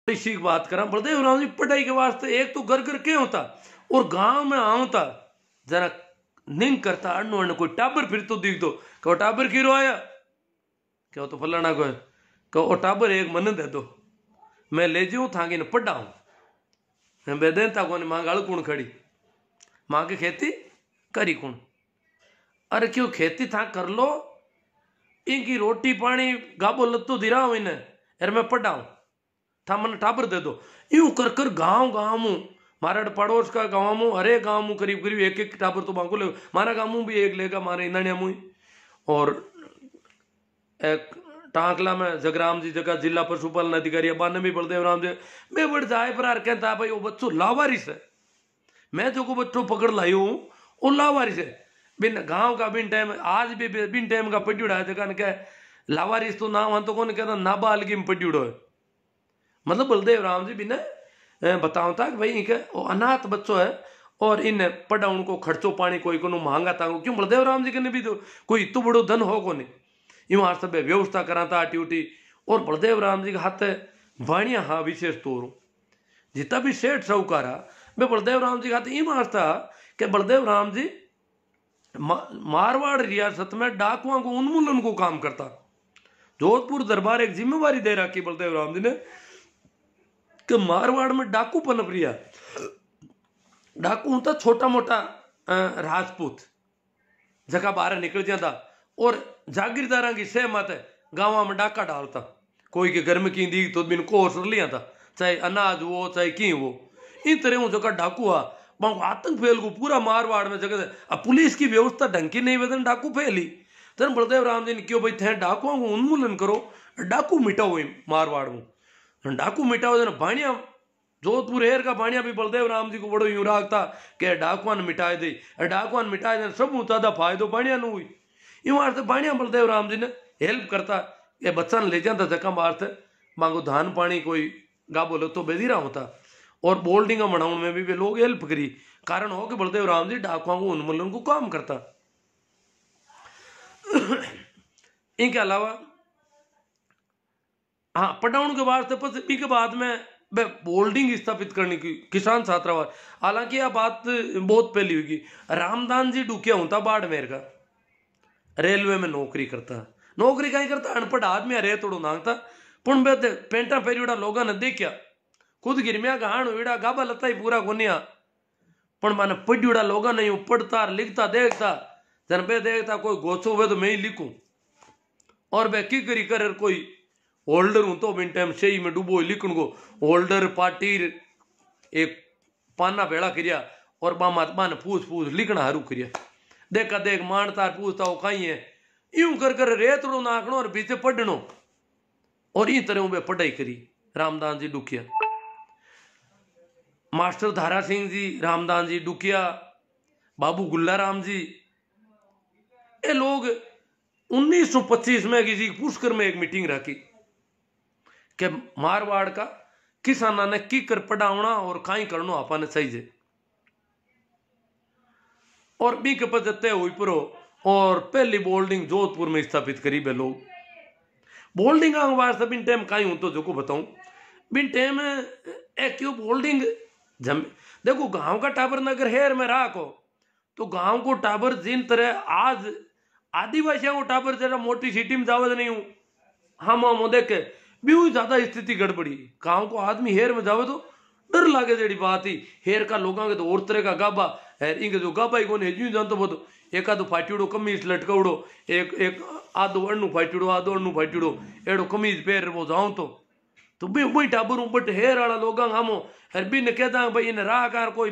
इसी की बात करा बलदेव राम जी पढ़ाई के वास्ते एक तो घर घर क्या होता और गांव में आऊता जरा निंग करता अन्न अन्न कोई टाबर फिर तो दिख दो कहो टाबर किरो आया क्या तो फलाना को कहो टाबर एक मन दे दो मैं ले जाऊं थांगी ने पढ़ाऊं बेदेनता को मां गाल कुण खड़ी मां की खेती करी कुण अरे क्यों खेती था कर लो इनकी रोटी पानी गाबो लत्तो दिराओ इन्हें यार मैं पढ़ाऊं था मन टाबर दे दो यूं कर कर गांव गांव मु मारा पड़ोस का गांव मु अरे गांव मु करीब करीब एक एक टाबर तो बांको ले मारा गांव मु भी एक लेगा मारे इंदानिया मु और एक टांकला में जगराम जी जगह जिला पशुपालन अधिकारी बाने भी बलदेव राम जी मैं बड़ जाए पर कहता भाई वो बच्चो लावारिस है मैं जो को बच्चों पकड़ लाई हूं वो लावारिस है बिन गांव का बिन टाइम आज भी बिन टाइम का पड्यूड़ा है जगह क्या लावारिस तो नाम तो कौन कहता नाबालगी में पड्यूड़ो है मतलब बलदेव राम जी बिना बताऊं था कि भाई इनके अनाथ बच्चों है और इन पढ़ा उनको खर्चो पानी कोई को महंगा था क्यों बलदेव राम जी के भी तो कोई इतो बड़ो धन हो को नहीं यूं सब व्यवस्था करा था आटी उटी और बलदेव राम जी के हाथ बाणिया हाँ विशेष तौर जितना भी सेठ साहूकारा वे बलदेव राम जी के हाथ ये मारता कि बलदेव राम जी मारवाड़ रियासत में डाकुओं को उन्मूलन को काम करता जोधपुर दरबार एक जिम्मेवारी दे रखी बलदेव राम जी ने कि मारवाड़ में डाकू पनप रिया डाकू होता छोटा मोटा राजपूत जगह बाहर निकल जाता और जागीरदारा की सहमत है गाँव में डाका डालता कोई के घर में की दी तो बिन कोर्स लिया था चाहे अनाज हो चाहे की हो इन तरह जगह डाकू आ आतंक फैल को पूरा मारवाड़ में जगह अब पुलिस की व्यवस्था ढंग की नहीं वेदन डाकू फैली तन बलदेव राम जी ने क्यों भाई थे डाकुओं को उन्मूलन करो डाकू मिटाओ मारवाड़ में डाकू मिटाओ जन बाणिया जोधपुर हेर का बाणिया भी बलदेव राम जी को बड़ो यूं रागता कि डाकुआन मिटाए दे डाकुआन मिटाए दे सब ज्यादा फायदो बाणिया न हुई यूं वास्ते बाणिया बलदेव राम जी ने हेल्प करता ये बच्चा ने ले जाता जका वास्ते मांगो धान पानी कोई गाबो लो तो बेदीरा होता और बोल्डिंग बनाने में भी वे लोग हेल्प करी कारण हो कि बलदेव राम जी डाकुओं को उन्मूलन को काम करता इनके अलावा हाँ पटाउन के वास्ते के बाद में बोल्डिंग स्थापित करने की किसान छात्रावास हालांकि यह बात बहुत पहली हुई रामदान जी डुकिया होता बाड़मेर का रेलवे में नौकरी करता नौकरी कहीं करता अनपढ़ आदमी रे थोड़ो नांगता पुण बे पेंटा फेरीड़ा लोगों ने देखा खुद गिरमिया का हाण हुईड़ा गाबा लता ही पूरा कोनिया पण माने पढ़्यूड़ा लोगों ने यूं पढ़ता लिखता देखता जन बे देखता कोई गोचो हुए तो मैं ही लिखूं और बे की करी कर कोई होल्डर हूं तो बिन टाइम सही में डूबो लिखण को होल्डर पार्टीर एक पाना भेड़ा करिया और बामा ने पूछ पूछ लिखना हरू करिया देखा देख मानता पूछता वो कहीं है यूं कर कर रेतड़ो नाखनो और पीछे पढ़नो और इन तरह वे पढ़ाई करी रामदास जी डुकिया मास्टर धारा सिंह जी रामदास जी डुकिया बाबू गुल्ला राम जी ये लोग 1925 में किसी पुष्कर में एक मीटिंग रखी कि मारवाड़ का किसाना ने की कर पढ़ावना और काई करना अपन चाहिए और बी के पचते हुई परो और पहली बोल्डिंग जोधपुर में स्थापित करी बे लोग बोल्डिंग वास्ते बिन टाइम काई हूं तो जो को बताऊं बिन टाइम क्यों बोल्डिंग देखो गांव का टाबर नगर हेर में राखो तो गांव को टाबर जिन तरह आज आदिवासियों को टाबर जरा मोटी सिटी में जावत नहीं हूं हम देखे भी ज्यादा स्थिति गड़बड़ी गांव को आदमी हेर में जावे तो डर लागे जेड़ी बात ही हेर का लोगों के तो और तरह का गाबा है इनके जो गाबा ही कोने यूं जानतो बहुत एक आधो फाट्यूड़ो कमीज लटकाउड़ो एक आधो अण्णु फाट्यूड़ो आधो अण्णु फाट्यूड़ो एड़ो कमीज पहर वो जाऊं तो भी वही टाबरू बट हेर वाला लोग हमो हर भी ने कहता भाई इन राहकार कोई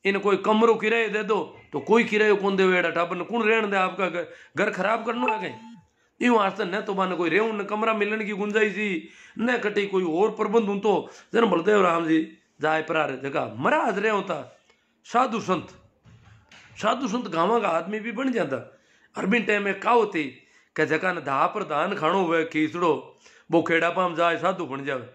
इन कोई कमरो किराए दे दो तो कोई किरायो कौन दे एड़ा टाबर ने कौन रहने दे आपका घर खराब करना आ गए यूं वास्ते न तो माने कोई रेहू न कमरा मिलने की गुंजाइश ही न कटी कोई और प्रबंध हूं तो जन बलदेव राम जी जाए प्रार जगह महाराज रहे होता साधु संत गाँव का आदमी भी बन जाता अरबिन टाइम में का होती कि जगह ने धा पर धान खाणो हुए खींचड़ो वो खेड़ा पाम जाए साधु बन जावे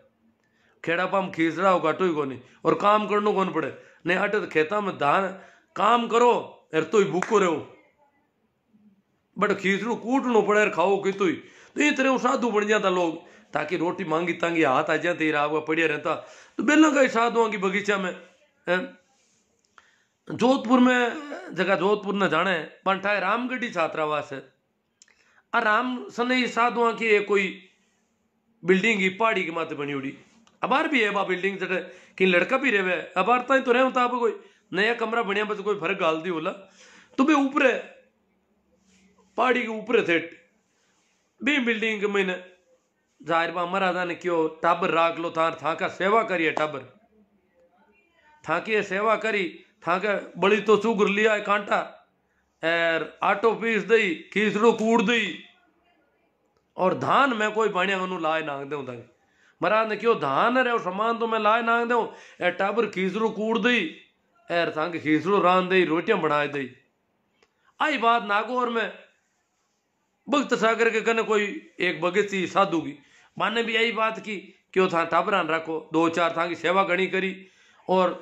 खेड़ा पाम खींचड़ा हो घाटो ही कोनी और काम करनो कौन पड़े नहीं अटे तो खेता में धान काम करो यार तो ही भूखो रहो बट खींचड़ो कूटनो पड़े खाओ कि तो तो इस तरह साधु बन जाता लोग, ताकि रोटी मांगी तांगी हाथ आ जाते आपका पड़िया रहता। तो बेला का साधुओं की बगीचा में जोधपुर में जगह जोधपुर न जाने पंठा रामगढ़ी छात्रावास है। राम सने साधुआ की एक कोई बिल्डिंग ही पहाड़ी के माथे बनी उड़ी अबार भी है बा बिल्डिंग जटे कि लड़का भी रहे अबार ताई तो रहे होता आप कोई नया कमरा बनया बस कोई फर्क गाल दी बोला तो बे ऊपर पहाड़ी के ऊपर थे बे बिल्डिंग के मैंने जाहिर बा महाराजा ने क्यों टाबर राख लो था का सेवा करिए टाबर था की सेवा करी था के बड़ी तो सुगर लिया कांटा एर आटो पीस दई खीसड़ो कूड़ दई और धान में कोई बाणिया लाए नांग दे महाराज ने क्यों धान रे सामान तो मैं लाए नांग दे ए टाबर खीसड़ो कूड़ दई एर था खीसड़ो रान दई रोटियां बना दई। आई बात नागौर में भक्त सागर के कने कोई एक भगत थी साधु की माने भी यही बात की क्यों था टाबरान रखो दो चार था की सेवा घनी करी और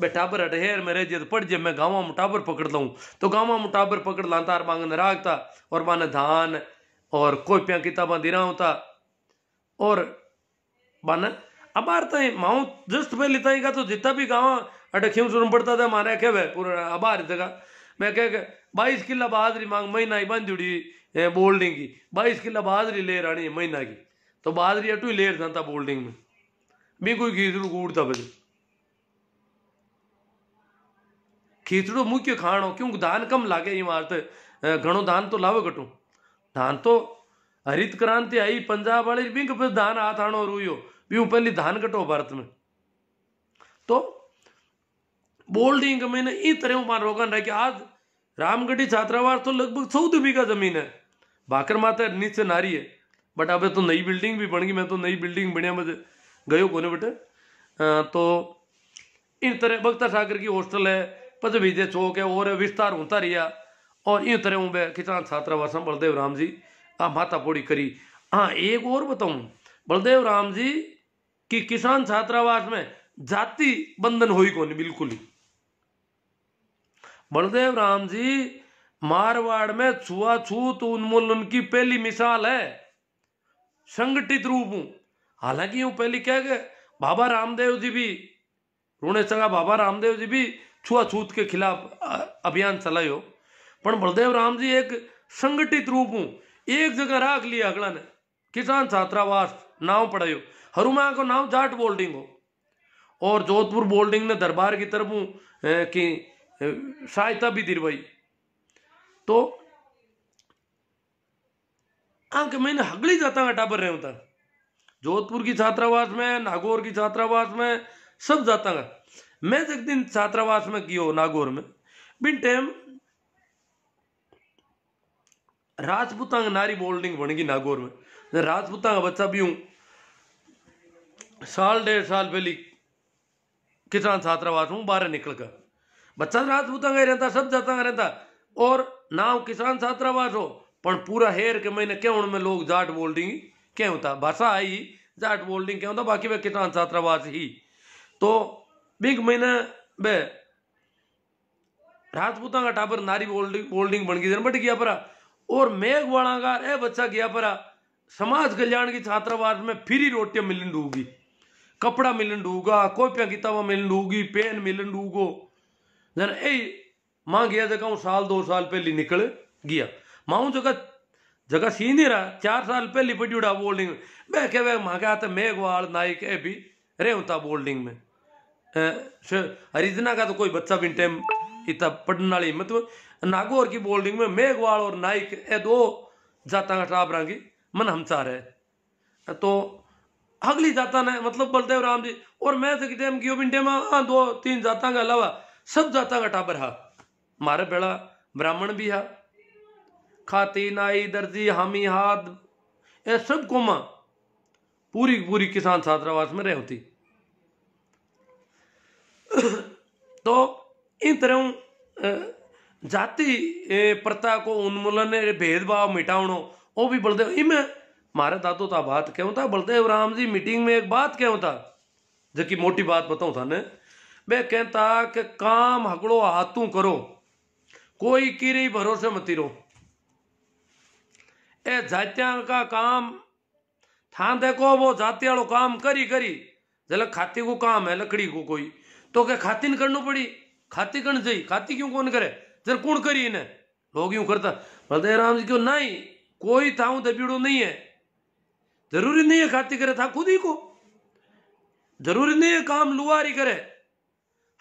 बे टाबर अटहेर में रह जे पड़ जे मैं गाँव में टाबर पकड़ लूँ तो गाँव में टाबर पकड़ लाता और मांगन राखता और माने धान और कॉपियां किताबा दे रहा होता और माने अबार तई माऊ जस्ट पहले तई का तो जितना भी गाँव अटे क्यों सुन पड़ता था मारे क्या पूरा अबार जगह मैं कह 22 किलो बाजरी मांग महीना ही बंद जुड़ी बोल्डिंग की 22 किलो बाजरी ले रानी महीना की तो बाजरी अटू ही ले जाता बोल्डिंग में भी कोई खींचड़ू कूड़ता बजे खींचड़ो मुख्य खाणो क्योंकि धान कम लागे ये मारते घणो धान तो लावे कटू धान तो हरित क्रांति आई पंजाब वाली भी धान हाथ आनो रुयो भी पहली धान कटो भारत में तो बोल्डिंग में इस तरह मार रोगन रह आज रामगढ़ी छात्रावास तो लगभग 14 बीघा जमीन है भाकर माता नीचे नारी है बट अब तो नई बिल्डिंग भी बन गई मैं तो नई बिल्डिंग बढ़िया मुझे गयो कोने बेटे तो इन तरह बख्तर सागर की हॉस्टल है पदवीजे चौक है और विस्तार होता रहा और इन तरह मैं किसान छात्रावास बलदेव राम जी माता पोड़ी करी। हाँ एक और बताऊं बलदेव राम जी की किसान छात्रावास में जाति बंधन हुई कौन बिल्कुल ही बलदेव राम जी मारवाड़ में छुआछूत उन्मूलन की पहली मिसाल है संगठित रूप हूं। हालांकि यूं पहली क्या गए बाबा रामदेव जी भी रोने चला बाबा रामदेव जी भी छुआछूत के खिलाफ अभियान चलायो पर बलदेव राम जी एक संगठित रूप हूं एक जगह राख लिया अगला ने किसान छात्रावास नाव पढ़ायो हरुमा को नाव जाट बोल्डिंग हो और जोधपुर बोल्डिंग ने दरबार की तरफ की सहायता भी दिलवाई तो आंख मैंने हगली जाता का टाबर रहे होता जोधपुर की छात्रावास में नागौर की छात्रावास में सब जाता का मैं एक दिन छात्रावास में कियो नागौर में बिन टाइम राजपूतांग नारी बोल्डिंग बन गई नागौर में राजपूतांग बच्चा भी हूं साल 1.5 साल पहली किसान छात्रावास हूं बाहर निकल कर बच्चा राजपूतांग रहता सब जाता रहता और नाम किसान छात्रावास हो पर पूरा हेर के महीने क्या में लोग जाट बोल्डिंग क्या होता भाषा आई जाट बोल्डिंग क्या होता बाकी वे किसान छात्रावास ही तो बिग महीने बे राजपूता का टाबर नारी बोल्डिंग बन गई बट गया परा और मेघवाड़ा का ए बच्चा गया परा समाज कल्याण की छात्रावास में फ्री रोटियां मिलन डूगी कपड़ा मिलन डूगा कॉपियां किताबा मिलन डूगी पेन मिलन डूगो जन ए मां गया जगह साल 2 साल पहले निकल गया माऊ जगह जगह सी नहीं रहा 4 साल पहले पड़ी उड़ा बोल्डिंग में मैं कह माँ के आते मेघवाड़ नाइक ए भी रे होता बोल्डिंग में हरिजना का तो कोई बच्चा भी टाइम इतना पढ़ने वाली मतलब नागौर की बोल्डिंग में मेघवाड़ और नाइक ए 2 जाता का टाबरा की मन हम चाह रहे तो अगली जाता ने मतलब बलदेव राम जी और मैं तो टाइम की बिन टाइम 2-3 जाता के अलावा सब जाता का टाबर हा मारे बेड़ा ब्राह्मण भी हा खाती नाई दर्जी हामी हाथ ये सब कोमा पूरी पूरी किसान छात्रावास में रह होती तो इन तरह जाति प्रथा को उन्मूलन भेदभाव मिटावनो वो भी बलदेव इमें मारे दादो था बात क्या होता बलदेव राम जी मीटिंग में एक बात क्या होता जबकि मोटी बात बताऊं था ने मैं कहता कि काम हकड़ो हाथों करो कोई की भरोसे मती रहो ए जात्या का काम था देखो वो जाति वालों काम करी करी जल खाती को काम है लकड़ी को कोई तो क्या खाती न करना पड़ी खाती करनी चाहिए खाती क्यों कौन करे जर कौन करी इन्हें लोग यूं करता बलदेव राम जी क्यों नहीं कोई था दबीड़ो नहीं है जरूरी नहीं है खाती करे था खुद ही को जरूरी नहीं है काम लुआरी करे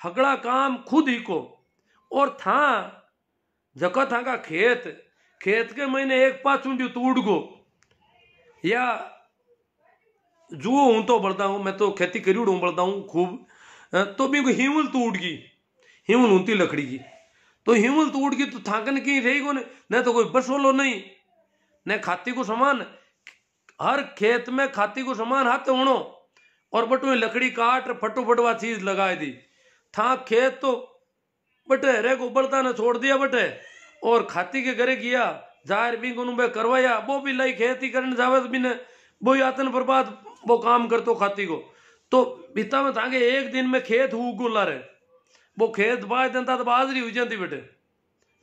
हगड़ा काम खुद ही को और था जका था का खेत खेत के महीने एक पाँच तूड़ गो या जुओ हूं तो बढ़ता हूं मैं तो खेती करी हूं बढ़ता हूं खूब तो भी हिमल टूट गई हिमल होती लकड़ी की तो हिमल टूट गई तो थाकन की रही को न तो कोई बसोलो नहीं न खाती को समान हर खेत में खाती को समान हाथ होनो और बटू लकड़ी काट फटो फटवा चीज लगाई दी था खेत तो बटे रे को बड़ता ने छोड़ दिया बटे और खाती के घरे किया जाहिर भी को करवाया वो भी लाई खेती करने जावे भी ने वो आतन बर्बाद वो काम करतो खाती को तो बीता में तांगे एक दिन में खेत उगोला रहे वो खेत बाज देता तो बाजरी हो जाती बेटे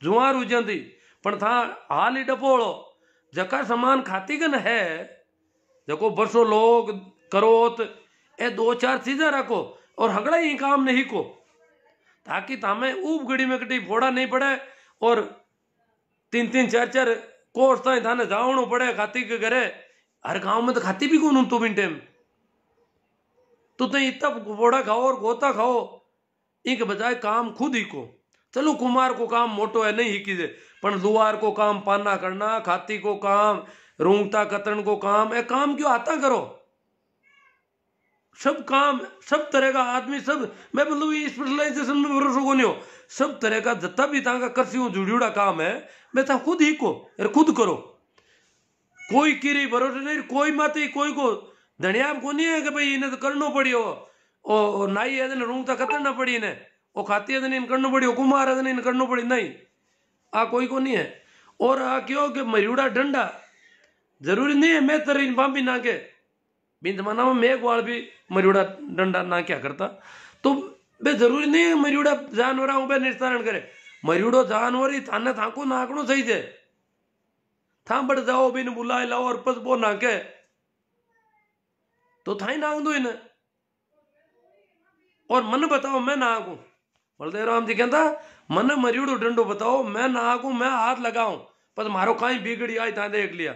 जुआर हो जाती पर था हाल ही डपोड़ो जका समान खाती कन है जको बरसों लोग करोत ए दो चार चीजें रखो और हगड़ा ही काम नहीं को ताकि तामे ऊब गड़ी में कटी फोड़ा नहीं पड़े और तीन तीन चार चार कोर्स ताई थाने जावणो पड़े खाती के घरे हर गांव में तो खाती भी कौन तो बिन टाइम तो इतना फोड़ा खाओ और गोता खाओ इनके बजाय काम खुद ही को चलो कुमार को काम मोटो है नहीं ही कीजिए पर लुहार को काम पाना करना खाती को काम रूंगता कतरन को काम है काम क्यों आता करो सब काम सब तरह का आदमी सब मैं मतलब स्पेशलाइजेशन में भरोसा को नहीं हो सब तरह का जितना भी था कृषि जुड़ियोड़ा काम है मैं था खुद ही को खुद करो कोई की भरोसे नहीं कोई माते कोई को धनिया को नहीं है कि भाई इन्हें तो करना पड़ी ओ नाई है रूंगता कतरना पड़ी इन्हें वो खाती है इन करना पड़ी कुमार है इन करना पड़ी नहीं आ कोई को नहीं है और आ क्यों कि मरियोड़ा डंडा जरूरी नहीं है मैं तेरे इन बांबी ना के बिन जमाना में मेघ वाल भी मरियोड़ा डंडा ना क्या करता तो बे जरूरी नहीं है मरियोड़ा जानवर बे निस्तारण करे मरियोड़ो जानवर ही थाने थाको नाकड़ो सही है था बढ़ जाओ बिन बुलाए लाओ और पस बो नाके तो थाई नाक दो इन्हें और मन बताओ मैं ना आकू बलदेव राम जी कहता मन मरियोड़ो डंडो बताओ मैं ना आकू मैं हाथ लगाऊं पर मारो कहीं बिगड़ी आई था देख लिया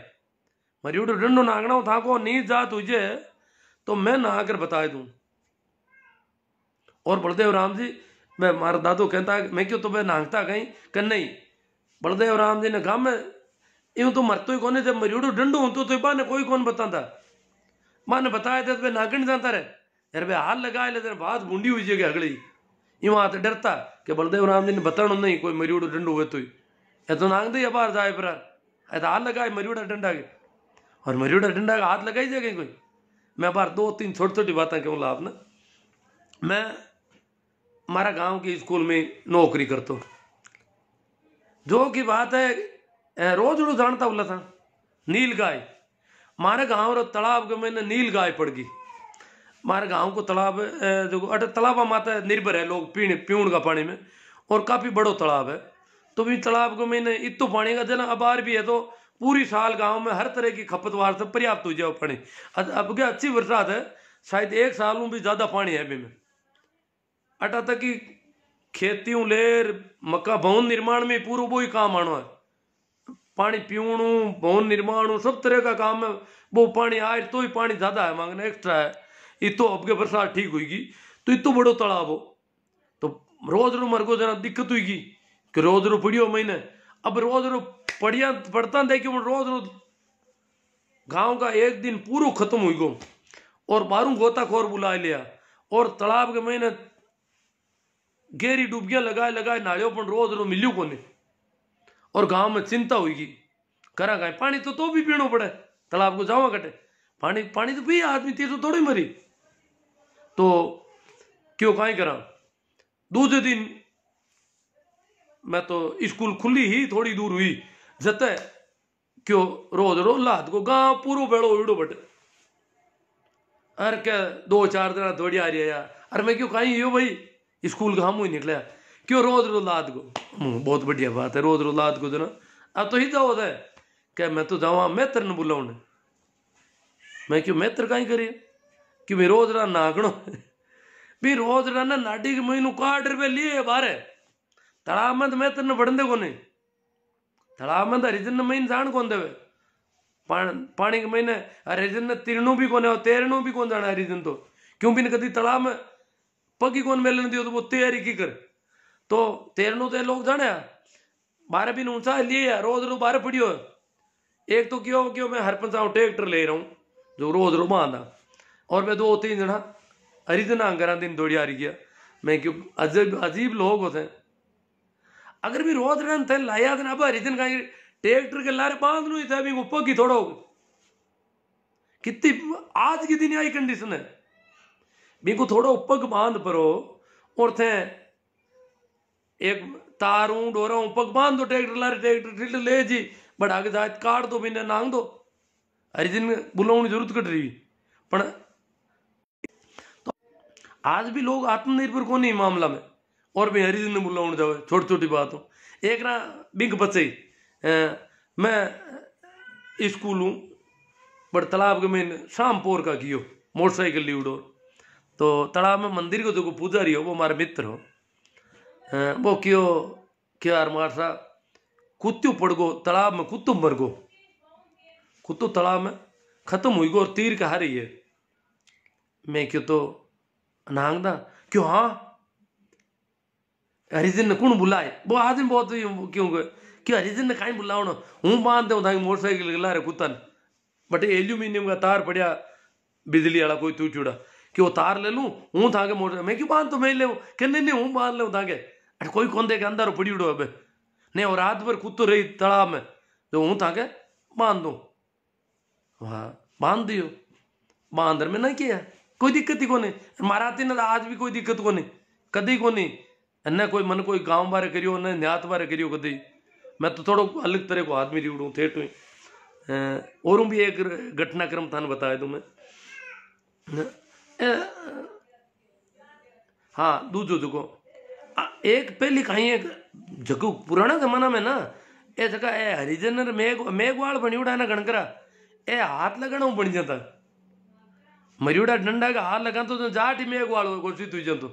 मरियोड़ो डंडो नागना था को नीच जा तुझे तो मैं ना आकर बता दूं और बलदेव राम जी मैं मारा दादू कहता मैं क्यों तो मैं नांगता कहीं कर नहीं बलदेव राम जी ने कहा मैं यूं तो मरतो ही कोने जब मरियोड़ो डंडो हूं तो बा ने कोई कौन बताता मां ने बताया था तो नागन जाता रहे यार वे हाथ लगाए ले बात बूंदी हुई जगह अगली यूं हाथ डरता कि बलदेव राम जी ने बताना नहीं कोई मरियोड़ो डंडो हुए तो ही तो नांग दे बाहर जाए पर हाथ लगाए मरियोड़ा डंडा के और मरियोड़ा डंडा का हाथ लगाई जाए कोई मैं बाहर दो तीन छोटी छोटी बातें क्यों ला आपने मैं हमारा गांव के स्कूल में नौकरी करता हूँ जो की बात है रोज रोज जानता बोला था नील गाय हमारे गांव रो तालाब के मैंने नील गाय पड़ गई हमारे गांव को तालाब जो अटे तालाब माता निर्भर है लोग पीण का पानी में और काफी बड़ो तालाब है तो भी तालाब को मैंने इतो पानी का जना आबार भी है तो पूरी साल गांव में हर तरह की खपतवार से पर्याप्त हो जाए पानी अब क्या अच्छी बरसात है शायद एक साल में भी ज्यादा पानी है अभी में अटा तक की खेती लेर मक्का भवन निर्माण में पूरा वो ही काम आना है पानी पीवणु भवन निर्माण सब तरह का काम है वो पानी आए तो ही पानी ज्यादा है मांगना एक्स्ट्रा है इतो अब के बरसात ठीक हुई तो इतो बड़ो तालाब हो तो रोज रो मर को जना दिक्कत हुई कि रोज रो पड़ियो महीने अब रोज रो पढ़िया पढ़ता देखियो रोज रोज गांव का एक दिन पूरा खत्म हुई गो और बारू गोताखोर बुला लिया और तालाब के महीने गहरी डूबियां लगाए लगाए नालियों पर रोज रोज मिलियो को नहीं और गांव में चिंता हुई करा गए पानी तो भी पीना पड़े तालाब को जावा कटे पानी पानी तो पी आदमी तीसो थोड़ी मरी तो क्यों काई करा दूसरे दिन मैं तो स्कूल खुली ही थोड़ी दूर हुई जते क्यों रोज रोज लाद को गांव पूरा बेड़ो उड़ो बटे अरे क्या दो चार दिन दौड़ी आ रही है यार अरे मैं क्यों कहीं यो भाई स्कूल का हम ही निकला क्यों रोज रोज लाद को बहुत बढ़िया बात है रोज रोज लाद को जो ना अब तो ही तो होता है क्या मैं तो जावा मेहतर न बुलाने। मैं क्यों मेहतर कहीं करिए कि मैं रोज रा नागणो भी रोज रा ना नाडी के महीनों काट रुपये लिए बारे तालाब में तो मेहतर न बढ़ने को नहीं। तालाब में तो हरिजन ने महीन जान कौन देवे पानी के महीने हरिजन ने तिरनू भी कोने और तैरनू भी कौन जाना हरिजन तो क्यों भी नहीं कभी तालाब में पगी कौन मेलन दियो तो वो तैयारी की कर तो तैरनू तो लोग जाने बारह भी ऊंचा लिए रोज रो बारह पड़ियो। एक तो क्यों मैं हर पंचाऊ ट्रैक्टर ले रहा हूँ जो रोज रो बांधा और मैं 2-3 जना हरिजन अंगरा दिन दौड़ी आ रही गया। मैं क्यों अजीब अजीब लोग होते हैं। अगर भी रोज रन थे लाया था अब हरिजन का ट्रैक्टर के लारे बांध लू था भी पग ही थोड़ा कितनी आज की दिन आई कंडीशन है बिको थोड़ा पग बांध परो और थे एक तारू डोरा पग बांध दो ट्रैक्टर लारे ट्रैक्टर ले जी बट आगे जाए काट दो बिना नांग दो हरिजन बुलाने जरूरत कट रही पर तो आज भी लोग आत्मनिर्भर को नहीं मामला में और भी हरिजन ने बुलाने जाओ छोटी छोटी बात हो। एक ना बिग बच्चे मैं स्कूल हूँ बट तालाब के में शाम पोर का कियो मोटरसाइकिल ली उड़ो तो तालाब में मंदिर को जो पुजारी हो वो हमारे मित्र हो वो क्यों क्या यार मारसा कुत्तू पड़ गो तालाब में कुत्तू मर गो कुत्तू तालाब में खत्म हुई गो और तीर का हारी है। मैं क्यों तो नांगदा क्यों हाँ हरिजन ने कौन बुलाए वो आदमी बहुत क्यों क्यों हरिजन ने कहीं बुलाओ हूँ बांध दे मोटरसाइकिल ला रहे कुत्ता ने बट एल्यूमिनियम का तार पड़िया बिजली वाला कोई तू चूड़ा कि वो तार ले लूँ हूँ था मोटर मैं क्यों बांध तो मैं ले क्या नहीं हूँ बांध ले था अरे कोई कौन दे के अंदर पड़ी उड़ो अब नहीं और रात भर कुत्तो रही तालाब में तो हूँ था बांध दो हाँ बांध दियो बांध में नहीं किया कोई दिक्कत ही को नहीं माराती ना आज भी कोई दिक्कत को नहीं कदी को नहीं न कोई मन कोई गांव बारे करियो न न्यात बारे करियो कदी मैं तो थोड़ा अलग तरह को आदमी री उड़ू थे और भी एक घटनाक्रम थाने बताया तुम्हें। हाँ दूजो जगो एक पहली कहीं एक जगह पुराना जमाना में ना ए जगह ए हरिजन मेघवाल बनी उड़ा ना गणकरा ए हाथ लगाना बन जाता मरियोड़ा डंडा का हाथ लगा तो जाट ही मेघवाल घोषित हुई जातो।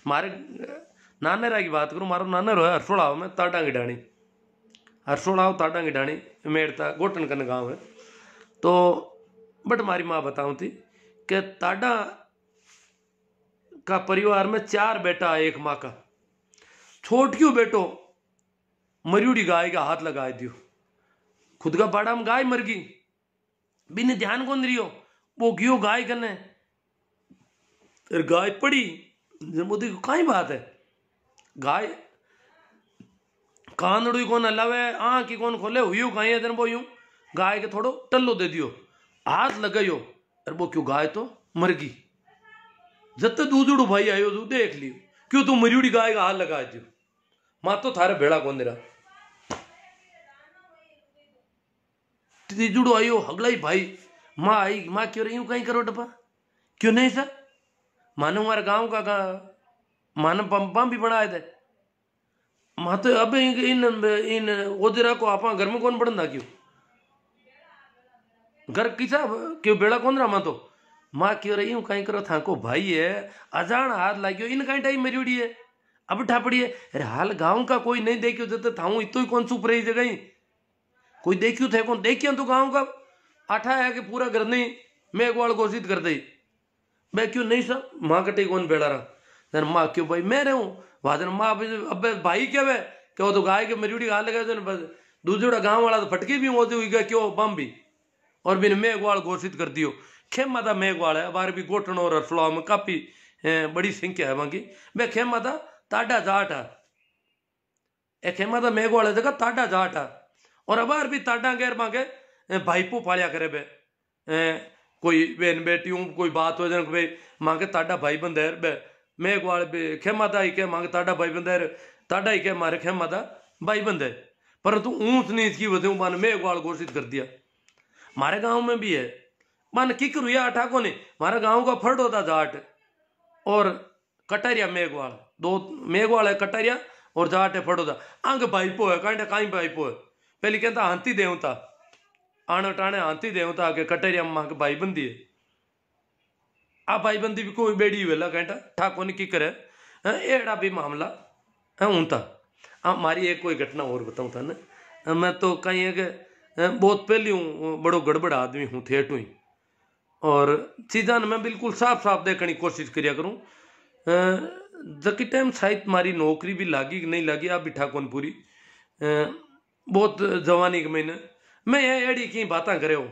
मारे नानेरा की बात करूँ मारो नानेर है हरसोड़ाव में ताटा की डाणी हरसोड़ाव ताटा की डाणी मेड़ता गोटन कन गाँव है तो बट हमारी माँ बताऊँ थी कि ताडा का परिवार में 4 बेटा है एक माँ का छोटियो बेटो मरियोड़ी गाय का हाथ लगा दियो खुद का बाड़ा में गाय मर गई बिन ध्यान कौन रियो वो गियो गाय कने गाय पड़ी मोदी को कहीं बात है गाय कानड़ू कौन हलावे आँख कौन खोले हुई कहीं है वो यूं गाय के थोड़ो टल्लो दे दियो हाथ लगायो अरे वो क्यों गाय तो मर गई जब तक दूजड़ू भाई आयो तू देख लियो क्यों तू मरियोड़ी गाय का हाथ लगा दियो माँ तो थारे भेड़ा कौन दे रहा तीजुड़ो आयो हगलाई भाई माँ आई माँ क्यों रही हूँ कहीं करो डब्बा क्यों नहीं सर मानो हमारे गांव का मानो पंपा भी बनाए थे माँ तो अब इन ओजरा को आप घर में कौन बढ़ना क्यों घर किसा क्यों बेड़ा कौन रहा माँ तो माँ क्यों रही हूँ कहीं करो था को भाई है अजान हाथ लागियो इन कहीं टाइम मेरी उड़ी है अब ठापड़ी है अरे हाल गांव का कोई नहीं देखियो जब था इतो ही कौन चुप रही जगह कोई देखियो थे कौन देखियो तो गांव का आठा है कि पूरा घर नहीं मेघवाल घोषित कर दई मैं क्यों नहीं सर माँ कटे कौन बेड़ा रहा माँ क्यों भाई मैं रहूँ वादन माँ अब भाई क्या वे क्या वो तो गाय के मरियोड़ी हाथ लगा दूसरा गांव वाला तो फटके भी होते हुई क्यों बम भी और बिन मेघवाल घोषित कर दियो खेम माता मेघवाल है हमारे भी गोटन और हरसुला में काफी बड़ी संख्या है वहां की मैं खेम माता ताडा जाट है ए खेम माता मेघवाल है जगह ताडा जाट है और अबार भी ताडा गैर मांगे भाईपो पालिया करे बे कोई बहन बेटियों कोई बात हो जाए भाई मांगे ताडा भाई बंदेर बे मेघवाल खेम माता ही के मांगे ताडा भाई बंदेर ताडा ही के मारे खेम माता भाई बंदे परंतु ऊंच नीच की वजह मान मेघवाल घोषित कर दिया। हमारे गांव में भी है मान किक रुया अठा को नहीं हमारे गांव का फर्ड होता जाट और कटारिया मेघवाल दो मेघवाल है कटारिया और जाट है फर्ड होता आंग भाईपो है कहीं भाईपो है पहले कहता हंती देवता आने टाणे हाथी देव तो आके कटेरिया माँ के भाईबंदी है। आ भाईबंदी भी कोई बेड़ी वेला कहता ठाको ने की करे एड़ा भी मामला हूँ था। मारी एक कोई घटना और बताऊँ था ना, मैं तो कहीं है कि बहुत पहले हूँ बड़ो गड़बड़ आदमी हूँ थेट हुई, और चीज़ा मैं बिल्कुल साफ साफ देखने की कोशिश करिया करूँ। जबकि टाइम शायद मारी नौकरी भी लागी कि नहीं लागी आप भी ठाको ने पूरी बहुत जवानी के महीने मैं ये एड़ी की बातें करे हो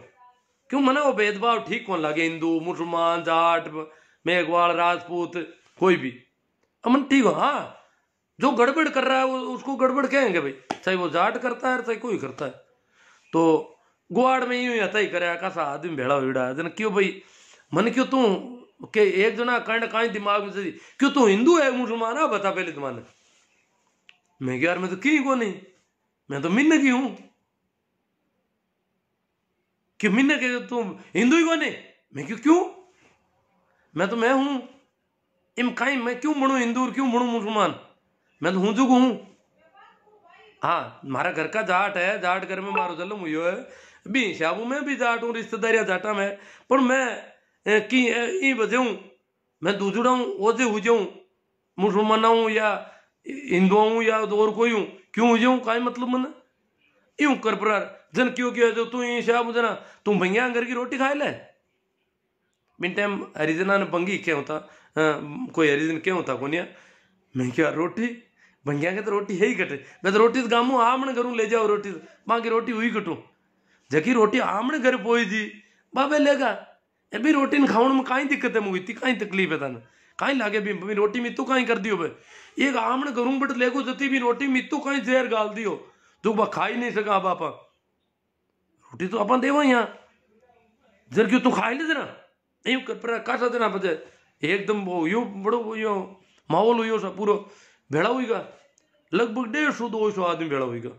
क्यों मना वो भेदभाव ठीक कौन लगे, हिंदू मुसलमान जाट मेघवाल राजपूत कोई भी अमन ठीक हो। हाँ जो गड़बड़ कर रहा है वो उसको गड़बड़ कहेंगे भाई, चाहे वो जाट करता है चाहे कोई करता है। तो गुआड़ में यूं आता ही करे कैसा आदमी भेड़ा हुआ जन क्यों भाई मन क्यों तू के एक जना कंड काई दिमाग में से क्यों तू हिंदू है मुसलमान है बता पहले तुम्हारे। मैं यार मैं तो की को नहीं, मैं तो मिन्न की हूं कि मिन्न के तुम हिंदू ही को नहीं। मैं क्यों मैं तो मैं हूं इम काई मैं क्यों बनू हिंदू और क्यों बनू मुसलमान, मैं तो हूं जो हूं। हाँ मारा घर का जाट है, जाट घर में मारो जन्म हुई है भी शाबू में भी जाट हूँ रिश्तेदारिया जाटा में, पर मैं की ई वजह हूँ मैं दूजड़ा हूँ ओजे हो जाऊँ मुसलमान हूँ या हिंदू हूँ या और कोई हूँ क्यों हो जाऊँ काई मतलब मन यूं कर पर जन क्यों किया जो तू ये शाबू जना तू भैया घर की रोटी खाए ले। बिन टाइम हरिजना ने पंगी क्या होता कोई हरिजन क्या होता कोनिया। मैं क्या रोटी भंगिया के तो रोटी है ही कटे, मैं तो रोटी गामू आमने करूँ ले जाओ रोटी बाकी रोटी हुई कटूँ जकी रोटी आमने घर पोई जी बाबे लेगा ए भी रोटी न खाने में काई दिक्कत है मुझे इतनी काई तकलीफ है तन काई लागे भी रोटी मित्तू काई कर दियो भाई एक आमने करूँ बट लेगो जती भी रोटी मित्तू काई जहर गाल दियो तू बा खा ही नहीं सका बापा रोटी तो अपन देवा यहाँ जर क्यों तू खा ले जरा यूं कर पर कासा देना बजे एकदम वो यो बड़ो यो माहौल हुई सा पूरा भेड़ा हुईगा लगभग 150-200 आदमी भेड़ा हुईगा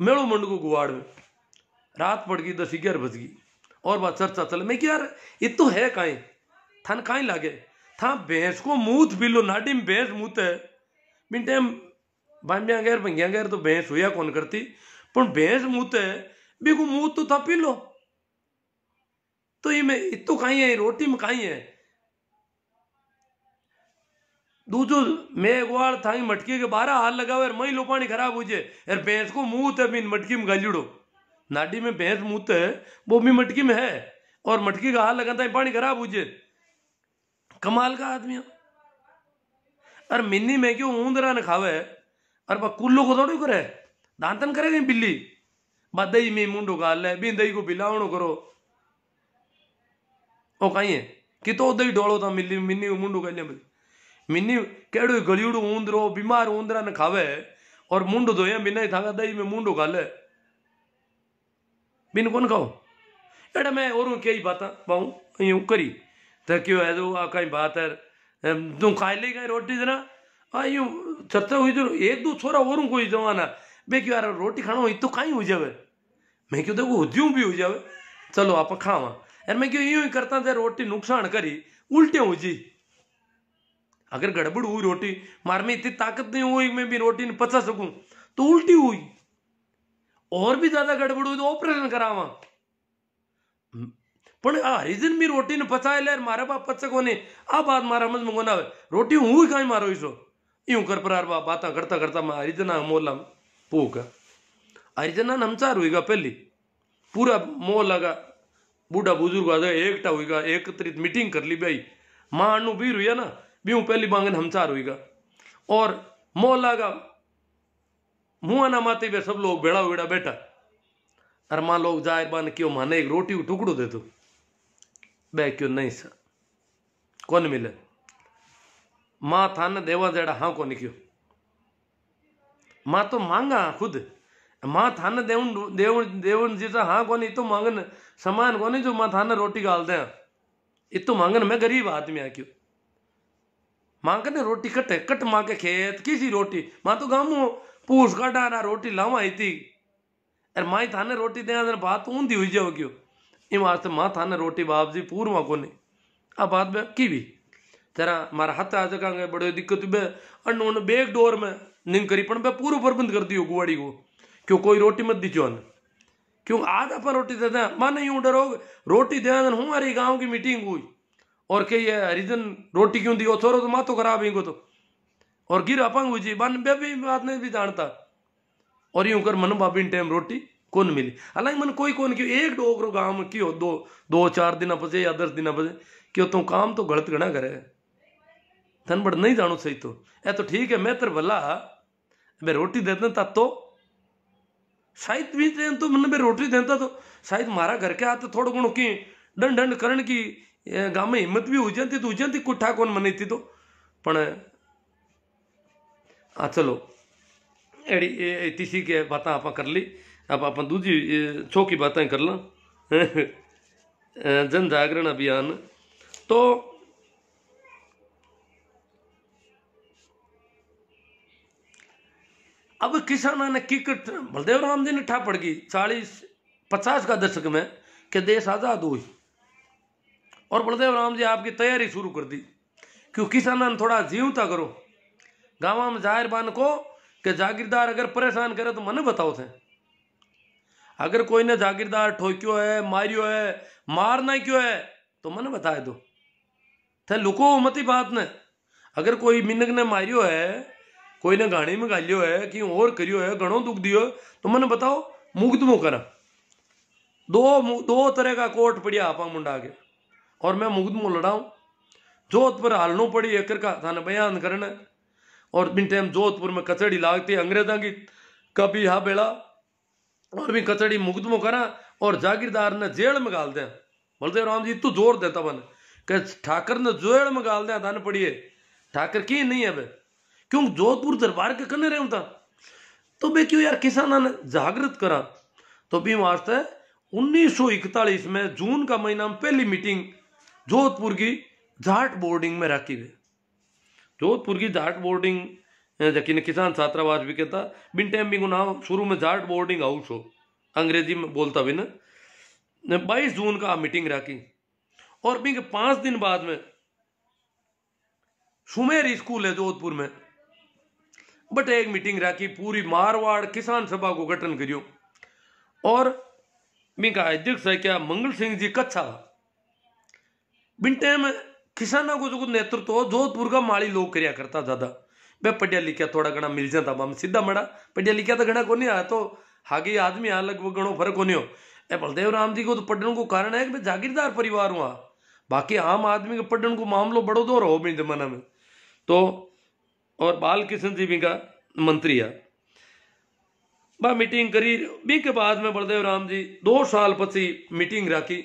मेड़ो मंड को गुवाड़ में रात पड़ गई 10-11 बज गई और बात चर्चा चले। मैं क्या यार ये तो है काई थान काई लागे था भैंस को मूत पी लो नाडी में भैंस मूत है बिन टाइम बाम्बिया गैर भंगिया गैर तो भैंस हुआ कौन करती पर भैंस मूत है भी को मूत तो था पी लो तो ये में इतो काई है रोटी में काई है दूजो मेघवाल थाई मटकी के 12 हाल लगावे मई लो पानी खराब हो जाए यार भैंस को मुंह है बिन मटकी में गालिड़ो नाडी में भैंस मुंह है वो भी मटकी में है और मटकी का हाल लगाता है पानी खराब हो जाए कमाल का आदमी अरे मिन्नी में क्यों ऊंदरा न खावे अरे बा कुल्लो को थोड़ी करे दांतन करेगा बिल्ली बा दही में मुंडो गाल ले बिन दही को बिलावणो करो ओ कहीं है कि तो दही डोलो था मिल्ली मिन्नी को मुंडो गाल ले मिन्नी केड़ो गलियोड़ो ऊंदरो बीमार ऊंदरा ने खावे और मुंडो धोया बिना ही थागा दही में मुंडो गाले बिन कौन खाओ एड़ा मैं और कई बात पाऊँ यूं करी तो क्यों है तो कई बात है तू खा ले गए रोटी जना यूं चर्चा हुई तो एक दो छोरा और कोई जवाना बे क्यों यार रोटी खाना हो तो कहीं हो जावे मैं क्यों देखो हुज्यूं भी हो जावे चलो आप खावा यार मैं क्यों यूं ही करता था रोटी नुकसान करी उल्टे हो जी अगर गड़बड़ हुई रोटी मार में इतनी ताकत नहीं हुई मैं भी रोटी नहीं पचा सकूं तो उल्टी हुई और भी ज्यादा गड़बड़ हुई तो ऑपरेशन करावा पण हरिजन भी रोटी ने पचाए ले मारे बाप पचे को नहीं आ बात मारा समझ में कोना रोटी हुई कहीं मारो इसो यूं कर पर बात बातें करता करता मैं हरिजना मोहल्ला पूका हरिजना नमचार हुईगा पहली पूरा मोहल्ला बूढ़ा बुजुर्ग आ एकटा हुईगा एकत्रित मीटिंग कर ली भाई मां अनु भी हुई ना बीऊ पहली बांगन हमचार हुईगा और मोहल्ला का मुंह ना माते वे सब लोग बेड़ा वेड़ा बैठा अरे मां लोग जाहिर बान क्यों माने एक रोटी टुकड़ो दे दो बे क्यों नहीं सर कौन मिले मां थाने देवा जेड़ा हाँ कौन क्यों मां तो मांगा खुद मां थाने देवन देवन देवन जैसा हाँ कौन तो मांगन समान कौन जो मां थाने रोटी गाल दे इतो मांगन मैं गरीब आदमी आ क्यों मां कने रोटी कटे कट मां के खेत किसी रोटी मां तो गामो पूछ काटा ना रोटी लावा ही थी अरे माई थाने रोटी दे बात ऊंधी हुई जाओ क्यों इन वास्ते मां थाने रोटी बाप जी पूर्वा को नहीं आ बात में की भी तेरा मारा हाथ आ जगह बड़े दिक्कत बे अन्न बेग डोर में निंग करी पण बे पूरा प्रबंध कर दियो गुवाड़ी को क्यों कोई रोटी मत दीजो क्यों आज अपन रोटी देते हैं, मन यूं डरो रोटी दे हमारी गांव की मीटिंग हुई और के ये हरिजन रोटी क्यों दियो छोरो तो मातो खराब ही को तो और गिर अपंग हुई जी बन भी बात नहीं भी जानता और यूं कर मन बाबी टाइम रोटी कौन मिली। हालांकि मन कोई कौन क्यों एक डोगरो गांव में क्यों दो 4 दिन पचे या 10 दिन पचे क्यों तुम काम तो गलत गणा करे धन बड़ नहीं जानो सही तो ए तो ठीक है मैं तेरे भला मैं रोटी देता था तो शायद भी तो मन में रोटी देता तो शायद मारा घर के आते थोड़ा गुणों की दंड दंड करण की गांव में हिम्मत भी हो जाती कुठा कौन मनी थी तो पण हाँ चलो एड़ी तीसी के बातें आप कर ली अब आप दूजी छोकी बातें कर ला जन जागरण अभियान तो अब किसाना ने किकट बलदेव राम जी ने ठा पड़ गई 40-50 का दशक में कि देश आजाद हुई और बलदेव राम जी आपकी तैयारी शुरू कर दी क्यों किसाना ने थोड़ा जीवता करो गाँव में जाहिर बान को कि जागीरदार अगर परेशान करे तो मने बताओ थे अगर कोई ने जागीरदार ठोक्यो है मारियो है मारना क्यों है तो मने बताए दो थे लुको मती बात ने अगर कोई मिनक ने मारियो है कोई ने गाड़ी में गालियो है कि और करियो है घणो दुख दियो तो मने बताओ मुकदमो करा दो तरह का कोर्ट पड़िया आपा मुंडा के और मैं मुकदमो लड़ाऊं जोधपुर हालनो पड़ी एक का थाने बयान करना और बिन टाइम जोधपुर में कचड़ी लागती अंग्रेजा की कभी हा बेड़ा और भी कचड़ी मुकदमो करा और जागीरदार ने जेल में गाल दें बलदेव राम जी तू जोर देता बन कि ठाकर ने जेल में गाल दें थाने पड़िए ठाकर की नहीं है बे क्यों जोधपुर दरबार के कने रहे था तो बे क्यों यार किसाना ने जागृत करा तो भी वास्ते 1941 में जून का महीना में पहली मीटिंग जोधपुर की जाट बोर्डिंग में रखी गई जोधपुर की जाट बोर्डिंग जबकि किसान छात्रावास भी कहता बिन टाइम भी नाम शुरू में जाट बोर्डिंग हाउस हो अंग्रेजी में बोलता भी ना 22 जून का मीटिंग रखी और भी 5 दिन बाद में सुमेर स्कूल है जोधपुर में बट एक मीटिंग रखी पूरी मारवाड़ किसान सभा को गठन करियो और बिका अध्यक्ष है क्या मंगल सिंह जी कच्छा बिन टाइम किसाना को जो नेतृत्व हो जोधपुर का माड़ी लोग करिया करता ज्यादा मैं पढ़िया लिखा थोड़ा घना मिल जाता हम सीधा मड़ा पढ़िया लिखा तो घना को नहीं आया तो हागे आदमी आ लगभग घणो फर्क को नहीं हो ए बलदेव राम जी को तो पढ़ने को कारण है कि मैं जागीरदार परिवार हुआ बाकी आम आदमी के पढ़ने को मामलो बड़ो दौर हो भी जमाना में तो और बाल किशन जी भी का मंत्री है बा मीटिंग करी बी के बाद में बलदेव राम जी 2 साल पची मीटिंग रखी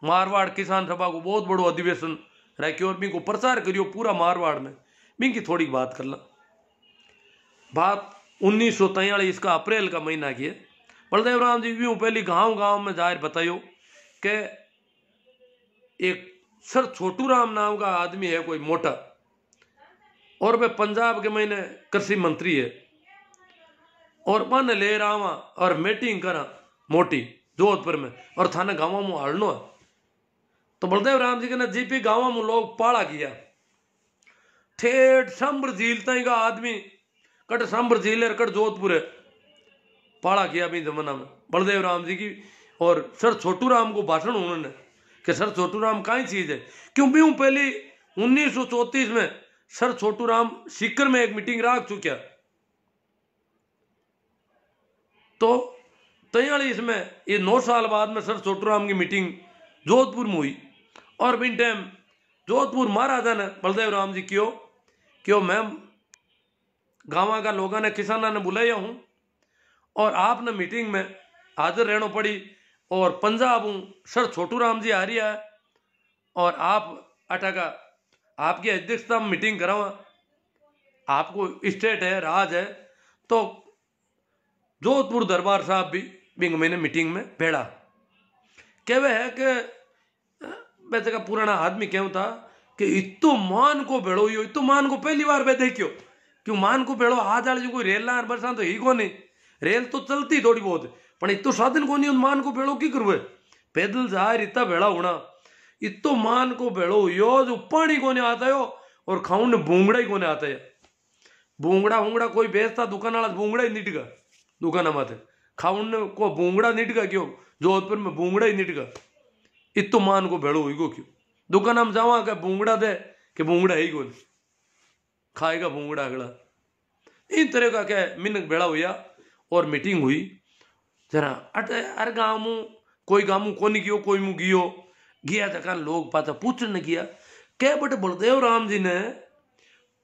मारवाड़ किसान सभा को बहुत बड़ो अधिवेशन रखी और बी को प्रचार करियो पूरा मारवाड़ में बी की थोड़ी बात कर ला बात 1943 का अप्रैल का महीना की है बलदेव राम जी भी पहली गांव गांव में जाहिर बतायो कि एक सर छोटू राम नाम का आदमी है कोई मोटा और वह पंजाब के महीने कृषि मंत्री है और मन ले रहा और मीटिंग करा मोटी जोधपुर में और थाने गाँव में हालनो है तो बलदेव राम जी के ने जीपी गाँव में लोग पाड़ा किया ठेठ संभर झील तई का आदमी कट संभर झील है कट जोधपुर है पाड़ा किया भी जमाना में बलदेव राम जी की और सर छोटू राम को भाषण उन्होंने कि सर छोटू राम कई चीज है क्यों भी पहली 1934 में सर छोटू राम सीकर में एक मीटिंग रख चुका तो 43 में ये 9 साल बाद में सर छोटू राम की मीटिंग जोधपुर में हुई और बिन टाइम जोधपुर महाराजा ने बलदेव राम जी क्यों मैम गाँव का लोगों ने किसाना ने बुलाया हूं और आपने मीटिंग में हाजिर रहना पड़ी और पंजाब हूं सर छोटू राम जी आ रही है और आप अटा का आपकी अध्यक्षता में मीटिंग करावा आपको स्टेट है राज है तो जोधपुर दरबार साहब भी बिंग मैंने मीटिंग में भेड़ा कहवे है कि वैसे का पुराना आदमी क्यों था कि इतो मान को भेड़ो यो इतो मान को पहली बार वे देखियो क्यों मान को भेड़ो आज आले जो कोई रेल ना बरसा तो ही को नहीं रेल तो चलती थोड़ी बहुत पर इतो साधन को नहीं मान को भेड़ो की करवे पैदल जाहिर इतना भेड़ा होना इतो मान को भेड़ो यो जो पानी को नहीं आता यो और खाऊं ने भूंगड़ा ही को नहीं आता है भूंगड़ा कोई बेचता दुकान वाला भूंगड़ा ही निटगा दुकान माथे खाउन को भूंगड़ा निटका क्यों, जोधपुर में भूंगड़ा ही निटका, इतो मान को भेड़ो हुई को क्यों, दुकान हम जावा के भूंगड़ा दे कि भूंगड़ा ही कौन खाएगा भूंगड़ा अगला। इन तरह का क्या मिनक भेड़ा हुआ और मीटिंग हुई जरा अटे हर गाँव में कोई गाँव में कोनी कियो कोई मुँह गियो गया तक लोग पाता पूछने किया क्या बटे बलदेव राम जी ने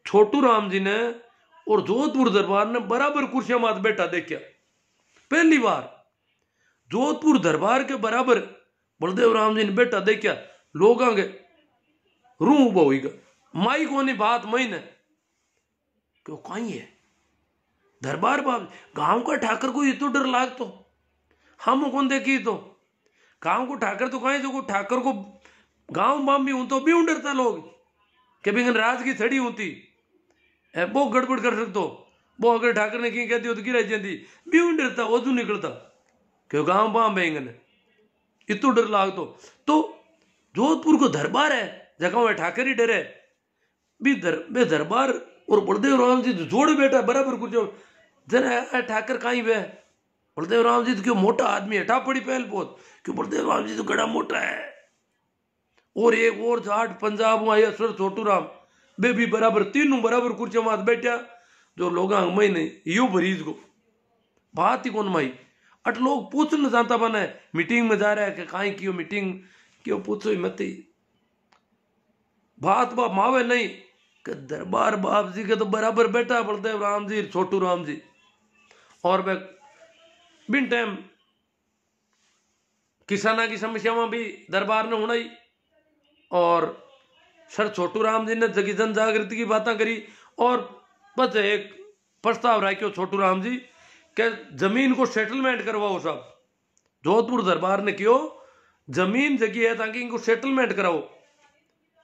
छोटू राम जी ने और जोधपुर दरबार ने बराबर कुर्सियां मात बैठा देखा। पहली बार जोधपुर दरबार के बराबर बलदेव राम जी ने बैठा देखा, लोग आगे रू उबा हुईगा माई को नहीं बात मई ने क्यों कहीं है दरबार बाब गांव का ठाकर को ये तो डर लाग तो हम कौन देखी तो गांव को ठाकर तो कहीं तो ठाकर को गांव बाम भी हूं तो भी डरता लोग कि भी राज की छड़ी होती वो गड़बड़ कर सकते वो अगर ठाकर ने कहीं कहती हो तो गिराई जाती भी डरता ओजू निकलता क्यों गांव बाम बेंगन इतो डर लाग तो जोधपुर को दरबार है जगह में ठाकर ही डरे भी दरबार और बलदेव राम जी जोड़ बैठा बराबर कुछ जरा ठाकर कहीं वे बलदेव राम जी तो क्यों मोटा आदमी है टापड़ी पहल पोत क्यों बलदेव राम जी तो गड़ा मोटा है और एक और जाट पंजाब आया सर छोटू राम बे भी बराबर तीनों बराबर कुर्सी मात बैठा जो लोग मई नहीं यू भरीज को बात ही कौन माई अट लोग पूछना जानता बना है मीटिंग में जा रहा है कि कहीं क्यों मीटिंग क्यों पूछो ही मत बात बाप मावे नहीं कि दरबार बाप जी के तो बराबर बैठा बलदेव राम जी छोटू राम जी और वे बिन टाइम किसाना की समस्याओं भी दरबार ने होना ही और सर छोटू राम जी ने जगी जन जागृति की बातें करी और बस एक प्रस्ताव रखो छोटू राम जी के जमीन को सेटलमेंट करवाओ साहब जोधपुर दरबार ने क्यों जमीन जगी है ताकि इनको सेटलमेंट कराओ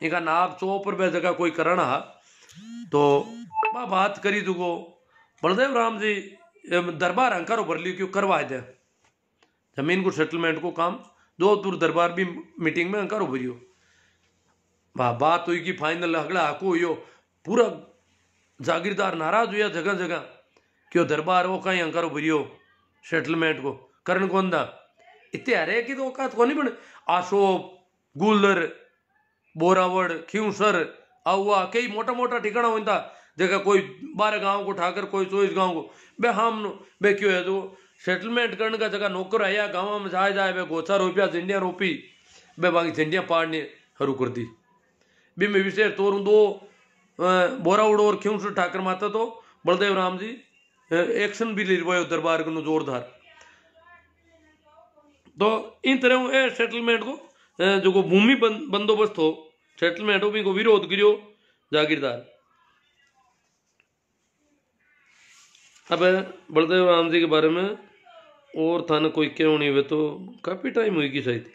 इनका नाप चौपर बे जगह कोई करना है तो बात करी तुको बलदेव राम जी दरबार अंकारो भर ली क्यों करवा दे जमीन को सेटलमेंट को काम जोधपुर दरबार भी मीटिंग में अंकारो भरियो बात हुई कि फाइनल अगला हाको हुई पूरा जागीरदार नाराज हुआ जगह जगह क्यों दरबार वो कहीं अंकारो भरियो सेटलमेंट को करण कौन दा इतने हरे की तो औकात को नहीं बने आशोप गुलर बोरावड़ खींसर आउआ कई मोटा मोटा ठिकाना होता जगह कोई 12 गांव को ठाकर कोई 24 गांव को बे हम बे क्यों है तो सेटलमेंट करने का जगह नौकर आया गाँव में जाए जाए बे गोचा रुपया झंडिया रोपी बे बाकी झंडिया पाड़ने हरू कर दी बी में विशेष तौर दो बोरावड़ और खींसर ठाकर माता तो बलदेव राम जी एक्शन भी ले रहे दरबार को जोरदार तो इन तरह सेटलमेंट को जो को भूमि बंदोबस्त हो सेटलमेंट हो भी को विरोध करियो जागीरदार। अब बलदेव राम जी के बारे में और थाने कोई क्यों नहीं हुए तो काफी टाइम हुई कि शायद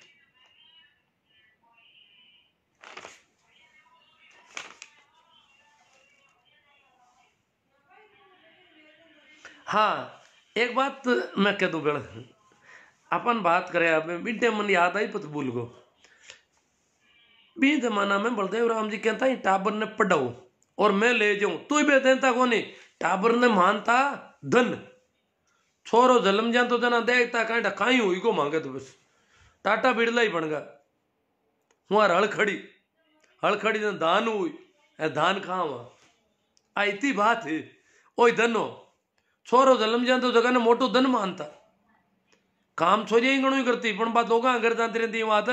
हाँ एक बात मैं कह दूं बेड़ अपन बात करें अब बिंटे मन याद आई पत भूल गो बी जमाना में बलदेव राम जी कहता है टाबर ने पढ़ाओ और मैं ले जाऊं तू भी देता को नहीं टाबर ने मानता धन छोरो जलम जा तो जना देखता कहीं कहीं हुई को मांगे तो बस टाटा बिड़ला ही बन गया वहां हड़खड़ी ने दान हुई धान कहाँ वहां आई बात है ओ धन हो छोरो जलम जा तो जगह ने मोटो धन मानता काम छोरिया ही घणो ही करती पण बात लोग घर जाती रहती बात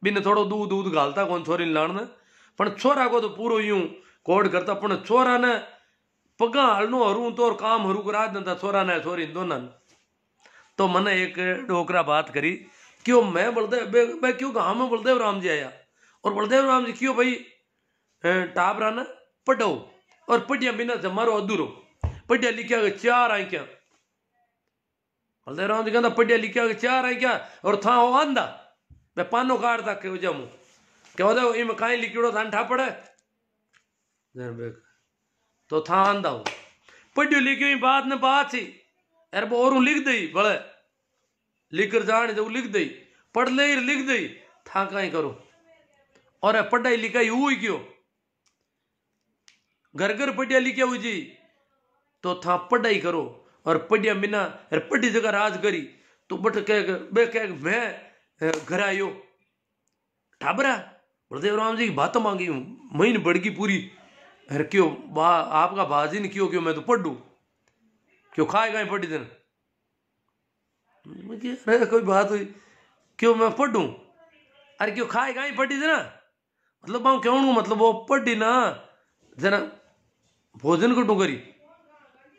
बिने थोड़ो दूध घालता कौन छोरी लाण पण छोरा को तो पूरो यूं कोड करता पण छोरा ने पगा हलनो हरू तो और काम हरू करा देता छोरा ने छोरी दोनों तो मैंने एक डोकरा बात करी क्यों मैं बलदेव मैं क्यों गाँव में बलदेव राम जी आया और बलदेव राम जी क्यों भाई टाबरा ने पढ़ो और पढ़िया बिना जमारो अधूरो पढ़िया लिखा के 4 आई क्या बलदेव राम जी कहता पढ़िया लिखा के 4 आई क्या और था वो आंदा मैं पानो काटता के जमू क्या होता इम कहीं लिखिड़ो थान ठा पड़े तो था आंदा हो पढ़ियो लिखियो बात ने बात ही यार वो और लिख दई बड़े लिखकर जाने जो लिख दई पढ़ ले लिख दई था कहीं करो और पढ़ाई लिखाई हुई क्यों घर घर पढ़िया लिखा हुई जी तो था पढ़ाई करो और पढ़िया बिना पढ़ी जगह राज करी तो बट कह मैं घर आयो ठाबरा बलदेव राम जी की बात मांगी हूँ महीने बढ़ गई पूरी। अरे क्यों आपका बाजी ने क्यों क्यों मैं तो पढ़ दूँ क्यों खाएगा पढ़ी दिन अरे कोई बात हुई क्यों मैं पढ़ूं अरे क्यों खाएगा ही पढ़ी ना मतलब मैं क्यों मतलब वो पढ़ी ना जना भोजन कटू करी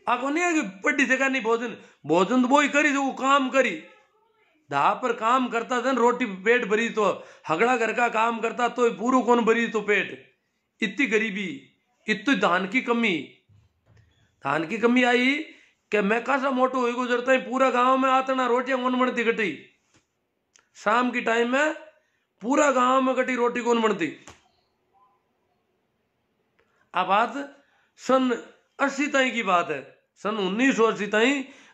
आपको नहीं है कि पढ़ी जगह नहीं भोजन भोजन तो वो ही करी जो वो काम करी धा पर काम करता था रोटी पेट भरी तो हगड़ा घर का काम करता तो पूरा कौन भरी तो पेट इतनी गरीबी इतनी धान की कमी आई कि मैं कैसा मोटो हुई गुजरता है पूरा गांव में आतना रोटियां कौन बनती कटी शाम की टाइम में पूरा गांव में कटी रोटी कौन बनती। अब बात सन 80 ताई की बात है सन 1980 ताई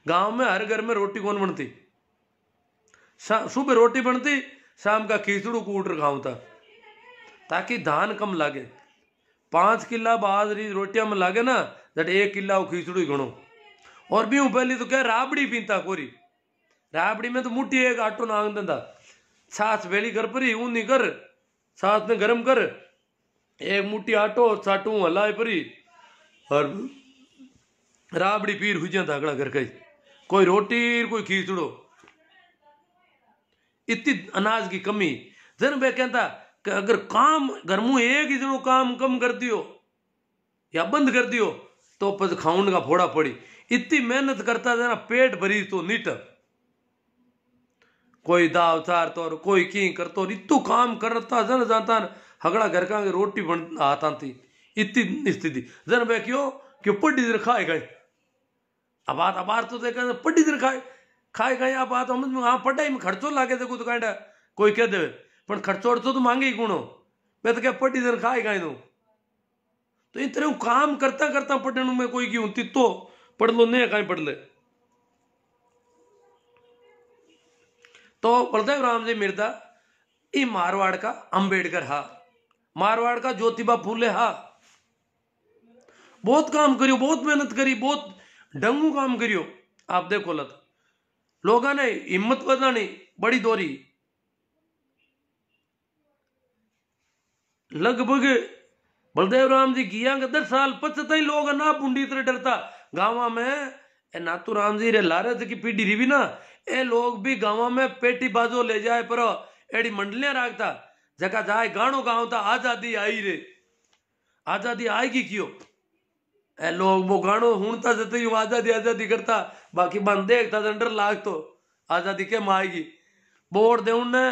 गांव में हर घर में रोटी कौन बनती सुबह रोटी बनती शाम का खिचड़ू कूट खाऊं था ताकि धान कम लागे 5 किला बाजरी रोटियां में लागे ना जट 1 किला वो खिचड़ू ही घणो और भी हूँ पहली तो क्या राबड़ी पीता कोरी राबड़ी में तो मुट्ठी एक आटो नांग देता छाछ वेली कर परी ऊन नहीं कर छाछ ने गरम कर एक मुट्ठी आटो चाटू हलाए परी और राबड़ी पीर हुई जाता अगला घर का कोई रोटी कोई खींचड़ो इतनी अनाज की कमी जन वे कहता कि अगर काम घर में एक ही जनो काम कम कर दियो या बंद कर दियो तो पस खाउन का फोड़ा पड़ी इतनी मेहनत करता था ना पेट भरी तो नीट कोई दाव चार तो कोई की करतो इतू काम करता जन जाता हगड़ा घर का रोटी बन आता थी इतनी स्थिति जन वे क्यों पढ़ी दिन खाए गए अब तो देखा पढ़ी दिन खाए गए आप बात समझ में हाँ पढ़ाई में खर्चो लागे देखो तो कहता कोई कह दे पर खर्चो अर्चो तो मांगे ही गुणो मैं तो क्या पढ़ी दिन खाए गए तो इन तरह काम करता करता पढ़ने में कोई क्यों तो पढ़ लो नहीं कहीं पढ़ ले तो बलदेव राम जी मिर्दा ये मारवाड़ का अंबेडकर हा मारवाड़ का ज्योतिबा फूले हा बहुत काम करियो बहुत मेहनत करी बहुत डंगू काम करियो आप देखो लत लोगों ने हिम्मत बदलानी बड़ी दोरी लगभग बलदेव राम जी किया 10 साल 75 लोग ना बूंदी तरह डरता गाँव में नातू राम जी रे लारे की पीढ़ी रही ना ए लोग भी गाँव में पेटी बाजो ले जाए पर एड़ी मंडलियां राखता जगह जाए गानो गाँव था आजादी आई रे आजादी आएगी क्यों ए लोग वो गानो हूणता जते यूं आजादी आजादी करता बाकी बंद देखता डर लाग तो आजादी के आएगी बोर्ड दे उनने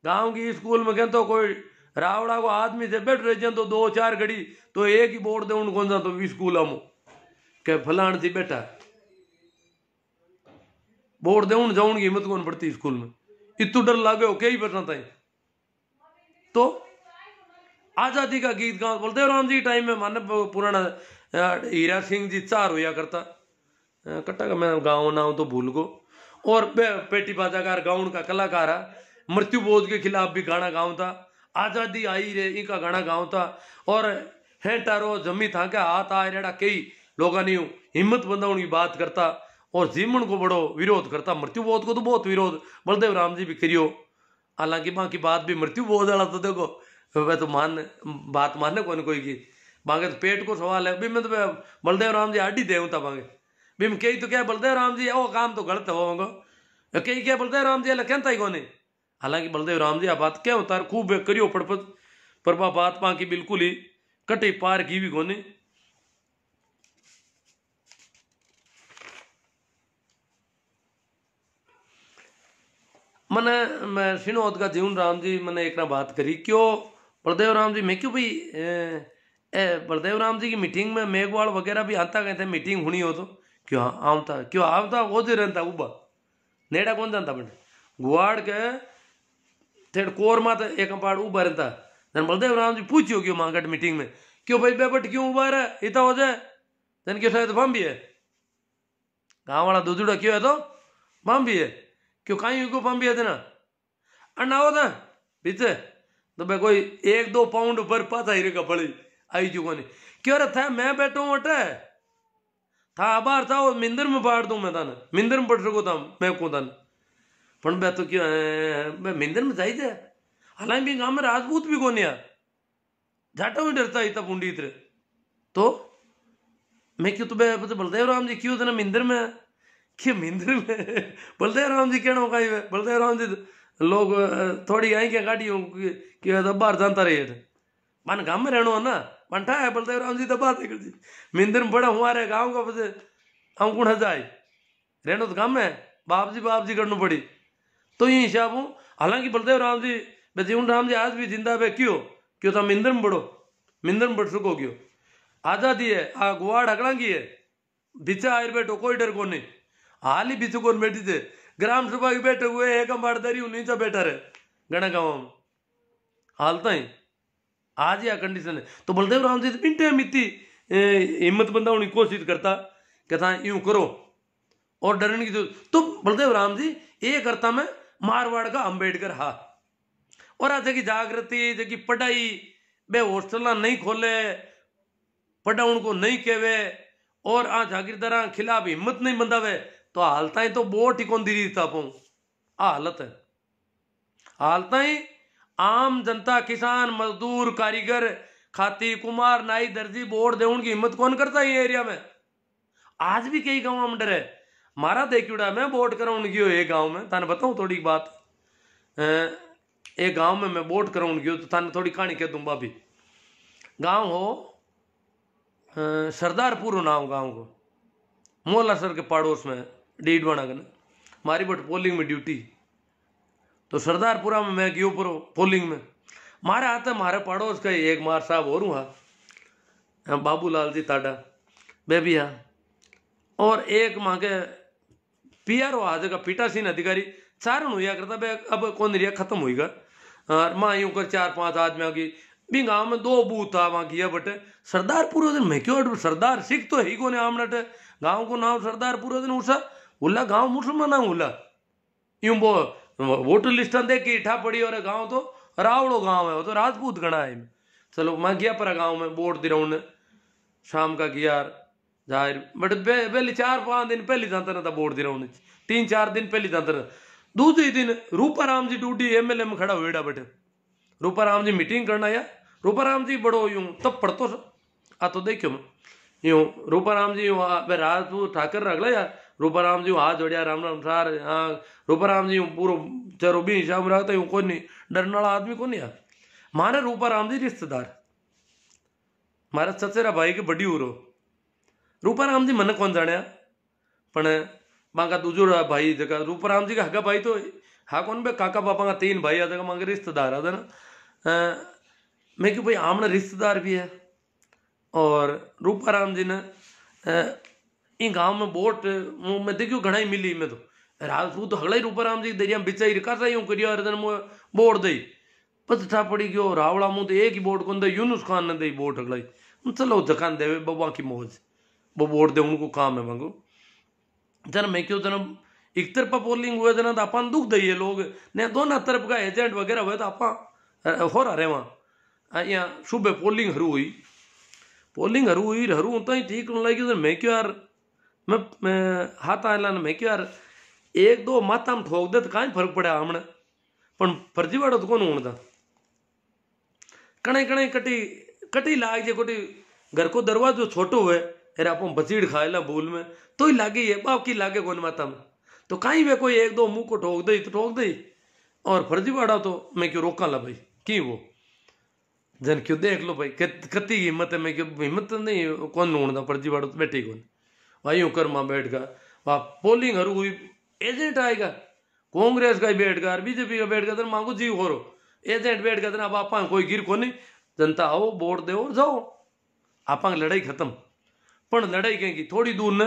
गाँव की स्कूल में कहते कोई रावड़ा को आदमी से बैठ रहे तो 2-4 घड़ी तो एक ही बोर्ड दे उन कौन सा तो स्कूल हम के फलान थी बैठा बोर्ड दे उन जाऊन की हिम्मत कौन पड़ती स्कूल में इतू डर लागे हो कई बरना था तो आजादी का गीत गाँव बलदेव राम जी टाइम में माने पुराना हीरा सिंह जी 4 होया करता कट्टा का मैं गाँव ना हूं तो भूल को और पेटी बाजाकार गाउन का कलाकार है मृत्यु बोझ के खिलाफ भी गाना गाँव था आजादी आई रे इनका गाना गाँव था और हेटारो जमी था क्या हाथ आए रेड़ा कई लोगों ने हिम्मत बंधाउन की बात करता और जीवन को बड़ो विरोध करता मृत्यु बोध को तो बहुत विरोध बलदेव राम जी भी करियो हालांकि बाकी बात भी मृत्यु बोध वाला तो देखो वह तो बात मानने कौन कोई की बांगे तो पेट को सवाल है भी मैं तो बलदेव राम जी आडी दे था बांगे भी मैं कही तो क्या बलदेव राम जी वो काम तो गलत होगा कही क्या बलदेव राम जी कहता ही कौन हालांकि बलदेव राम जी आ बात क्या होता है खूब करियो पड़पत पर बात पा की बिल्कुल ही कटे पार की भी कोने मैंने मैं सिनोद का जीवन राम जी मैंने एक ना बात करी क्यों बलदेव राम जी मैं क्यों भाई बलदेव राम जी की मीटिंग में मेघवाल वगैरह भी आता गए थे मीटिंग होनी हो तो क्यों आवता क्यों आवता वो जो रहता उबा नेड़ा कौन जानता बने गुआड़ के थेड़ कोर माता एक पाड़ उबा रहता जन बलदेव राम जी पूछियो क्यों मांगट मीटिंग में क्यों भाई बेबट क्यों उबा रहा इतना हो जाए जन क्यों शायद बम भी है गाँव वाला दूधड़ा क्यों है तो बम भी है क्यों कहीं को बम भी है ना अन्ना हो था पीछे तो भाई कोई 1-2 पाउंड ऊपर पाता ही रेगा पड़ी आई चुको नहीं क्यों रहा था मैं बैठो अटे था आभार था वो मिंदर में बांट दूं मैं ताने मिंदर में पड़ सको था मैं को ताने पण मैं तो क्यों मैं मिंदर में जाई जाए हालांकि भी गांव में राजपूत भी कोनी आ जाटा भी डरता इतना पुंडी इतरे तो मैं क्यों तुम्हें बलदेव राम जी क्यों तना मिंदर में क्यों मिंदर में बलदेव राम जी कहना कहीं बलदेव राम जी लोग थोड़ी आई क्या गाड़ी कि बाहर जानता रहे मन गांव में रहना ना पंठा है बलदेव राम जी तो बात निकल जी मिंदर में बड़ा हमारे गाँव का बस हम कौन जाए रहना तो गाँव में बाप जी करना पड़ी तो ये हिसाब हूँ हालांकि बलदेव राम जी जीवन राम जी आज भी जिंदा है क्यों था मिंदर में बढ़ सको क्यों आजादी है आ गुवाड़ हकड़ा की है बिचा आयर बैठो कोई डर को नहीं हाल ही बिचू कौन बैठी थे ग्राम सभा के बैठे हुए एक बाड़दारी नीचे बैठा रहे गणा गाँव में हालता ही आज यह कंडीशन है तो बलदेव राम जी मिनटे में इतनी हिम्मत बंदा होने की कोशिश करता कहता यूं करो और डरने की तो बलदेव राम जी ये करता मैं मारवाड़ का अंबेडकर हा और आज की जागृति जगी पढ़ाई बे हॉस्टल नहीं खोले पढ़ा उनको नहीं कहवे और आ जागीरदारा खिलाफ हिम्मत नहीं बंदावे तो हालता ही तो बोट ही कौन दी था पाऊं हालत है हालता ही आम जनता किसान मजदूर कारीगर खाती कुमार नाई दर्जी बोर्ड दे उनकी हिम्मत कौन करता है ये एरिया में आज भी कई गाँव में डर है मारा देखियोड़ा मैं वोट कराऊन गयो एक गाँव में थाने बताऊं थोड़ी बात एक गाँव में मैं वोट कराऊन गयो तो थाने थोड़ी कहानी कह दूं भाभी गाँव हो सरदारपुर नाम गाँव को मोहल्ला सर के पड़ोस में डीडवाना कने मारी बट पोलिंग में ड्यूटी तो सरदारपुरा में मैं गयो परो पोलिंग में मारे आते मारे पड़ोस का एक मार साहब और हुआ बाबूलाल जी ताडा बेबिया और एक माँ के पीआर हो आज का पीठासीन अधिकारी चारण हुआ करता बे अब कौन रिया खत्म हुईगा और माँ यूं कर 4-5 आदमी की भी गाँव में 2 बूथ था वहाँ किया बटे सरदारपुर दिन मैं क्यों सरदार सिख तो ही को ने आमनट गाँव को नाम सरदारपुर दिन उसा उल्ला गाँव मुसलमान उल्ला यूं वो वोटर लिस्ट देख के इठा पड़ी और गाँव तो रावड़ो गाँव है वो तो राजपूत गणा है चलो मैं गया पर गाँव में वोट दे रहा हूँ शाम का गया जाहिर बट पहले 4-5 दिन पहले जाता ना था वोट दे रहा हूँ 3-4 दिन पहले जाता ना दूसरे दिन रूपाराम जी ड्यूटी एमएलए में खड़ा हुएड़ा बटे रूपाराम जी मीटिंग करना या रूपाराम जी बड़ो यूं तब पढ़तो आ तो देखो मैं यूं रूपाराम जी यूं राजपूत ठाकर रख यार रूपाराम जी हाथ जोड़िया राम राम सार हाँ रूपाराम जी पूरा चरो भी हिसाब में रखता यूं कोई नहीं डरने वाला आदमी को नहीं यार मारे रूपाराम जी रिश्तेदार मारा चचेरा भाई के बड़ी उरो रूपाराम जी मन कौन जाने पण मांगा दूजो भाई जगह रूपाराम जी का हगा भाई तो हा कौन बे काका पापा का 3 भाई आते मांगे रिश्तेदार आते ना मैं क्यों भाई आमने रिश्तेदार भी है और रूपाराम जी ने इन गांव में वोट मैं देखियो घना ही मिली मैं तो राजपूत तो हगला ही रूपाराम जी दरिया बिचाई रिकासा यूं करिया और वोट दई पता पड़ी गयो रावड़ा मुंह तो एक ही वोट कौन दे यूनुस खान ने दई वोट हगलाई चलो जखान देवे बबा की मौज वो वोट दे उनको काम है मांगो जन मैं क्यों जन एक तरफा पोलिंग हुए जना तो अपन दुख दइए लोग ने दोनों तरफ का एजेंट वगैरह हुए तो आप हो रहा वहाँ यहाँ सुबह पोलिंग हरू हुई हरू तो ही ठीक लगी मैं क्यों यार मैं हाथ आला मैं क्यों यार 1-2 माता में ठोक दे तो कहीं फर्क पड़ा हमने पर फर्जीवाड़ा तो कौन होता कणे कणे कटी लाग जे कोटी घर को दरवाजो छोटो हुए अरे आप बचीड़ खाएला भूल में तो ही लागे ये बाप की लागे कौन माता में तो कहीं वे कोई 1-2 मुंह को ठोक दई तो ठोक दई और फर्जीवाड़ा तो मैं क्यों रोका ला भाई की वो जन क्यों देख लो भाई कति हिम्मत है मैं क्यों हिम्मत नहीं कौन ढूंढता फर्जीवाड़ा तो बैठे कौन भाई यूं कर माँ बैठ गया वहाँ पोलिंग हरू हुई एजेंट आएगा कांग्रेस का ही बैठ गया बीजेपी का बैठ गया तो मांगो जीव हो एजेंट बैठ गया अब आप कोई गिर को नहीं जनता आओ वोट दे और जाओ आप लड़ाई खत्म पर लड़ाई कहेंगी थोड़ी दूर ने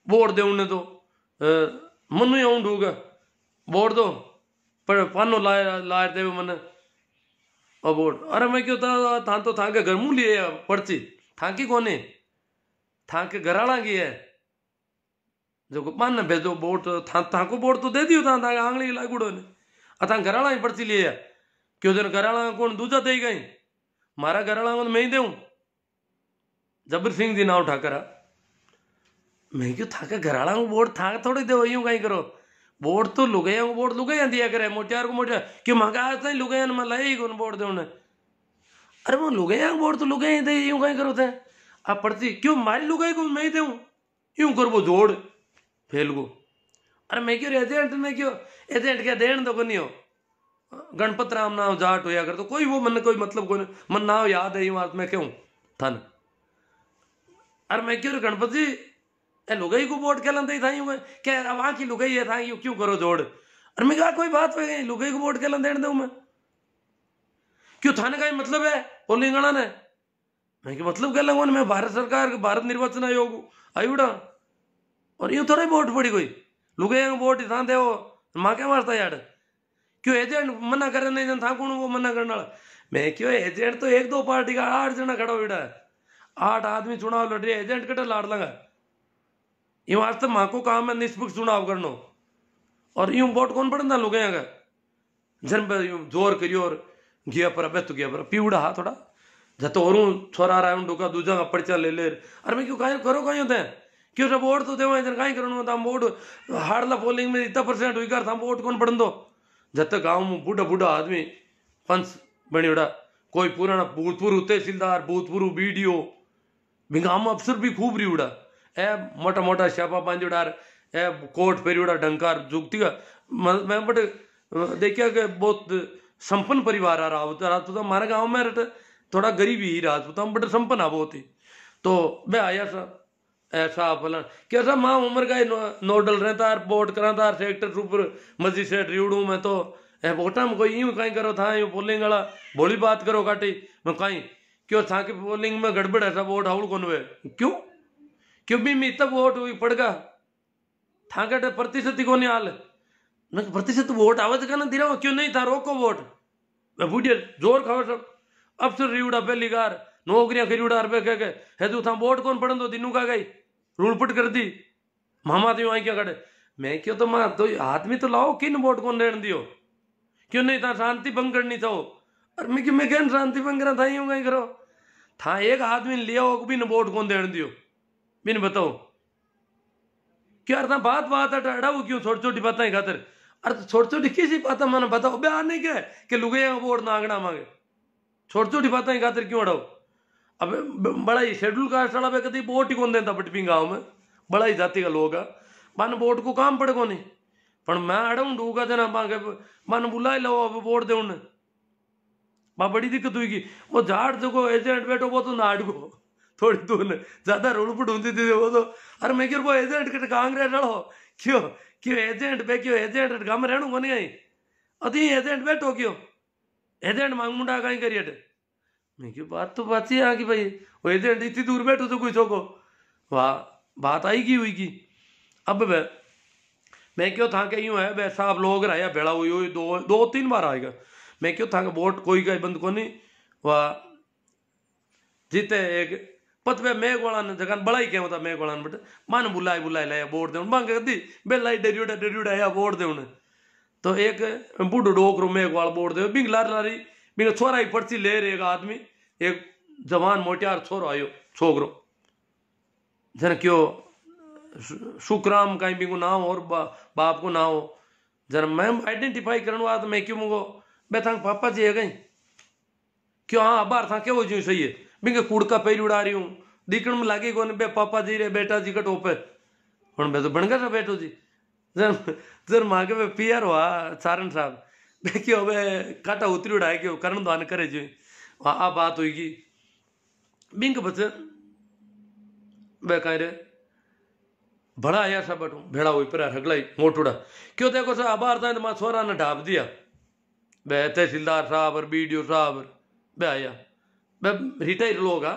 वोट दे उन्हें तो मनु आऊं ढूंगा वोट दो पर पानो लाए दे मन और वोट अरे मैं क्यों था तो था के घर मुँह लिए पर्ची था की कोने था के घराला की है जो मान ने भेजो वोट था को वोट तो दे दियो था आंगली लागूड़ो ने अथा घराला ही पर्ची लिए क्यों जन घराला कौन दूजा दे गई मारा घराला मैं ही देऊं जबर सिंह जी नाव ठाकरा मैं क्यों थाके घराला को वोट थाके थोड़ी दे यूं कहीं करो वोट तो लुगाइया को वोट लुगाइया दिया करे मोटियार को मोटियार क्यों मांगा आज तक लुगाइया ने मैं लाई कौन वोट दे उन्हें अरे वो लुगाइया को वोट तो लुगाइया दे यूं कहीं करो थे आप पड़ती क्यों मारी लुगाई को मैं ही दूं यूं कर वो जोड़ फेल को अरे मैं क्यों एजेंट में क्यों एजेंट क्या देन तो नहीं हो गणपत राम नाम जाट होया कर तो कोई वो मन कोई मतलब कोई मन नाम याद है बात मैं क्यों थन अरे मैं क्यों गणपत जी ए लुगाई को वोट क्या लंदे था यूं क्या वहां की लुगाई है था यूं क्यों करो जोड़ अरे मैं कहा कोई बात हो गई लुगाई को वोट क्या देने दूं मैं क्यों थाने का मतलब है पोलिंगणा ने मैं कि मतलब क्या लगवा मैं भारत सरकार भारत निर्वाचन आयोग आयुड़ा और यूं थोड़ा वोट पड़ी कोई लुगाई वोट था दे माँ क्या मारता यार क्यों एजेंट मना करे नहीं था कौन वो मना करने वाला मैं क्यों एजेंट तो एक दो पार्टी का 8 जना खड़ा हुआ है 8 आदमी चुनाव लड़ रहे एजेंट कटे लाड़ लगा ये वास्तव माँ को काम है निष्पक्ष चुनाव करना और यूं वोट कौन पड़ता लोग जन पे यूं जोर करियो और गया पर अब तो गया पर पीवड़ा हा थोड़ा जतो और छोरा रहा डोका दूजा का पर्चा ले ले अरे मैं क्यों कहीं करो कहीं होते हैं क्यों जब वोट तो देवा इधर कहीं करो था वोट हारला पोलिंग में इतना % हुई कर था वोट कौन पड़न दो जब तक गाँव में बूढ़ा बूढ़ा आदमी पंच बनी उड़ा कोई पुराना भूतपूर्व तहसीलदार भूतपूर्व बीडीओ गाँव में अफसर भी खूब रही उड़ा ए मोटा मोटा श्यापा पांच उड़ार ए कोट पेरी उड़ा डंकार जुगती का मैं बट देखिया कि बहुत संपन्न परिवार आ रहा तो हमारे गाँव में थोड़ा गरीब ही राजपूत हम बड़े संपन्न आ बहुत ही तो मैं आया सा ऐसा फलन क्या था माँ उम्र का नोडल रहता है वोट करा था सेक्टर सुपर मजिस्ट्रेट रिवड़ू में तो वोटा में कोई यूं कहीं करो था यूं पोलिंग वाला बोली बात करो काटी मैं कहीं क्यों था कि पोलिंग में गड़बड़ ऐसा वोट हाउल कौन हुए क्यों क्यों भी मैं तब वोट हुई पड़गा था कटे प्रतिशत ही को नहीं हाल मैं प्रतिशत वोट आवाज का ना दिरा क्यों नहीं था रोको वोट मैं बूढ़िया जोर खाओ सब अफसर रिवड़ा पहली गार नौकरियां खरीड़ा रुपये कह के है तू था वोट कौन पड़न दो दिनू का गई रूलपट कर दी मामा तो आई क्या कटे मैं क्यों तो मां तो आदमी तो लाओ किन वोट कौन लेने दियो क्यों नहीं था शांति भंग करनी था और मैं क्यों मैं क्या शांति भंग करा था यूं कहीं करो था एक आदमी लिया हो बिन वोट कौन देने दियो बिन बताओ क्या था बात बात अड़ाऊ क्यों छोटी छोटी बातें खातर अरे छोटी छोटी किसी बात मैंने बताओ बयान नहीं क्या कि लुगैया वोट नागना मांगे छोटी छोटी बातें खातर क्यों अड़ाओ अब बड़ा ही शेड्यूल कास्ट वाला पे कभी वोट ही कौन देता बटपी गाँव में बड़ा ही जाति का लोग है मन वोट को काम पड़े को नहीं पर मैं अड़ाऊ डूगा देना मांगे मन बुला लो अब वोट दे उन्हें वहाँ बड़ी दिक्कत हुई वो झाड़ जो एजेंट बैठो वो तो नाड़ को थोड़ी दूर ने ज्यादा रोडपुट होती थी वो तो अरे मैं क्यों वो एजेंट के कांग्रेस लड़ो क्यों क्यों एजेंट पे क्यों एजेंट गाँव में रहूँ नहीं आई अति एजेंट बैठो क्यों एजेंट मांग मुंडा कहीं करिए मैं क्यों बात तो बात ही आ कि भाई वो एजेंट इतनी दूर बैठो तो कोई छोको वाह बात आई की हुई की अब मैं क्यों था कि यूं है वैसा आप लोग रहा भेड़ा हुई हुई दो 3 बार आएगा मैं क्यों था वोट कोई का बंद को नहीं वाह जीते एक पत पे मेघ वाला ने जगह बड़ा ही क्या होता मेघ वाला बट मन बुलाए लाया वोट दे मांग दी बेला डरियोड़ा या वोट दे उन्हें तो एक बूढ़ो डोकरो मेघ वाला वोट दे बिंग लारी बिंग छोरा ही पर्ची ले रहे एक आदमी एक जवान मोटियार छोरो आयो छोकरो जन क्यों सुखराम कहीं भी को नाम और बाप को ना हो जरा मैं आइडेंटिफाई करने वाला मैं क्यों मुझको बैठा पापा जी है कहीं क्यों हाँ बाहर था क्या वो जो सही है बिंगे कूड़ का पैर उड़ा रही हूँ दिखने में लागे कौन बे पापा जी रे बेटा जी का टोपे हूँ बे तो बन गया बेटो जी जर मांगे बे पियर हुआ सारण साहब बे क्यों बे काटा उतरी उड़ाए क्यों करण दान करे जो आ बात होगी बिंग बच्चे बे कहीं रे बड़ा आया सा बटू भेड़ा हुई पर हगलाई मोटूड़ा क्यों देखो सर आबार था माँ छोरा ने ढाप दिया बे तहसीलदार साहब और बीडीओ साहब बे आया बे रिटायर लोग आ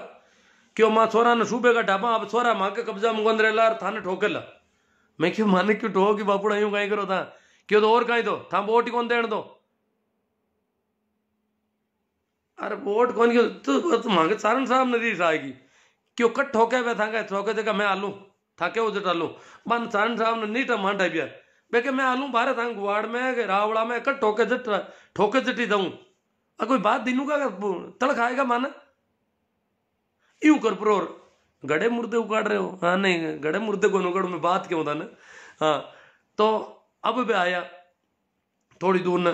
क्यों माँ छोरा ने सूबे का ढापा अब छोरा माँ के कब्जा मुगंद रेला थाने ठोकेला मैं क्यों माने क्यों ठोक कि बापूड़ा यूं कहीं करो था क्यों तो और कहीं दो था वोट ही कौन देने दो अरे वोट कौन क्यों तो मांगे सारण साहब ने रीस आएगी क्यों कट ठोके वे था ठोके जगह मैं आलू था क्या उधर डालू मन सारण साहब ने नीटा मांडा बिया बेके मैं आलू बारह था गुवाड़ में रावड़ा में कट ठोके जटी दऊं कोई बात दिनू का तड़ खाएगा माना यूं कर प्रोर गड़े मुर्दे उगाड़ रहे हो? हाँ नहीं, गड़े मुर्दे को उगाड़ में बात क्यों था ना। हाँ तो अब भी आया थोड़ी दूर न,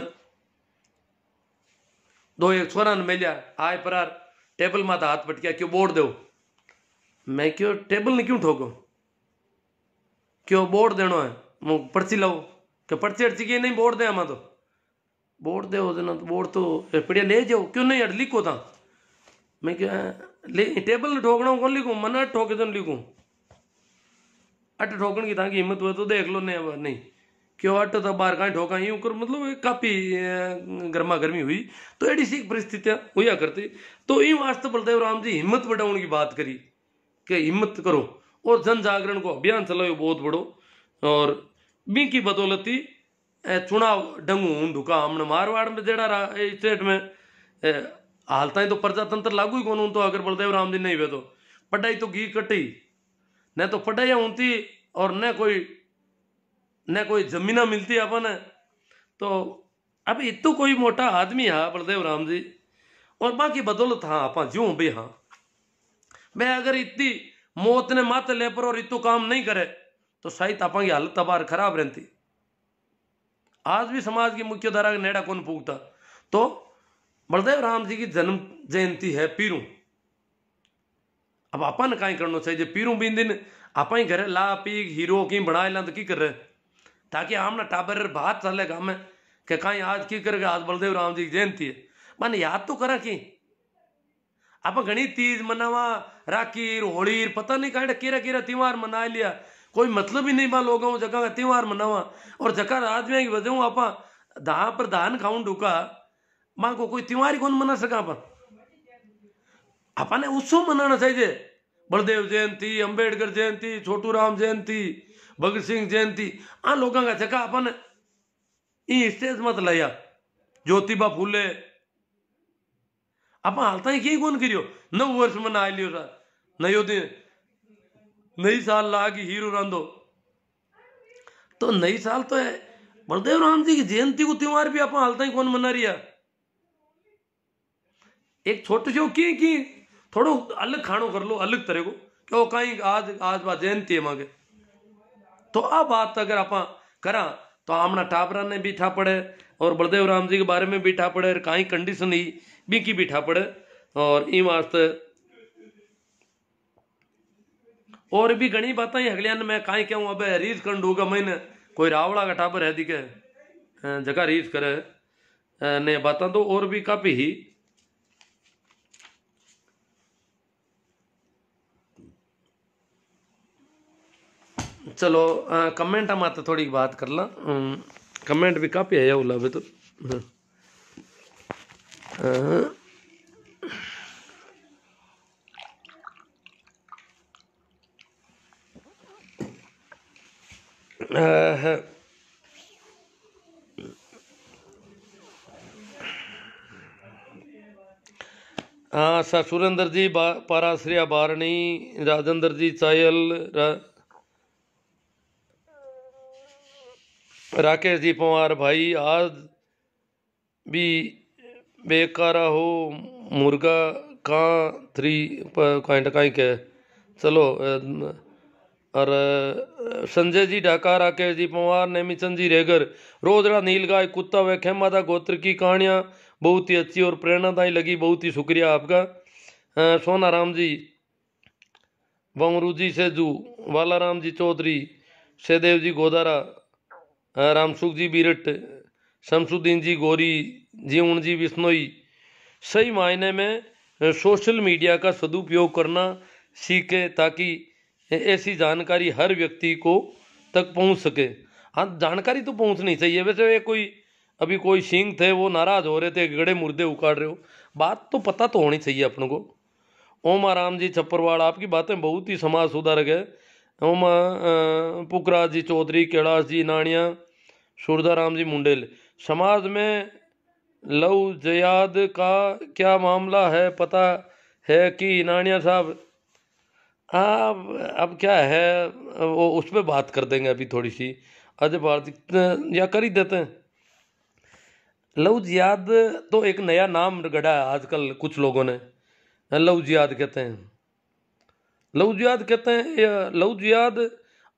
दो एक छोरा ने मिलिया, आए परार टेबल माता हाथ पटकिया, क्यों बोर्ड दो? मैं क्यों टेबल ने क्यों ठोको, क्यों बोर्ड देनो है? वो पर्ची लाओ, क्या पर्ची अर्ची की नहीं बोर्ड दे, हम तो बोर्ड दे ना, तो बोर्ड तो पड़िया ले जाओ, क्यों नहीं अट लिखो था? मैं क्या ले टेबल ने ठोकना कौन लिखूं, मना ठोके तो लिखूं, अट ठोकन की था कि हिम्मत हुआ तो देख लो, नहीं अब नहीं, क्यों अट तो बाहर कहीं ठोका यूं कर, मतलब काफी गर्मा गर्मी हुई। तो एडी सी परिस्थितियां हुआ करती। तो इन वास्ते बलदेव राम जी हिम्मत बढ़ाने की बात करी कि हिम्मत करो, और जन जागरण को अभियान चलाओ बहुत बड़ो, और बी की बदौलती चुनाव डंगू हूं ढुका हमने मारवाड़ में जेड़ा स्टेट में हालता तो प्रजातंत्र लागू ही कौन हूं, तो अगर बलदेव राम जी नहीं हुए तो पढ़ाई तो घी कटी, न तो पढ़ाई होती और न कोई जमीना मिलती अपन। तो अब इतो कोई मोटा आदमी है बलदेव राम जी, और बाकी बदौलत हाँ आप ज्यों भी हाँ, मैं अगर इतनी मौत ने मात ले पर और इतो काम नहीं करे तो शायद आप की हालत तबार खराब रहती। आज भी समाज की मुख्य धारा का नेड़ा कौन पूछता। तो बलदेव राम जी की जन्म जयंती है पीरू, अब अपन कहीं करना चाहिए पीरू बीन दिन आप ही घर ला पी हीरो की बना ला तो की कर रहे, ताकि हम ना टाबर बात चलेगा में कि कहीं आज की करके आज बलदेव राम जी की जयंती है, मन याद तो करा कि आप घनी तीज मनावा, राखी होली पता नहीं कहीं केरा केरा त्योहार मना लिया, कोई मतलब ही नहीं बा लोगों जगह का त्योहार मनावा, और जगह आदमी की वजह आप दा पर धान खाऊं ढूका मां को कोई त्योहार ही कौन मना सका। अपन ने उत्सव मनाना चाहिए, बलदेव जयंती, अंबेडकर जयंती, छोटू राम जयंती, भगत सिंह जयंती, आ लोगों का जगह अपन स्टेज मत लाया, ज्योतिबा फूले आप हालता ही कौन करियो, 9 वर्ष मना लियो सर, नयो दिन नई साल लागी हीरो रांधो, तो नई साल तो है बलदेव राम जी की जयंती को त्योहार भी आप हालता ही कौन मना रही है। एक छोटे से की थोड़ो अलग खानो कर लो, अलग तरह को क्यों कहीं आज आज बात जयंती है मांगे, तो आ बात अगर आप करा तो आमना टापरा ने भी ठा पड़े और बलदेव राम जी के बारे में भी ठा पड़े, कहीं कंडीशन ही भी की भी ठा पड़े। और इन वास्ते और भी घनी बातें अगलियान में कहीं क्यों अब रीस कर दूंगा मैंने, कोई रावड़ा का टापर है दिखे जगह रीस करे ने बातें तो और भी काफी ही। चलो कमेंट हम आते थोड़ी बात कर ला, कमेंट भी काफी है उला भी तो हाँ सर सुरेंद्र जी पाराश्रिया बारणी, राजेंद्र जी चायल, राकेश जी पवार भाई, आज भी बेकारा हो मुर्गा कहाँ 3 कहीं के चलो। और संजय जी ढाका, राकेश जी पवार, नेमीचंद जी रेगर, रोजड़ा नीलगाय कुत्ता व खेमादा गोत्र की कहानियाँ बहुत ही अच्छी और प्रेरणादायी लगी, बहुत ही शुक्रिया आपका। सोना राम जी, बमरू जी सेजू, वाला राम जी चौधरी, सहदेव जी गोदारा, रामसुख जी बीरट, शमसुद्दीन जी गोरी, जीवन जी बिश्नोई, सही मायने में सोशल मीडिया का सदुपयोग करना सीखे ताकि ऐसी जानकारी हर व्यक्ति को तक पहुंच सके। हाँ जानकारी तो पहुंचनी चाहिए। वैसे ये कोई अभी कोई सिंह थे वो नाराज हो रहे थे गड़े मुर्दे उखाड़ रहे हो, बात तो पता तो होनी चाहिए अपन को। ओमा राम जी छप्परवाड़, आपकी बातें बहुत ही समाज सुधारक है। ओमा पुखराज जी चौधरी, कैलाश जी नानिया, सूरदाराम जी मुंडेल, समाज में लव जयाद का क्या मामला है पता है कि नानिया साहब? अब क्या है वो उस पर बात कर देंगे अभी थोड़ी सी, अजय भारती या कर ही देते हैं। लव जिहाद तो एक नया नाम गढ़ा है आजकल कुछ लोगों ने, लव जिहाद कहते हैं। लव जिहाद कहते हैं, लव जिहाद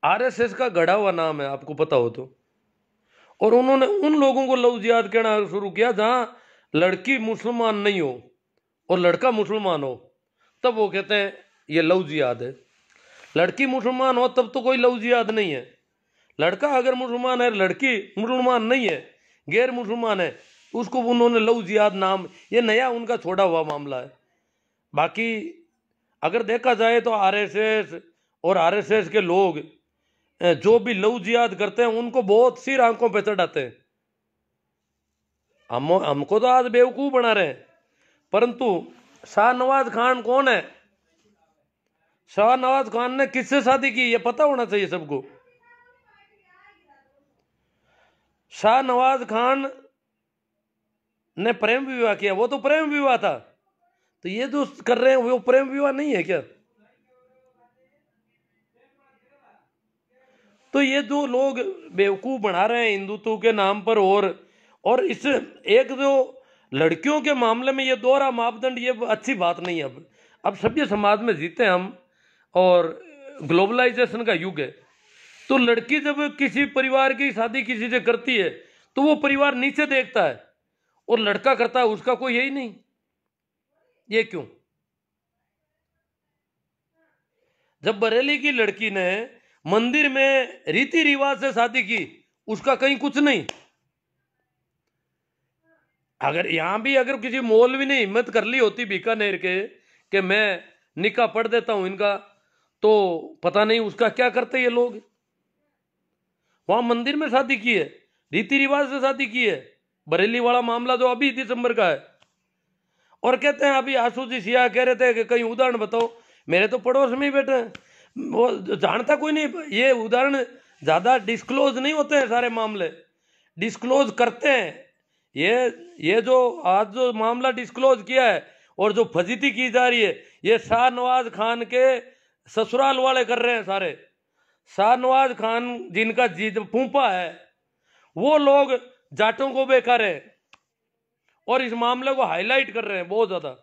आरएसएस का गढ़ा हुआ नाम है, आपको पता हो तो। और उन्होंने उन लोगों को लव जिहाद कहना शुरू किया जहां लड़की मुसलमान नहीं हो और लड़का मुसलमान हो, तब वो कहते हैं ये लव जिहाद है। लड़की मुसलमान हो तब तो कोई लव जिहाद नहीं है। लड़का अगर मुसलमान है, लड़की मुसलमान नहीं है, गैर मुसलमान है, उसको उन्होंने लव जिहाद नाम, ये नया उनका छोड़ा हुआ मामला है। बाकी अगर देखा जाए तो आरएसएस और आरएसएस के लोग जो भी लव जिहाद करते हैं उनको बहुत सी आंखों पे चढ़ाते हैं। हमको तो आज बेवकूफ बना रहे हैं। परंतु शाहनवाज खान कौन है? शाहनवाज खान ने किससे शादी की ये पता होना चाहिए सबको। शाहनवाज खान ने प्रेम विवाह किया, वो तो प्रेम विवाह था। तो ये जो कर रहे हैं वो प्रेम विवाह नहीं है क्या? तो ये जो लोग बेवकूफ बना रहे हैं हिंदुत्व के नाम पर, और इस एक जो लड़कियों के मामले में ये दोहरा मापदंड, ये अच्छी बात नहीं है। अब सभ्य समाज में जीते हम और ग्लोबलाइजेशन का युग है। तो लड़की जब किसी परिवार की शादी किसी से करती है तो वो परिवार नीचे देखता है, और लड़का करता है उसका कोई यही नहीं। ये क्यों? जब बरेली की लड़की ने मंदिर में रीति रिवाज से शादी की, उसका कहीं कुछ नहीं। अगर यहां भी अगर किसी मौलवी ने हिम्मत कर ली होती बीकानेर के कि मैं निकाह पढ़ देता हूं इनका, तो पता नहीं उसका क्या करते ये लोग। वहां मंदिर में शादी की है, रीति रिवाज से शादी की है। बरेली वाला मामला जो अभी दिसंबर का है। और कहते हैं अभी आशु जी सिया कह रहे थे कि कहीं उदाहरण बताओ। मेरे तो पड़ोस में ही बैठे हैं, वो जानता कोई नहीं। ये उदाहरण ज्यादा डिस्क्लोज नहीं होते हैं, सारे मामले डिस्क्लोज करते हैं। ये जो आज जो मामला डिस्क्लोज किया है और जो फजीती की जा रही है, ये शाहनवाज खान के ससुराल वाले कर रहे हैं सारे। शाहनवाज खान जिनका जीत फूफा है, वो लोग जाटों को बेकार है और इस मामले को हाईलाइट कर रहे हैं बहुत ज्यादा,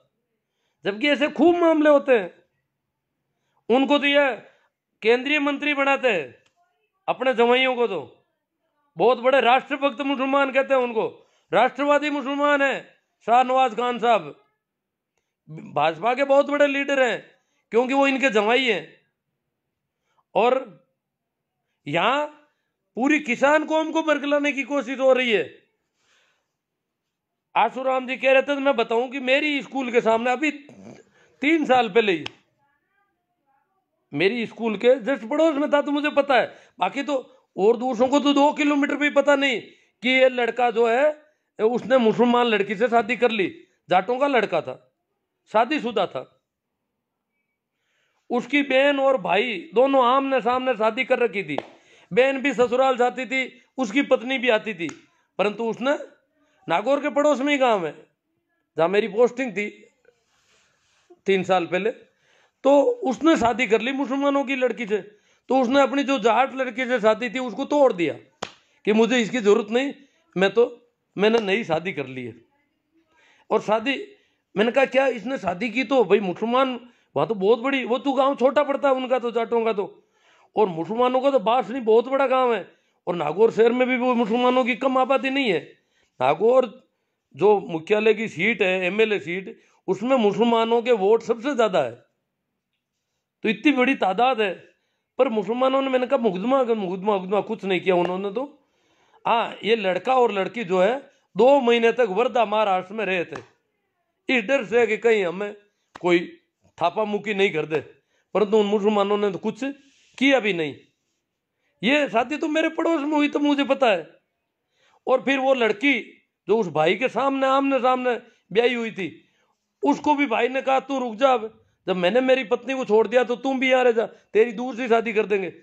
जबकि ऐसे खूब मामले होते हैं। उनको तो ये केंद्रीय मंत्री बनाते हैं अपने जमाइयों को, तो बहुत बड़े राष्ट्रभक्त मुसलमान कहते हैं उनको, राष्ट्रवादी मुसलमान है शाहनवाज खान साहब। भाजपा के बहुत बड़े लीडर हैं क्योंकि वो इनके जमाई हैं। और यहां पूरी किसान कौम को बरगलाने की कोशिश हो रही है। आशुराम जी कह रहे थे तो मैं बताऊं कि मेरी स्कूल के सामने अभी 3 साल पहले ही, मेरी स्कूल के जस्ट पड़ोस में था, तो मुझे पता है। बाकी तो और दूसरों को तो 2 किलोमीटर भी पता नहीं कि ये लड़का जो है उसने मुसलमान लड़की से शादी कर ली। जाटों का लड़का था, शादीशुदा था। उसकी बहन और भाई दोनों आमने सामने शादी कर रखी थी। बहन भी ससुराल जाती थी, उसकी पत्नी भी आती थी। परंतु उसने नागौर के पड़ोस में ही गांव है जहां मेरी पोस्टिंग थी 3 साल पहले, तो उसने शादी कर ली मुसलमानों की लड़की से। तो उसने अपनी जो जाट लड़की से शादी थी उसको तोड़ दिया कि मुझे इसकी जरूरत नहीं, मैंने नई शादी कर ली है। और शादी, मैंने कहा क्या इसने शादी की तो भाई मुसलमान, वहां तो बहुत बड़ी, वो तो गांव छोटा पड़ता है उनका तो, जाटों का तो, और मुसलमानों का तो बासनी बहुत बड़ा गांव है। और नागौर शहर में भी वो मुसलमानों की कम आबादी नहीं है। नागौर जो मुख्यालय की सीट है, एमएलए सीट, उसमें मुसलमानों के वोट सबसे ज्यादा है। तो इतनी बड़ी तादाद है, पर मुसलमानों ने, मैंने कहा मुकदमा मुकदमा कुछ नहीं किया उन्होंने तो। हाँ, ये लड़का और लड़की जो है 2 महीने तक वर्धा महाराष्ट्र में रहे थे, इस डर से कि कहीं हमें कोई थापा मुक्की नहीं कर दे। परंतु उन मुसलमानों ने तो कुछ किया भी नहीं। ये शादी तो मेरे पड़ोस में हुई तो मुझे पता है। और फिर वो लड़की जो उस भाई के सामने आमने सामने ब्याही हुई थी, उसको भी भाई ने कहा तू रुक जा, जब मैंने मेरी पत्नी को छोड़ दिया तो तुम भी यहाँ रह जा, तेरी दूसरी शादी कर देंगे।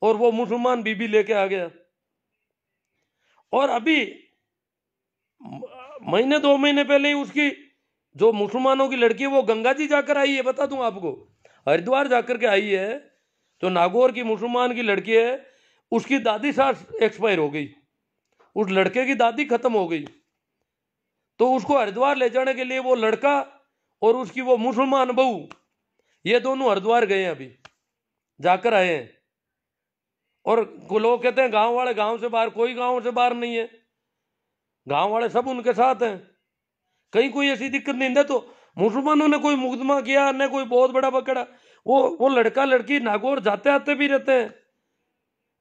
और वो मुसलमान बीबी लेके आ गया। और अभी महीने 2 महीने पहले ही उसकी जो मुसलमानों की लड़की है वो गंगा जी जाकर आई है, बता दूं आपको, हरिद्वार जाकर के आई है। जो नागौर की मुसलमान की लड़की है, उसकी दादी सास एक्सपायर हो गई, उस लड़के की दादी खत्म हो गई। तो उसको हरिद्वार ले जाने के लिए वो लड़का और उसकी वो मुसलमान बहू, ये दोनों हरिद्वार गए हैं, अभी जाकर आए हैं। और लोग कहते हैं गांव वाले गांव से बाहर, कोई गांव से बाहर नहीं है, गांव वाले सब उनके साथ हैं। कहीं कोई ऐसी दिक्कत नहीं है। तो मुसलमानों ने कोई मुकदमा किया न कोई बहुत बड़ा पकड़ा, वो लड़का लड़की नागौर जाते आते भी रहते हैं।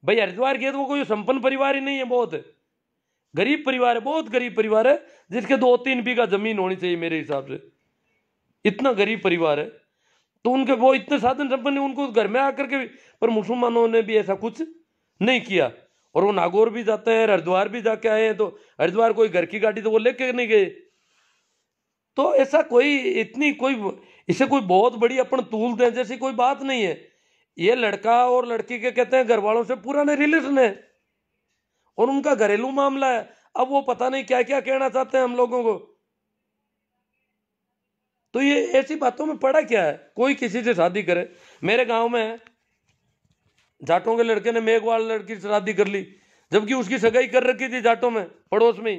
भाई हरिद्वार गए तो वो कोई संपन्न परिवार ही नहीं है, बहुत गरीब परिवार है, बहुत गरीब परिवार है, जिसके 2-3 बीघा जमीन होनी चाहिए मेरे हिसाब से, इतना गरीब परिवार है। तो उनके वो इतने साधन संपन्न, उनको घर में आकर के भी, पर मुसलमानों ने भी ऐसा कुछ नहीं किया। और वो नागौर भी जाते हैं, हरिद्वार भी जाके आए हैं। तो हरिद्वार कोई घर की गाड़ी तो वो लेके नहीं गए। तो ऐसा कोई इतनी कोई इसे कोई बहुत बड़ी अपन तूल दें जैसी कोई बात नहीं है। ये लड़का और लड़की के कहते हैं घर वालों से पुराने रिलेशन है और उनका घरेलू मामला है। अब वो पता नहीं क्या क्या कहना चाहते हैं हम लोगों को। तो ये ऐसी बातों में पड़ा क्या है, कोई किसी से शादी करे। मेरे गांव में जाटों के लड़के ने मेघवाल लड़की से शादी कर ली, जबकि उसकी सगाई कर रखी थी जाटों में, पड़ोस में ही।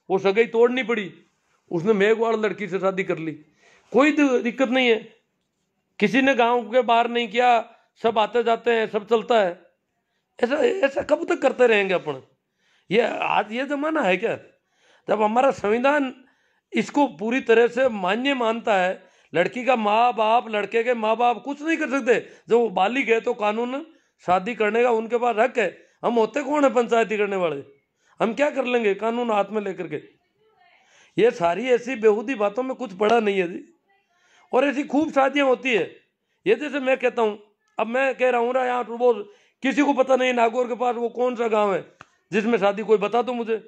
वो सगाई तोड़नी पड़ी, उसने मेघवाल लड़की से शादी कर ली, कोई दिक्कत नहीं है। किसी ने गांव के बाहर नहीं किया, सब आते जाते हैं, सब चलता है। ऐसा ऐसा कब तक करते रहेंगे अपन? ये आज ये जमाना है क्या, जब हमारा संविधान इसको पूरी तरह से मान्य मानता है। लड़की का माँ बाप, लड़के के माँ बाप कुछ नहीं कर सकते। जब वो बालिग है तो कानून शादी करने का उनके पास हक है। हम होते कौन है पंचायती करने वाले? हम क्या कर लेंगे कानून हाथ में लेकर के? ये सारी ऐसी बेहूदी बातों में कुछ पड़ा नहीं है जी। और ऐसी खूब शादियां होती है। ये जैसे मैं कहता हूँ, अब मैं कह रहा हूँ ना, यहाँ वो किसी को पता नहीं नागौर के पास वो कौन सा गांव है जिसमें शादी, कोई बता दो मुझे।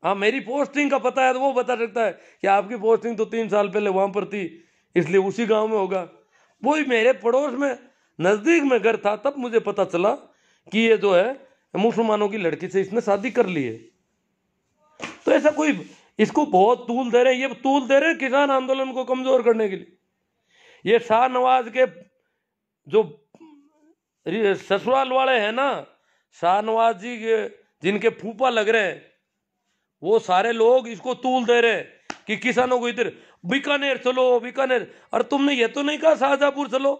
हाँ, मेरी पोस्टिंग का पता है तो वो बता सकता है कि आपकी पोस्टिंग तो 3 साल पहले वहां पर थी, इसलिए उसी गांव में होगा। वही मेरे पड़ोस में नजदीक में घर था, तब मुझे पता चला कि ये जो है मुसलमानों की लड़की से इसने शादी कर ली है। तो ऐसा कोई इसको बहुत तूल दे रहे हैं, ये तूल दे रहे हैं किसान आंदोलन को कमजोर करने के लिए। ये शाहनवाज के जो ससुराल वाले हैं ना, शाहनवाज जी के जिनके फूफा लग रहे हैं, वो सारे लोग इसको तूल दे रहे हैं कि किसानों को इधर बीकानेर चलो, बीकानेर। और तुमने ये तो नहीं कहा शाहजहांपुर चलो।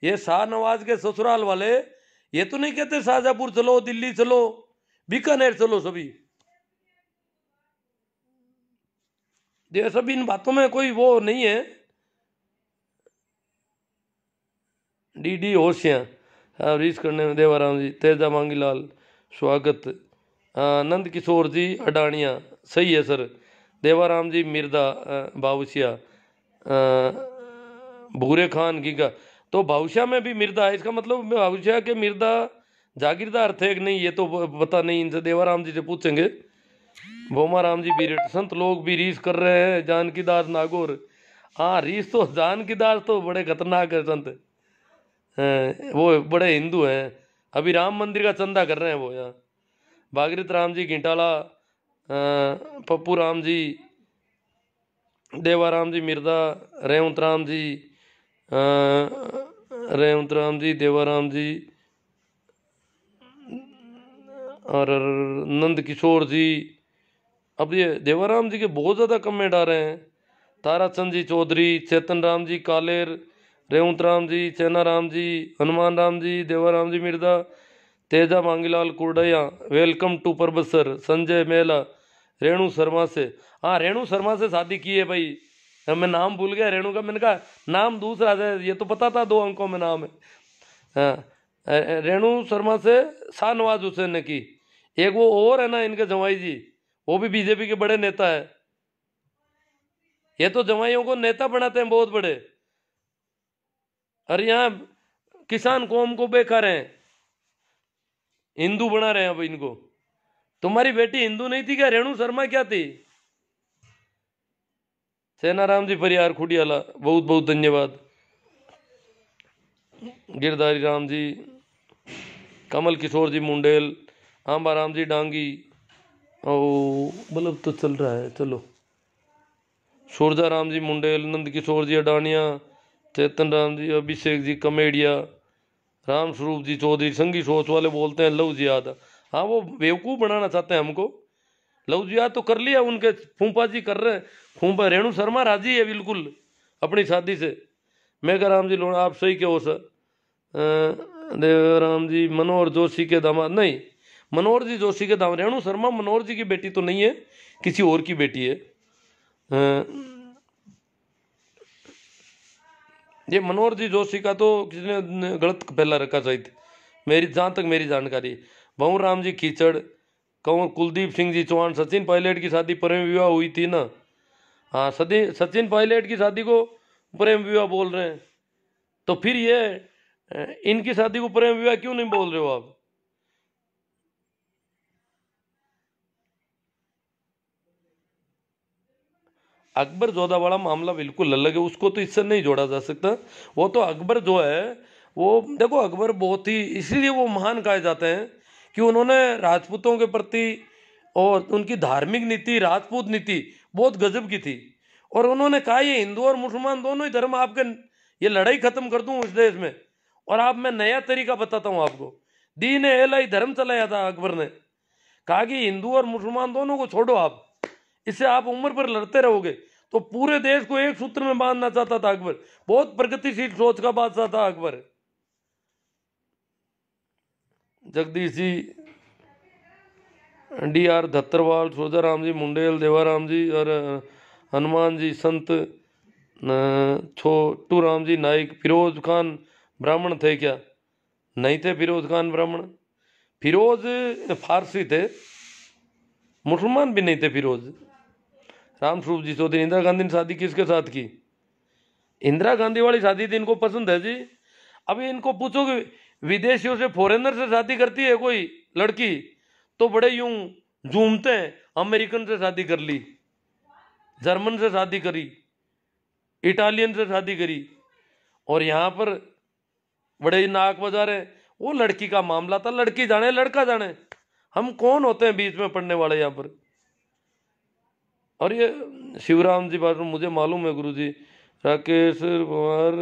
ये शाहनवाज के ससुराल वाले ये तो नहीं कहते शाहजहांपुर चलो, दिल्ली चलो, बीकानेर चलो। सभी ये सभी इन बातों में कोई वो नहीं है। डी होशियां रीच करने में देवाराम जी, तेजा मांगीलाल स्वागत, नंद किशोर जी अडानिया सही है सर, देवाराम जी मिर्दा बावसिया, भूरे खान गीगा। तो भावशिया में भी मिर्दा है, इसका मतलब भावशिया के मिर्दा जागीरदार थे कि नहीं ये तो पता नहीं, इनसे देवाराम जी से पूछेंगे। भोमा राम जी बीरेट, संत लोग भी रीस कर रहे हैं जानकीदास नागौर। हाँ, रीस तो जानकीदास तो बड़े खतरनाक है संत, वो बड़े हिंदू हैं। अभी राम मंदिर का चंदा कर रहे हैं वो यहाँ। भागीरथ राम जी घिंटाला, पप्पू राम जी, देवाराम जी मिर्दा, रेवंत राम जी, रेवंत राम जी, देवाराम जी और नंद किशोर जी। अब ये देवाराम जी के बहुत ज़्यादा कमेंट आ रहे हैं। ताराचंद जी चौधरी, चेतन राम जी कालेर, रेवंत राम जी, चैना राम जी, हनुमान राम जी, देवाराम जी मिर्दा, तेजा मांगीलाल कुर्डया, वेलकम टू परबसर, संजय मेला, रेणु शर्मा से। हाँ, रेणु शर्मा से शादी की है भाई। मैं नाम भूल गया रेणु का, मैंने कहा नाम दूसरा है, ये तो पता था 2 अंकों में नाम है। हाँ, रेणु शर्मा से शाहनवाज हुसैन ने की। एक वो और है ना इनके जवाई जी, वो भी बीजेपी के बड़े नेता है। ये तो जवाइयों को नेता बनाते हैं बहुत बड़े, और यहाँ किसान कौम को बेकार हैं, हिंदू बना रहे हैं अब इनको। तुम्हारी बेटी हिंदू नहीं थी क्या? रेणु शर्मा क्या थी? सेनाराम जी परियार खुडियाला, बहुत बहुत धन्यवाद। गिरधारी राम जी, कमल किशोर जी मुंडेल, आंबा राम जी डांगी, ओ बल्ब तो चल रहा है, चलो। सूरजा राम जी मुंडेल, नंद किशोर जी अडानिया, चेतन राम जी, अभिषेक जी कमेडिया, राम स्वरूप जी चौधरी। संगी सोच वाले बोलते हैं लव जिहाद। हाँ, वो बेवकूफ़ बनाना चाहते हैं हमको। लव जिहाद तो कर लिया, उनके फूफा जी कर रहे हैं। फूफा रेणु शर्मा राजी है बिल्कुल अपनी शादी से। मैं कह राम जी लोण आप सही कहो सर। देवराम जी मनोहर जोशी के दामाद नहीं, मनोहर जी जोशी के दामाद रेणु शर्मा मनोहर जी की बेटी तो नहीं है, किसी और की बेटी है। ये मनोहर जी जोशी का तो किसी ने गलत पहला रखा शायद, मेरी जहाँ तक मेरी जानकारी। भंवर राम जी कीचड़, कंवर कुलदीप सिंह जी चौहान, सचिन पायलट की शादी प्रेम विवाह हुई थी ना। हाँ सचिन पायलट की शादी को प्रेम विवाह बोल रहे हैं, तो फिर ये इनकी शादी को प्रेम विवाह क्यों नहीं बोल रहे हो आप? अकबर जोधा वाला मामला बिल्कुल अलग है, उसको तो इससे नहीं जोड़ा जा सकता। वो तो अकबर जो है वो देखो, अकबर बहुत ही इसीलिए वो महान कहे जाते हैं कि उन्होंने राजपूतों के प्रति और उनकी धार्मिक नीति, राजपूत नीति बहुत गजब की थी। और उन्होंने कहा ये हिंदू और मुसलमान दोनों ही धर्म आपके, ये लड़ाई खत्म कर दूं इस देश में, और आप मैं नया तरीका बताता हूं आपको। दीन ए इलाही धर्म चलाया था अकबर ने, कहा कि हिंदू और मुसलमान दोनों को छोड़ो आप, इससे आप उम्र पर लड़ते रहोगे। तो पूरे देश को एक सूत्र में बांधना चाहता था अकबर, बहुत प्रगतिशील सोच का बादशाह था अकबर। जगदीश जी, डी.आर. धत्तरवाल, सोजाराम जी मुंडेल, देवाराम जी और हनुमान जी संत, छोटू राम जी नाइक। फिरोज खान ब्राह्मण थे क्या? नहीं थे फिरोज खान ब्राह्मण, फिरोज फारसी थे, मुसलमान भी नहीं थे फिरोज। रामस्वरूप जी चौधरी, इंदिरा गांधी ने शादी किसके साथ की? इंदिरा गांधी वाली शादी थी, इनको पसंद है जी। अभी इनको पूछो कि विदेशियों से, फॉरेनर से शादी करती है कोई लड़की, तो बड़े यूं झूमते हैं, अमेरिकन से शादी कर ली, जर्मन से शादी करी, इटालियन से शादी करी, और यहाँ पर बड़े ही नाक बजा रहे। वो लड़की का मामला था, लड़की जाने लड़का जाने, हम कौन होते हैं बीच में पढ़ने वाले यहाँ पर। और ये शिवराम जी बात मुझे मालूम है गुरु जी, राकेश कुमार,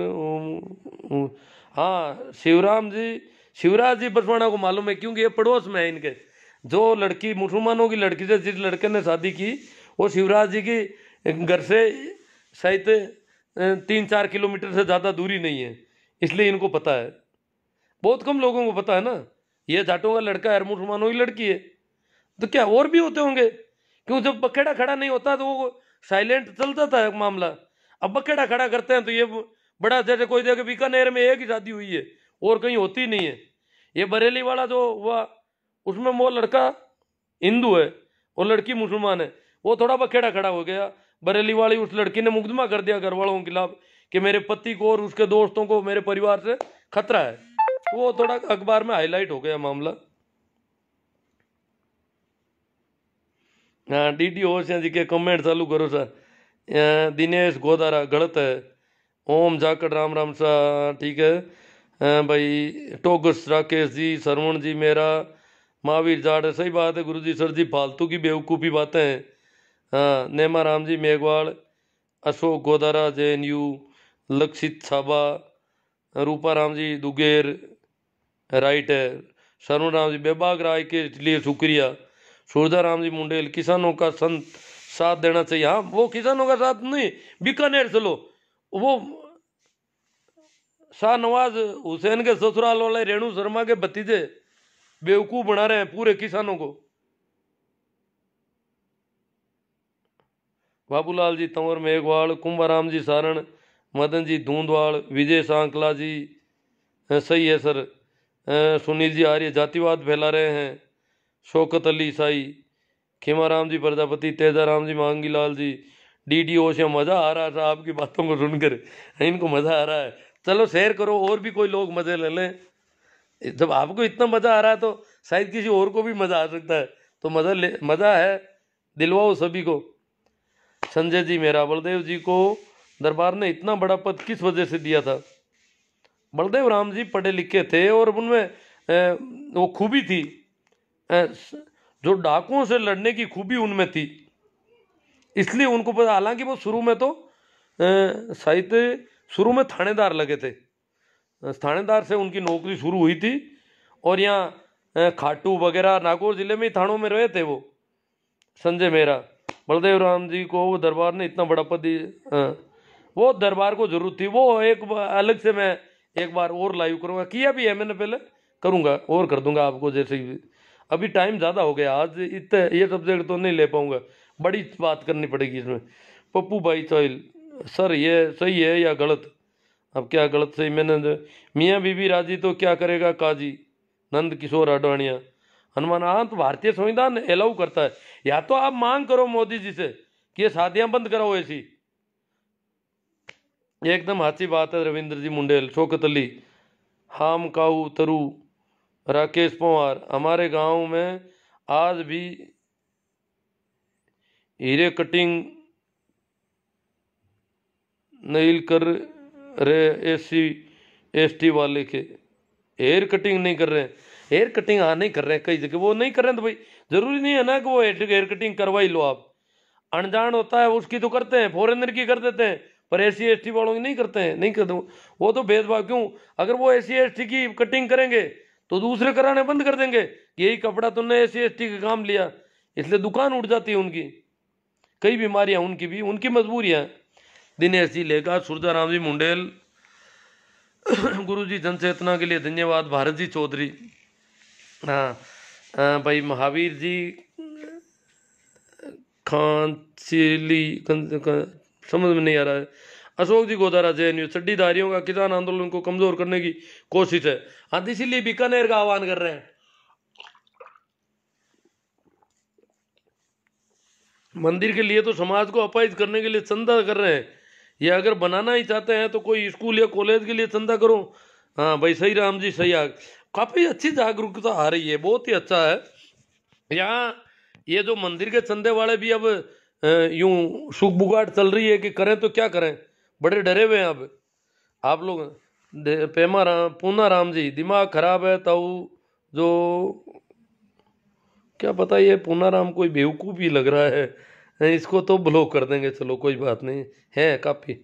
हाँ शिवराज जी बसवाना को मालूम है, क्योंकि ये पड़ोस में है इनके। जो लड़की मुसलमानों की लड़की से जिस लड़के ने शादी की, वो शिवराज जी की घर से शायद 3-4 किलोमीटर से ज़्यादा दूरी नहीं है, इसलिए इनको पता है। बहुत कम लोगों को पता है ना, ये जाटों का लड़का है, मुसलमानों की लड़की है। तो क्या और भी होते होंगे? क्यों जब बखेड़ा खड़ा नहीं होता तो वो साइलेंट चल जाता है मामला। अब बखेड़ा खड़ा करते हैं तो ये बड़ा, जैसे कोई जगह बीकानेर में एक ही शादी हुई है और कहीं होती नहीं है। ये बरेली वाला जो हुआ, उसमें वो लड़का हिंदू है और लड़की मुसलमान है, वो थोड़ा बखेड़ा खड़ा हो गया। बरेली वाली उस लड़की ने मुकदमा कर दिया घर वालों के खिलाफ कि मेरे पति को और उसके दोस्तों को, मेरे परिवार से खतरा है। वो थोड़ा अखबार में हाईलाइट हो गया मामला। हाँ डी होशिया जी के कमेंट चालू करो सर। दिनेश गोदारा गलत है। ओम जाकड़ राम राम सा ठीक है। भाई टोगस राकेश जी, सरवण जी मेरा, महावीर जाट सही बात है गुरु जी। सर जी फालतू की बेवकूफ़ी बातें हैं। हाँ नेमा राम जी मेघवाल, अशोक गोदारा JNU, लक्षित छाबा, रूपा राम जी दुगेर राइट है। सरवण राम जी बेबाक राय के लिए शुक्रिया। सूरजा राम जी मुंडेल, किसानों का संत साथ देना चाहिए। हाँ वो किसानों का साथ नहीं, बीकानेर चलो, वो शाहनवाज हुसैन के ससुराल वाले रेणु शर्मा के भतीजे बेवकूफ बना रहे हैं पूरे किसानों को। बाबूलाल जी तंवर मेघवाल, कुंभाराम जी सारण, मदन जी धूंधवाल, विजय सांकला जी सही है सर। सुनील जी आर्य जातिवाद फैला रहे हैं। शौकत अली ईसाई, खेमाराम जी प्रजापति, तेजाराम जी मांगीलाल जी, DDO से मज़ा आ रहा था आपकी बातों को सुनकर, इनको मज़ा आ रहा है। चलो शेयर करो और भी कोई लोग मज़े ले लें। जब आपको इतना मज़ा आ रहा है तो शायद किसी और को भी मज़ा आ सकता है, तो मज़ा है, दिलवाओ सभी को। संजय जी मेरा, बलदेव जी को दरबार ने इतना बड़ा पद किस वजह से दिया था? बलदेव राम जी पढ़े लिखे थे और उनमें वो खूबी थी, जो डाकुओं से लड़ने की खूबी उनमें थी, इसलिए उनको पता। हालांकि वो शुरू में तो शायद शुरू में थानेदार लगे थे, थानेदार से उनकी नौकरी शुरू हुई थी। और यहाँ खाटू वगैरह नागौर जिले में ही थानों में रहे थे वो संजय मेरा। बलदेव राम जी को दरबार ने इतना बड़ा पद दिया। वो दरबार को जरूरत थी, वो अलग से मैं एक बार और लाइव करूँगा, किया भी है मैंने पहले, करूँगा और कर दूंगा आपको जैसे ही। अभी टाइम ज़्यादा हो गया, आज इतने ये सब्जेक्ट तो नहीं ले पाऊँगा, बड़ी बात करनी पड़ेगी इसमें। पप्पू भाई चौहिल, सर ये सही है या गलत? अब क्या गलत सही, मैंने मियाँ बीबी राजी तो क्या करेगा काजी, नंद किशोर आडवाणिया। हनुमान, हाँ तो भारतीय संविधान अलाउ करता है, या तो आप मांग करो मोदी जी से कि ये शादियां बंद कराओ ऐसी। एकदम अच्छी बात है रविंद्र जी मुंडेल। शौकत अली, हाम काऊ तरु, राकेश पवार, हमारे गांव में आज भी हीरे कटिंग नहीं कर रहे SC ST वाले के, हेयर कटिंग नहीं कर रहे हैं। हेयर कटिंग हाँ नहीं कर रहे हैं, कई जगह वो नहीं कर रहे हैं, तो भाई जरूरी नहीं है ना कि वो हेयर कटिंग करवा ही लो आप। अनजान होता है उसकी तो करते हैं, फॉरेनर की कर देते हैं, पर SC ST वालों की नहीं करते हैं, नहीं करते वो तो भेदभाव क्यों? अगर वो SC ST की कटिंग करेंगे तो दूसरे कराने बंद कर देंगे, यही कपड़ा तुमने SC ST का काम लिया, इसलिए दुकान उठ जाती है उनकी। कई बीमारियां उनकी भी, उनकी मजबूरियां। दिनेश जी लेगा, सूरजाराम जी मुंडेल, गुरु जी जन चेतना के लिए धन्यवाद। भारत जी चौधरी, हाँ भाई महावीर जी खांचिली समझ में नहीं आ रहा है। अशोक जी गोदारा, JNU, चड्डीधारियों का किसान आंदोलन को कमजोर करने की कोशिश है, हाँ इसीलिए बीकानेर का आह्वान कर रहे हैं। मंदिर के लिए तो समाज को अपाहिज करने के लिए चंदा कर रहे हैं, ये अगर बनाना ही चाहते हैं तो कोई स्कूल या कॉलेज के लिए चंदा करो। हाँ भाई सही राम जी सही काफी अच्छी जागरूकता आ रही है, बहुत ही अच्छा है। यहाँ ये जो मंदिर के चंदे वाले भी अब यूं सुख बुगाट चल रही है कि करें तो क्या करें, बड़े डरे हुए हैं अब आप लोग। पेमा राम, पूना राम जी, दिमाग खराब है ताऊ, जो क्या पता ये पूना राम कोई बेवकूफ़ ही लग रहा है, इसको तो ब्लॉक कर देंगे, चलो कोई बात नहीं है काफ़ी।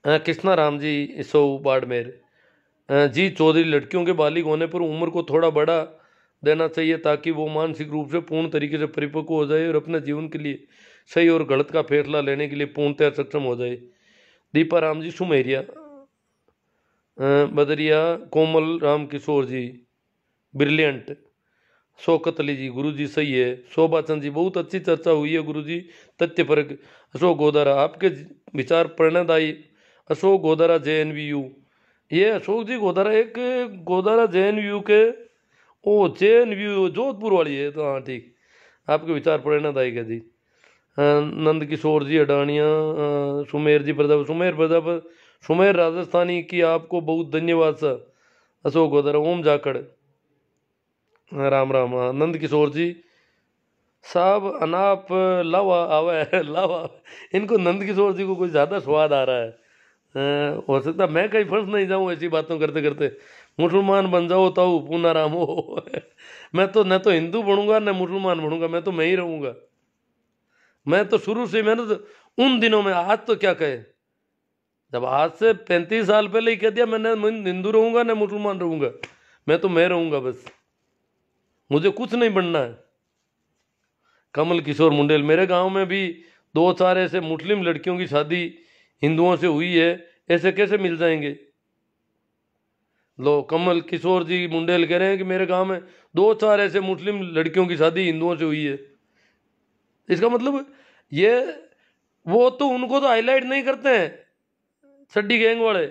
कृष्णा राम जी सो बाड़मेर, जी चौधरी, लड़कियों के बालिग होने पर उम्र को थोड़ा बड़ा देना चाहिए ताकि वो मानसिक रूप से पूर्ण तरीके से परिपक्व हो जाए और अपने जीवन के लिए सही और गलत का फैसला लेने के लिए पूर्णतः सक्षम हो जाए। दीपा राम जी सुमेरिया, बदरिया, कोमल राम किशोर जी ब्रिलियंट। शौकत अली जी, गुरु जी सही है। शोभा चंद जी, बहुत अच्छी चर्चा हुई है गुरु जी, तथ्य परक। अशोक गोदारा, आपके विचार प्रेरणादायी। अशोक गोदारा JNVU, ये अशोक जी गोदारा एक गोदारा JNVU के, ओ JNVU जोधपुर वाली है, तो हाँ ठीक, आपके विचार प्रेरणादायक है जी। नंद किशोर जी अडानिया, सुमेर जी प्रजापति, सुमेर राजस्थानी की, आपको बहुत धन्यवाद सर। अशोक गोदारा, ओम जाखड़, राम राम। नंद किशोर जी साहब, अनाप लावा आवे लावा, इनको नंद किशोर जी को कुछ ज़्यादा स्वाद आ रहा है। हो सकता मैं कहीं फंस नहीं जाऊं ऐसी बातों करते करते, मुसलमान बन जाओ ताऊ पूना राम हो। मैं तो न तो हिंदू बनूंगा न मुसलमान बनूंगा, मैं तो मैं ही रहूंगा। मैं तो शुरू से, मैंने तो उन दिनों में, आज तो क्या कहे, जब आज से 35 साल पहले ही कह दिया मैंने, हिंदू रहूंगा न मुसलमान रहूंगा, मैं तो मैं रहूंगा बस, मुझे कुछ नहीं बनना है। कमल किशोर मुंडेल, मेरे गांव में भी 2-4 ऐसे मुस्लिम लड़कियों की शादी हिंदुओं से हुई है, ऐसे कैसे मिल जाएंगे? लो, कमल किशोर जी मुंडेल कह रहे हैं कि मेरे गांव में 2-4 ऐसे मुस्लिम लड़कियों की शादी हिंदुओं से हुई है। इसका मतलब ये, वो तो उनको तो हाईलाइट नहीं करते हैं सड्डी गैंग वाले,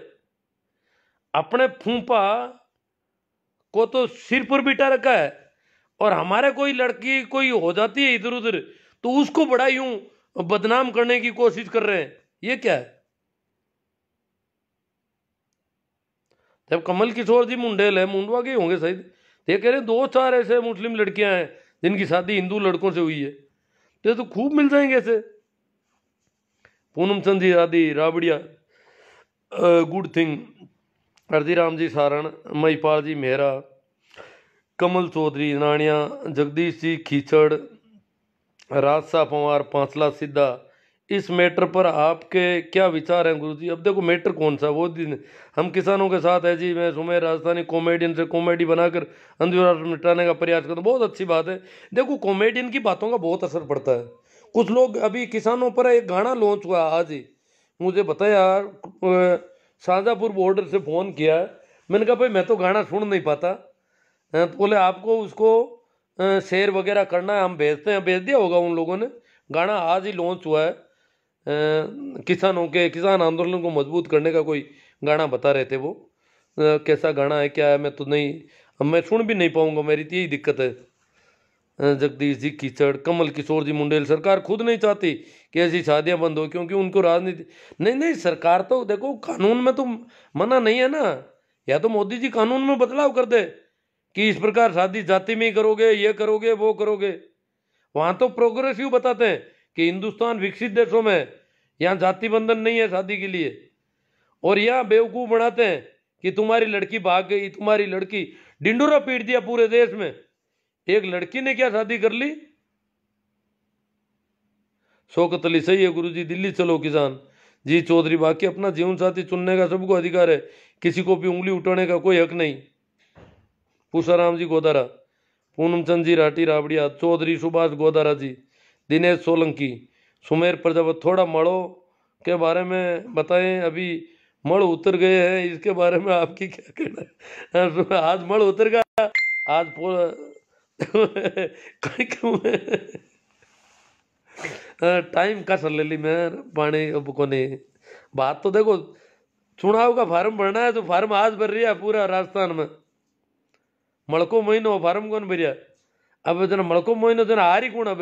अपने फूफा को तो सिर पर बिठा रखा है, और हमारे कोई लड़की कोई हो जाती है इधर उधर तो उसको बड़ा यूं बदनाम करने की कोशिश कर रहे हैं, ये क्या है? जब कमल किशोर जी मुंडेल है, मुंडवा के होंगे शायद, ये कह रहे हैं 2-4 ऐसे मुस्लिम लड़कियां हैं जिनकी शादी हिंदू लड़कों से हुई है, तो खूब मिल जाएंगे ऐसे। पूनम चंद जी आदि राबड़िया, गुड थिंग। अर्जीराम जी सारण, महिपाल जी मेहरा, कमल चौधरी नानिया, जगदीश जी खींचड़, राजसा पवार, पांचला सिद्धा, इस मैटर पर आपके क्या विचार हैं गुरुजी? अब देखो मैटर कौन सा, वो दिन हम किसानों के साथ है जी, मैं सुमेर राजस्थानी कॉमेडियन से कॉमेडी बनाकर अंधविश्वास मिटाने का प्रयास करता हूँ, बहुत अच्छी बात है। देखो कॉमेडियन की बातों का बहुत असर पड़ता है। कुछ लोग, अभी किसानों पर एक गाना लॉन्च हुआ आज ही, मुझे बताया यार, शाहजहाँपुर बॉर्डर से फ़ोन किया। मैंने कहा भाई मैं तो गाना सुन नहीं पाता। तो बोले आपको उसको शेयर वगैरह करना है, हम भेजते हैं। भेज दिया होगा उन लोगों ने। गाना आज ही लॉन्च हुआ है। किसान आंदोलन को मजबूत करने का कोई गाना बता रहे थे वो। कैसा गाना है क्या है मैं तो नहीं, अब मैं सुन भी नहीं पाऊंगा, मेरी तो यही दिक्कत है। जगदीश जी कीचड़, कमल किशोर जी मुंडेल, सरकार खुद नहीं चाहती कि ऐसी शादियां बंद हो, क्योंकि उनको राजनीति नहीं नहीं, सरकार तो देखो कानून में तो मना नहीं है ना। या तो मोदी जी कानून में बदलाव कर दे कि इस प्रकार शादी जाति में ही करोगे, ये करोगे वो करोगे। वहां तो प्रोग्रेसिव बताते हैं कि हिंदुस्तान विकसित देशों में यहाँ जाति बंधन नहीं है शादी के लिए, और यहाँ बेवकूफ बनाते हैं कि तुम्हारी लड़की भाग गई, तुम्हारी लड़की, डिंडोरा पीट दिया पूरे देश में। एक लड़की ने क्या शादी कर ली? शौकत अली सही है गुरुजी, दिल्ली चलो किसान जी। चौधरी बाकी अपना जीवन साथी चुनने का सबको अधिकार है, किसी को भी उंगली उठाने का कोई हक नहीं। पूषाराम जी गोदारा, पूनम चंद जी राठी रावड़िया, चौधरी सुभाष गोदारा जी, दिनेश सोलंकी, सुमेर प्रजापत। थोड़ा मड़ो के बारे में बताएं, अभी मड़ उतर गए हैं, इसके बारे में आपकी क्या कहना है? आज मड़ उतर गया, आज टाइम का सर ले ली मैं पानी अब को नहीं। बात तो देखो, चुनाव का फार्म भरना है तो फार्म आज भर रही है पूरा राजस्थान में। मड़को महीनो फार्म कौन भरिया? अब जना मड़को महीनो जना हारी कौन? अब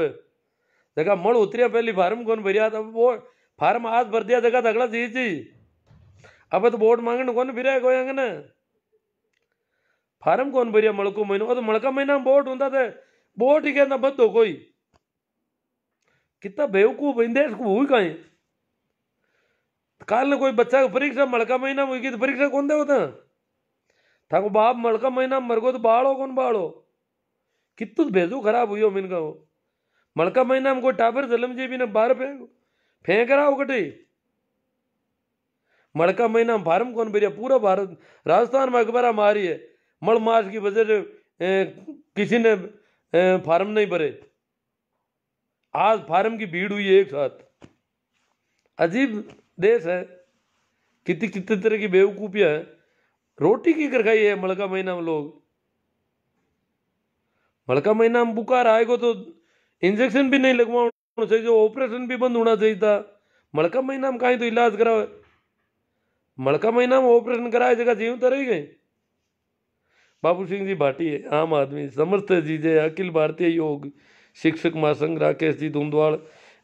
देखा मड़ उतरिया पहली फार्म कौन भरिया? अब वो फार्म आज भर दिया, देखा अगला चीज जी। अब तो वोट मांगने कौन फिर कोई अंगन फार्म कौन भरिया मड़को महीनो? तो मड़का महीना में वोट होता थे, वोट ही कहना बंद हो कोई। कितना बेवकूफ इन देश को हुई कहीं। काल ने कोई बच्चा की परीक्षा मड़का महीना में हुई तो परीक्षा कौन दे होता था को बाप? मड़का महीना में मरगो तो बाड़ो कौन बाड़ो? कितु भेजो खराब हुई हो मिनका वो। मड़का महीना में कोई टाबर जलम जी भी ने बाहर फेंक रहा हो कटी। मड़का महीना में फार्म कौन भरिया? पूरा भारत राजस्थान में अखबार मारी है, मड़ मास की वजह से किसी ने फार्म नहीं भरे। आज फार्म की भीड़ हुई है एक साथ। अजीब देश है, कितनी कितने तरह की बेवकूफियां है। रोटी की कर खाई है मड़का महीना में लोग। मड़का महीना में बुखार आएगा तो इंजेक्शन भी नहीं लगवाना चाहिए, जो ऑपरेशन भी बंद होना चाहिए था। मड़का महीना में कहीं तो इलाज कराओ। मड़का महीना में ऑपरेशन कराए जगह जीव तो रह गए। बाबू सिंह जी भाटी, आम आदमी समर्थ जी जय, अखिल भारतीय योग शिक्षक महासंघ राकेश जी धुंधवाड़,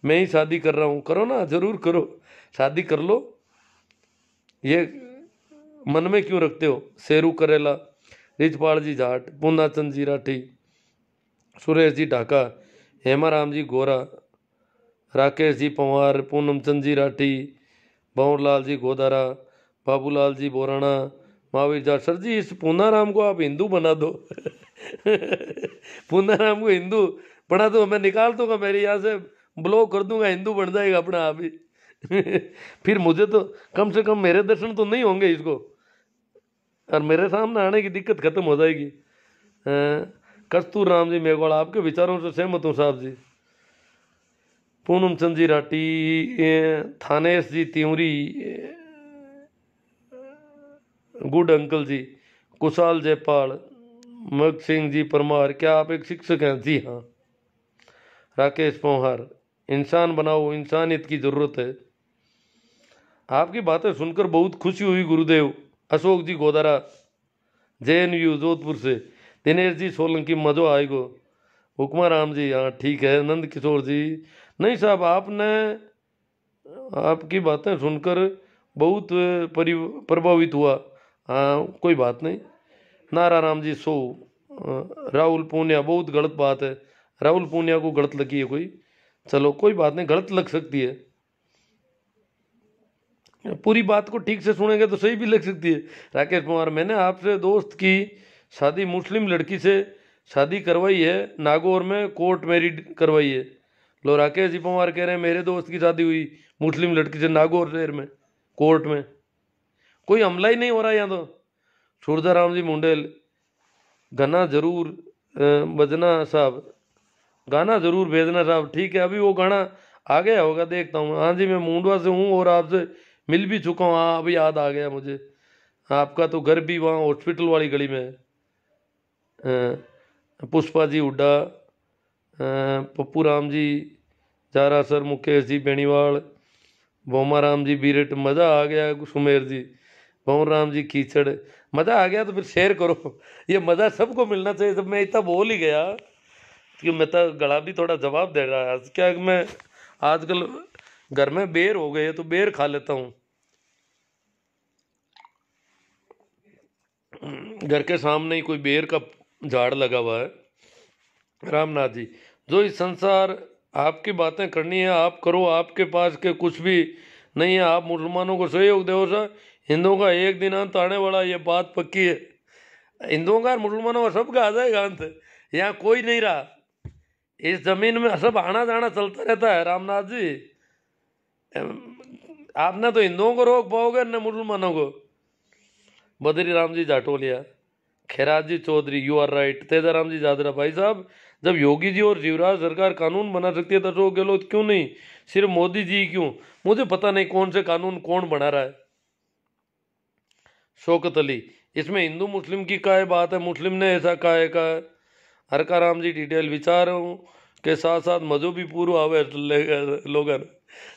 मैं ही शादी कर रहा हूँ। करो ना, जरूर करो, शादी कर लो, ये मन में क्यों रखते हो? शेरू करेला, रिचपाल जी जाट, पूर्णाचंद जी राठी, सुरेश जी ढाका, हेमाराम जी गोरा, राकेश जी पंवार, पूनम चंद जी राठी, भंवरलाल जी गोदारा, बाबूलाल जी बोराना, महावीर जाट। सर जी इस पूनाराम को आप हिंदू बना दो पूनाराम को हिंदू बना दो, मैं निकाल दूंगा, मेरे यहाँ से ब्लॉक कर दूंगा, हिंदू बन जाएगा अपना आप ही फिर मुझे तो कम से कम मेरे दर्शन तो नहीं होंगे इसको, और मेरे सामने आने की दिक्कत खत्म हो जाएगी। कस्तूर राम जी मेघवाल, आपके विचारों से सहमत हूँ साहब जी। पूनम चंद जी राठी, थानेश जी त्यूरी, गुड अंकल जी, कुशाल जयपाल, मग सिंह जी परमार, क्या आप एक शिक्षक हैं? जी हाँ। राकेश पोहार, इंसान बनाओ, इंसानियत की जरूरत है। आपकी बातें सुनकर बहुत खुशी हुई गुरुदेव। अशोक जी गोदारा, JNU जोधपुर से, दिनेश जी सोलंकी, मजो आएगो। हुक्मा राम जी, हाँ ठीक है। नंद किशोर जी, नहीं साहब आपने, आपकी बातें सुनकर बहुत प्रभावित हुआ। हाँ कोई बात नहीं। नारा राम जी सो, राहुल पूनिया, बहुत गलत बात है, राहुल पूनिया को गलत लगी है कोई, चलो कोई बात नहीं, गलत लग सकती है, पूरी बात को ठीक से सुनेंगे तो सही भी लग सकती है। राकेश कुमार, मैंने आपसे दोस्त की शादी मुस्लिम लड़की से शादी करवाई है, नागौर में कोर्ट मैरिड करवाई है। लो राकेश जी पवार कह रहे हैं मेरे दोस्त की शादी हुई मुस्लिम लड़की से नागौर शहर में कोर्ट में, कोई हमला ही नहीं हो रहा यहाँ तो। सूरदाराम जी मुंडेल, गाना जरूर बजना साहब, गाना जरूर भेजना साहब, ठीक है। अभी वो गाना आ गया होगा, देखता हूँ। हाँ जी, मैं मुंडवा से हूँ और आपसे मिल भी चुका हूँ। हाँ, अभी याद आ गया मुझे। आपका तो घर भी वहाँ हॉस्पिटल वाली गली में है। पुष्पा जी हुड्डा, पप्पू राम जी, जारा सर, मुकेश जी बेनीवाल, भोमा राम जी बीरट, मज़ा आ गया। सुमेर जी, भोम राम जी कीचड़, मज़ा आ गया। तो फिर शेयर करो, ये मज़ा सबको मिलना चाहिए। जब मैं इतना बोल ही गया कि मैं तो गला भी थोड़ा जवाब दे रहा है। क्या कि मैं आजकल घर में बेर हो गए तो बेर खा लेता हूँ। घर के सामने ही कोई बेर का झाड़ लगा हुआ है। रामनाथ जी, जो इस संसार आपकी बातें करनी है आप करो, आपके पास के कुछ भी नहीं है। आप मुसलमानों को सहयोग दो सर, हिंदुओं का एक दिन अंत आने वाला, ये बात पक्की है। हिंदुओं का और मुसलमानों का सबका आ जाएगा अंत। यहाँ कोई नहीं रहा, इस जमीन में सब आना जाना चलता रहता है। रामनाथ जी, आपने तो हिंदुओं को रोक पाओगे न मुसलमानों को। Badri Ram ji Jatolia, Khairaj ji Chaudhary, you are right. Tejaram ji Jadra, भाई साहब जब योगी जी और शिवराज सरकार कानून बना सकती है तो अशोक गहलोत क्यों नहीं, सिर्फ मोदी जी क्यों? मुझे पता नहीं कौन से कानून कौन बना रहा है। शौकत अली, इसमें हिंदू मुस्लिम की काय बात है, मुस्लिम ने ऐसा काय का। हरका राम जी डिटेल विचारों के साथ साथ मजहबी पूर्व आवे लोग।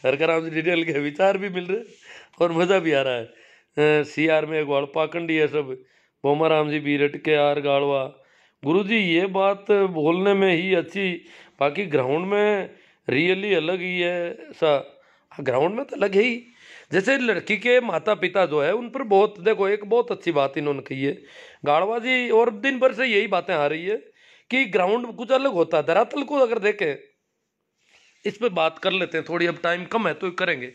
हरका राम जी डिटेल के विचार भी मिल रहे और मज़ा भी आ रहा है। सी आर में ग्वाल पाखंडी है सब। बोमा राम जी बीरट के आर गाड़वा, गुरु जी ये बात बोलने में ही अच्छी, बाकी ग्राउंड में रियली अलग ही है सा। ग्राउंड में तो अलग है ही। जैसे लड़की के माता पिता जो है उन पर बहुत, देखो एक बहुत अच्छी बात इन्होंने कही है गाड़वा जी, और दिन भर से यही बातें आ रही है कि ग्राउंड कुछ अलग होता है। धरातल को अगर देखें, इस पे बात कर लेते हैं थोड़ी, अब टाइम कम है तो करेंगे।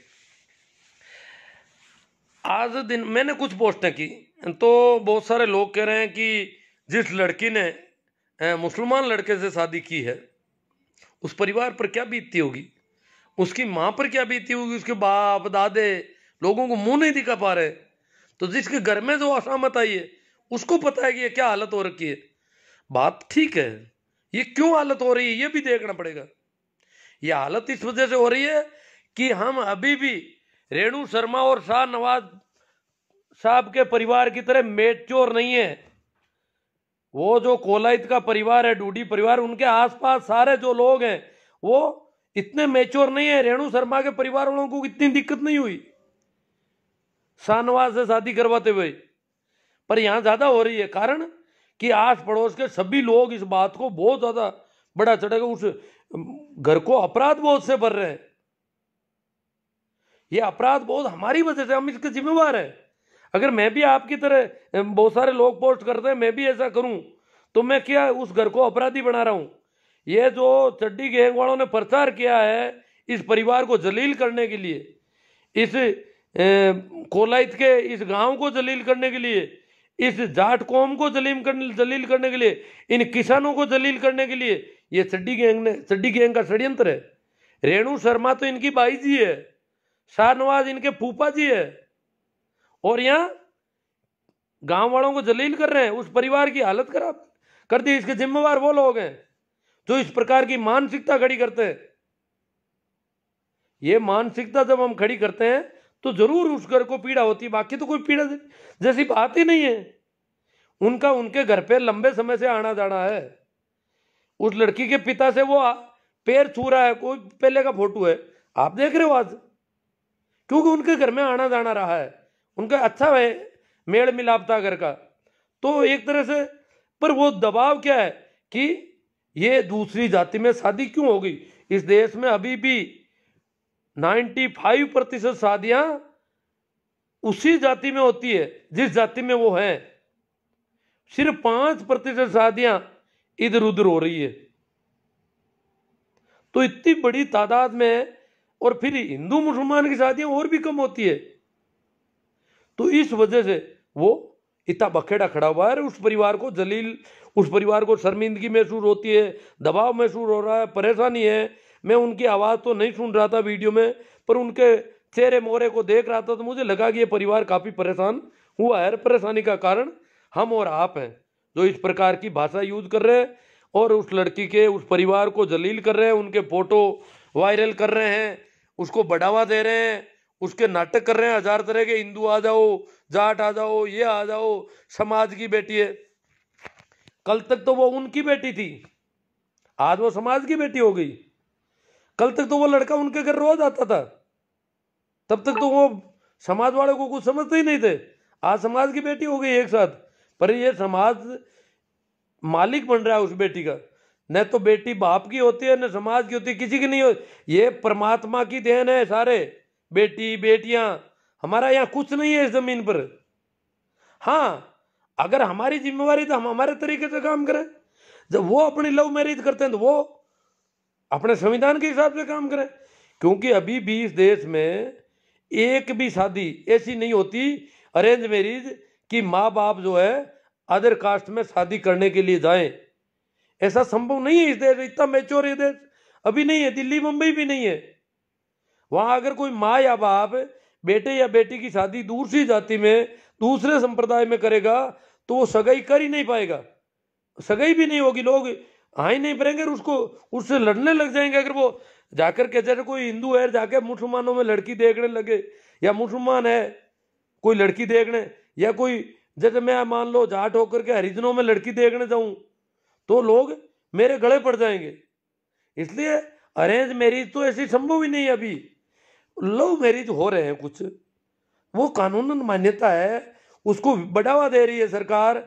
आज दिन मैंने कुछ पोस्टें की तो बहुत सारे लोग कह रहे हैं कि जिस लड़की ने मुसलमान लड़के से शादी की है उस परिवार पर क्या बीतती होगी, उसकी माँ पर क्या बीती होगी, उसके बाप दादे लोगों को मुंह नहीं दिखा पा रहे। तो जिसके घर में जो असामत आई है उसको पता है कि ये क्या हालत हो रखी है। बात ठीक है, ये क्यों हालत हो रही है ये भी देखना पड़ेगा। ये हालत इस वजह से हो रही है कि हम अभी भी रेणु शर्मा और शाहनवाज साहब के परिवार की तरह मेच्योर नहीं है। वो जो कोलाइत का परिवार है, डूडी परिवार, उनके आसपास सारे जो लोग हैं वो इतने मेच्योर नहीं है। रेणु शर्मा के परिवार वालों को इतनी दिक्कत नहीं हुई शाहनवाज से शादी करवाते हुए, पर यहां ज्यादा हो रही है। कारण कि आस पड़ोस के सभी लोग इस बात को बहुत ज्यादा बड़ा चढ़ेगा, उस घर को अपराध बोध से भर रहे हैं। ये अपराध बोध हमारी वजह से, हम इसके जिम्मेवार हैं। अगर मैं भी आपकी तरह, बहुत सारे लोग पोस्ट करते हैं, मैं भी ऐसा करूं तो मैं क्या उस घर को अपराधी बना रहा हूं? ये जो चड्डी गैंग वालों ने प्रचार किया है इस परिवार को जलील करने के लिए, इस कोलाइत के इस गांव को जलील करने के लिए, इस जाट कौम को जलील करने के लिए, इन किसानों को जलील करने के लिए, ये चड्डी गैंग का षड्यंत्र है। रेणु शर्मा तो इनकी बाई जी है, शाहनवाज इनके फूफा जी है, और यहां गांव वालों को जलील कर रहे हैं, उस परिवार की हालत खराब कर दी। इसके जिम्मेवार वो लोग हैं जो इस प्रकार की मानसिकता खड़ी करते हैं। ये मानसिकता जब हम खड़ी करते हैं तो जरूर उस घर को पीड़ा होती है, बाकी तो कोई पीड़ा जैसी बात ही नहीं है। उनका उनके घर पे लंबे समय से आना जाना है। उस लड़की के पिता से वो पैर छू रहा है, कोई पहले का फोटो है आप देख रहे हो आज, क्योंकि उनके घर में आना जाना रहा है, उनका अच्छा है मेल मिलाप था घर का। तो एक तरह से, पर वो दबाव क्या है कि ये दूसरी जाति में शादी क्यों होगी। इस देश में अभी भी 95% शादियां उसी जाति में होती है जिस जाति में वो है। सिर्फ 5% शादियां इधर उधर हो रही है। तो इतनी बड़ी तादाद में, और फिर हिंदू मुसलमान की शादियां और भी कम होती है। तो इस वजह से वो इतना बखेड़ा खड़ा हुआ है। उस परिवार को जलील, उस परिवार को शर्मिंदगी महसूस होती है, दबाव महसूस हो रहा है, परेशानी है। मैं उनकी आवाज़ तो नहीं सुन रहा था वीडियो में, पर उनके चेहरे मोहरे को देख रहा था तो मुझे लगा कि ये परिवार काफ़ी परेशान हुआ है। परेशानी का कारण हम और आप हैं जो इस प्रकार की भाषा यूज कर रहे हैं और उस लड़की के उस परिवार को जलील कर रहे हैं, उनके फोटो वायरल कर रहे हैं, उसको बढ़ावा दे रहे हैं, उसके नाटक कर रहे हैं हजार तरह के, हिंदू आ जाओ, जाट आ जाओ, ये आ जाओ, समाज की बेटी है। कल तक तो वो उनकी बेटी थी, आज वो समाज की बेटी हो गई। कल तक तो वो लड़का उनके घर रोज आता था, तब तक तो वो समाज वाले को कुछ समझते ही नहीं थे। आज समाज की बेटी हो गई एक साथ, पर ये समाज मालिक बन रहा है उस बेटी का। न तो बेटी बाप की होती है, न समाज की होती है, किसी की नहीं होती। ये परमात्मा की देन है सारे, बेटी बेटियां। हमारा यहाँ कुछ नहीं है इस जमीन पर। हाँ, अगर हमारी जिम्मेवारी तो हम हमारे तरीके से काम करें। जब वो अपनी लव मैरिज करते हैं तो वो अपने संविधान के हिसाब से काम करें, क्योंकि अभी भी इस देश में एक भी शादी ऐसी नहीं होती अरेंज मैरिज कि माँ बाप जो है अदर कास्ट में शादी करने के लिए जाएं। ऐसा संभव नहीं है इस देश, इतना मैच्योर ये देश अभी नहीं है। दिल्ली मुंबई भी नहीं है। वहां अगर कोई माँ या बाप बेटे या बेटी की शादी दूसरी जाति में दूसरे संप्रदाय में करेगा तो वो सगाई कर ही नहीं पाएगा, सगाई भी नहीं होगी, लोग हाँ ही नहीं पड़ेंगे, उसको उससे लड़ने लग जाएंगे। अगर वो जाकर के, जैसे कोई हिंदू है जाके मुसलमानों में लड़की देखने लगे, या मुसलमान है कोई लड़की देखने, या कोई जैसे मैं मान लो जाट होकर के हरिजनों में लड़की देखने जाऊं तो लोग मेरे गले पड़ जाएंगे। इसलिए अरेंज मैरिज तो ऐसी संभव ही नहीं है। अभी लव मैरिज हो रहे हैं कुछ, वो कानूनन मान्यता है, उसको बढ़ावा दे रही है सरकार।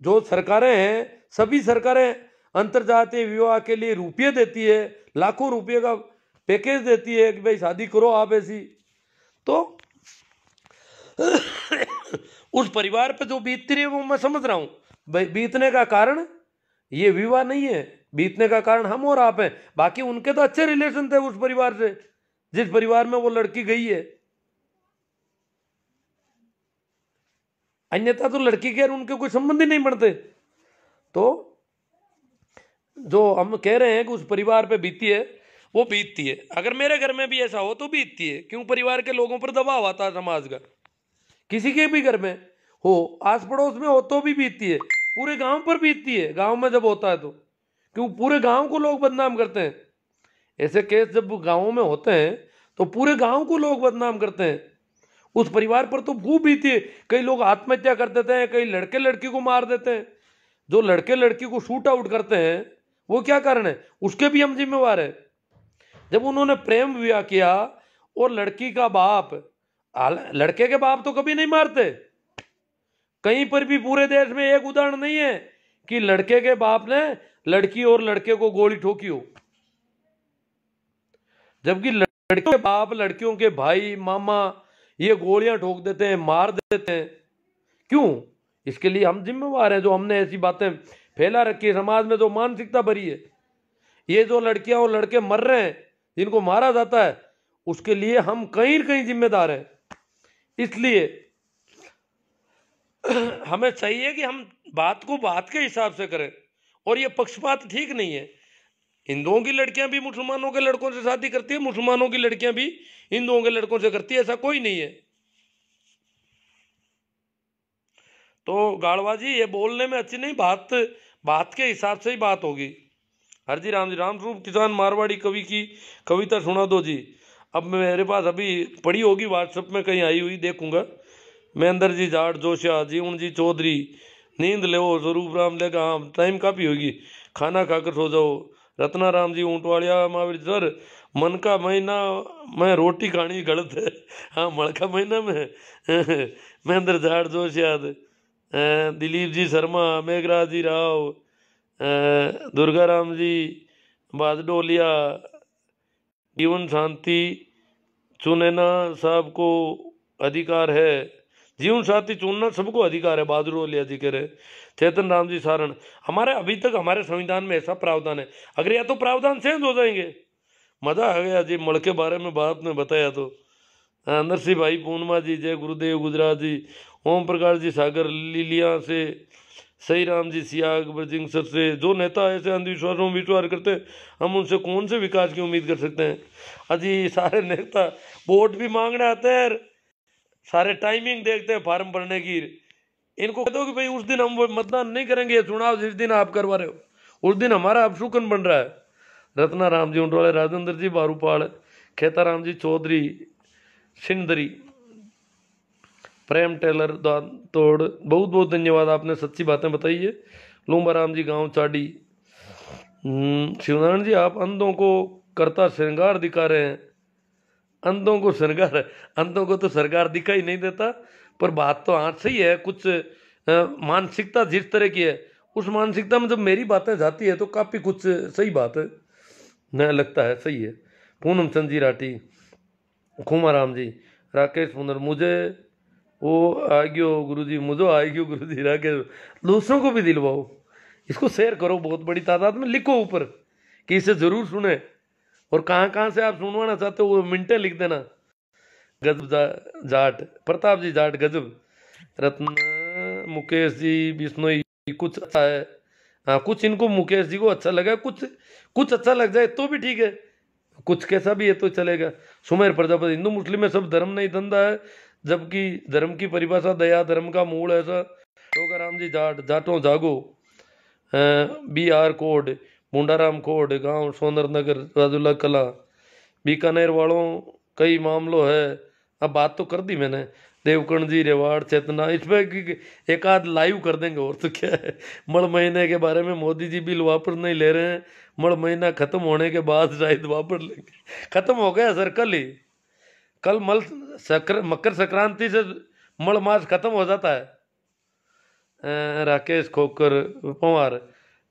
जो सरकारें हैं, सभी सरकारें अंतरजातीय विवाह के लिए रुपये देती है, लाखों रुपये का पैकेज देती है कि भाई शादी करो आप ऐसी। तो उस परिवार पे जो बीतती रही है वो मैं समझ रहा हूं। भाई बीतने का कारण ये विवाह नहीं है, बीतने का कारण हम और आप हैं। बाकी उनके तो अच्छे रिलेशन थे उस परिवार से जिस परिवार में वो लड़की गई है, अन्यथा तो लड़की के और उनके कोई संबंध ही नहीं बनते। तो जो हम कह रहे हैं कि उस परिवार पे बीती है वो बीतती है। अगर मेरे घर में भी ऐसा हो तो बीतती है, क्यों? परिवार के लोगों पर दबाव आता है समाज का, किसी के भी घर में हो, आस पड़ोस में हो तो भी बीतती है, पूरे गांव पर बीतती है। गांव में जब होता है तो क्यों पूरे गांव को लोग बदनाम करते हैं। ऐसे केस जब गांवों में होते हैं तो पूरे गांव को लोग बदनाम करते हैं। उस परिवार पर तो खूब बीती है। कई लोग आत्महत्या कर देते हैं, कई लड़के लड़की को मार देते हैं। जो लड़के लड़की को शूट आउट करते हैं वो क्या कारण है, उसके भी हम जिम्मेवार है। जब उन्होंने प्रेम विवाह किया और लड़की का बाप, लड़के के बाप तो कभी नहीं मारते, कहीं पर भी पूरे देश में एक उदाहरण नहीं है कि लड़के के बाप ने लड़की और लड़के को गोली ठोकी हो। जबकि लड़के के बाप लड़कियों के भाई मामा ये गोलियां ठोक देते हैं, मार देते हैं। क्यों? इसके लिए हम जिम्मेवार हैं, जो हमने ऐसी बातें फैला रखी है समाज में, जो मानसिकता भरी है। ये जो लड़कियां और लड़के मर रहे हैं, जिनको मारा जाता है, उसके लिए हम कहीं कहीं जिम्मेदार हैं। इसलिए हमें चाहिए कि हम बात को बात के हिसाब से करें, और ये पक्षपात ठीक नहीं है। हिंदुओं की लड़कियां भी मुसलमानों के लड़कों से शादी करती है, मुसलमानों की लड़कियां भी हिंदुओं के लड़कों से करती है, ऐसा कोई नहीं है। तो गाड़वाजी ये बोलने में अच्छी नहीं, बात बात के हिसाब से ही बात होगी। हरजी राम जी, राम स्वरूप किसान मारवाड़ी कवि की कविता सुना दो जी। अब मेरे पास अभी पड़ी होगी व्हाट्सएप में कहीं आई हुई, देखूंगा। महेंद्र जी जाट जोशिया, जीवन जी चौधरी, नींद ले स्वरूप राम लेगा, हाँ टाइम काफ़ी होगी, खाना खाकर सो जाओ। रत्ना राम जी ऊँटवाड़िया, महावीर सर मन का महीना में रोटी खानी गलत है, हाँ मन का महीना में महेंद्र जाट जोशिया, दिलीप जी शर्मा, मेघराज जी राव, दुर्गा राम जी बादडोलिया, जीवन शांति चुनना सबको अधिकार है, जीवन साथी चुनना सबको अधिकार है, बादडोलिया जी कह रहे। चेतन राम जी सारण, हमारे अभी तक हमारे संविधान में ऐसा प्रावधान है, अगर या तो प्रावधान चेंज हो जाएंगे। मजा आ गया जी मड़ के बारे में बात ने बताया तो। नरसिंह भाई पूर्णिमा जी, जय गुरुदेव गुजरात जी, ओम प्रकाश जी सागर लीलिया से, सही राम जी सियाग ब्रजिंगसर से। जो नेता ऐसे अंधविश्वासों में विश्वास करते हैं, हम उनसे कौन से विकास की उम्मीद कर सकते हैं। अजी सारे नेता वोट भी मांगने आते हैं, सारे टाइमिंग देखते हैं फार्म भरने की। इनको कह दो कि भाई उस दिन हम वो मतदान नहीं करेंगे, चुनाव जिस दिन आप करवा रहे हो उस दिन हमारा अपशुकन बन रहा है। रत्ना राम जी उंडवाले, राजेंद्र जी बारूपाल, खेताराम जी चौधरी सिंदरी, प्रेम टेलर तोड़, बहुत बहुत धन्यवाद, आपने सच्ची बातें बताई है। लूम्बा राम जी गांव चाडी। शिवनारायण जी आप अंधों को करता श्रृंगार दिखा रहे हैं। अंधों को श्रृंगार, अंधों को तो सरकार दिखाई नहीं देता, पर बात तो हाँ सही है। कुछ मानसिकता जिस तरह की है, उस मानसिकता में जब मेरी बातें जाती है तो काफ़ी कुछ सही बात है, न लगता है सही है। पूनम चंद जी राठी, खुमा राम जी, राकेश पुनर, मुझे वो आ गयो गुरु जी, मुझे आ गयो गुरु जी। राकेश, दूसरों को भी दिलवाओ, इसको शेयर करो बहुत बड़ी तादाद में, लिखो ऊपर कि इसे जरूर सुने, और कहाँ कहाँ से आप सुनवाना चाहते हो वो मिनटें लिख देना। गजब जाट, प्रताप जी जाट गजब, रत्न मुकेश जी बिश्नोई, कुछ अच्छा है। हाँ कुछ इनको मुकेश जी को अच्छा लगा, कुछ कुछ अच्छा लग जाए तो भी ठीक है, कुछ कैसा भी है तो चलेगा। सुमेर प्रजापति, हिंदू मुस्लिम में सब धर्म नहीं धंधा है, जबकि धर्म की परिभाषा दया धर्म का मूल ऐसा। टोकाराम जी जाट, जाटों जागो। BR कोड, मुंडाराम कोड, गांव सोनर नगर, राजुल्ला कला, बीकानेर वालों कई मामलों है। अब बात तो कर दी मैंने। देवकर्ण जी रेवाड़ चेतना, इस पर एक आध लाइव कर देंगे, और तो क्या है। मड़ महीने के बारे में मोदी जी बिल वापस नहीं ले रहे हैं, मड़ महीना खत्म होने के बाद शायद वापस लेंगे। खत्म हो गया सर कल ही, कल मकर संक्रांति से मड़ मास खत्म हो जाता है। राकेश खोकर पवार,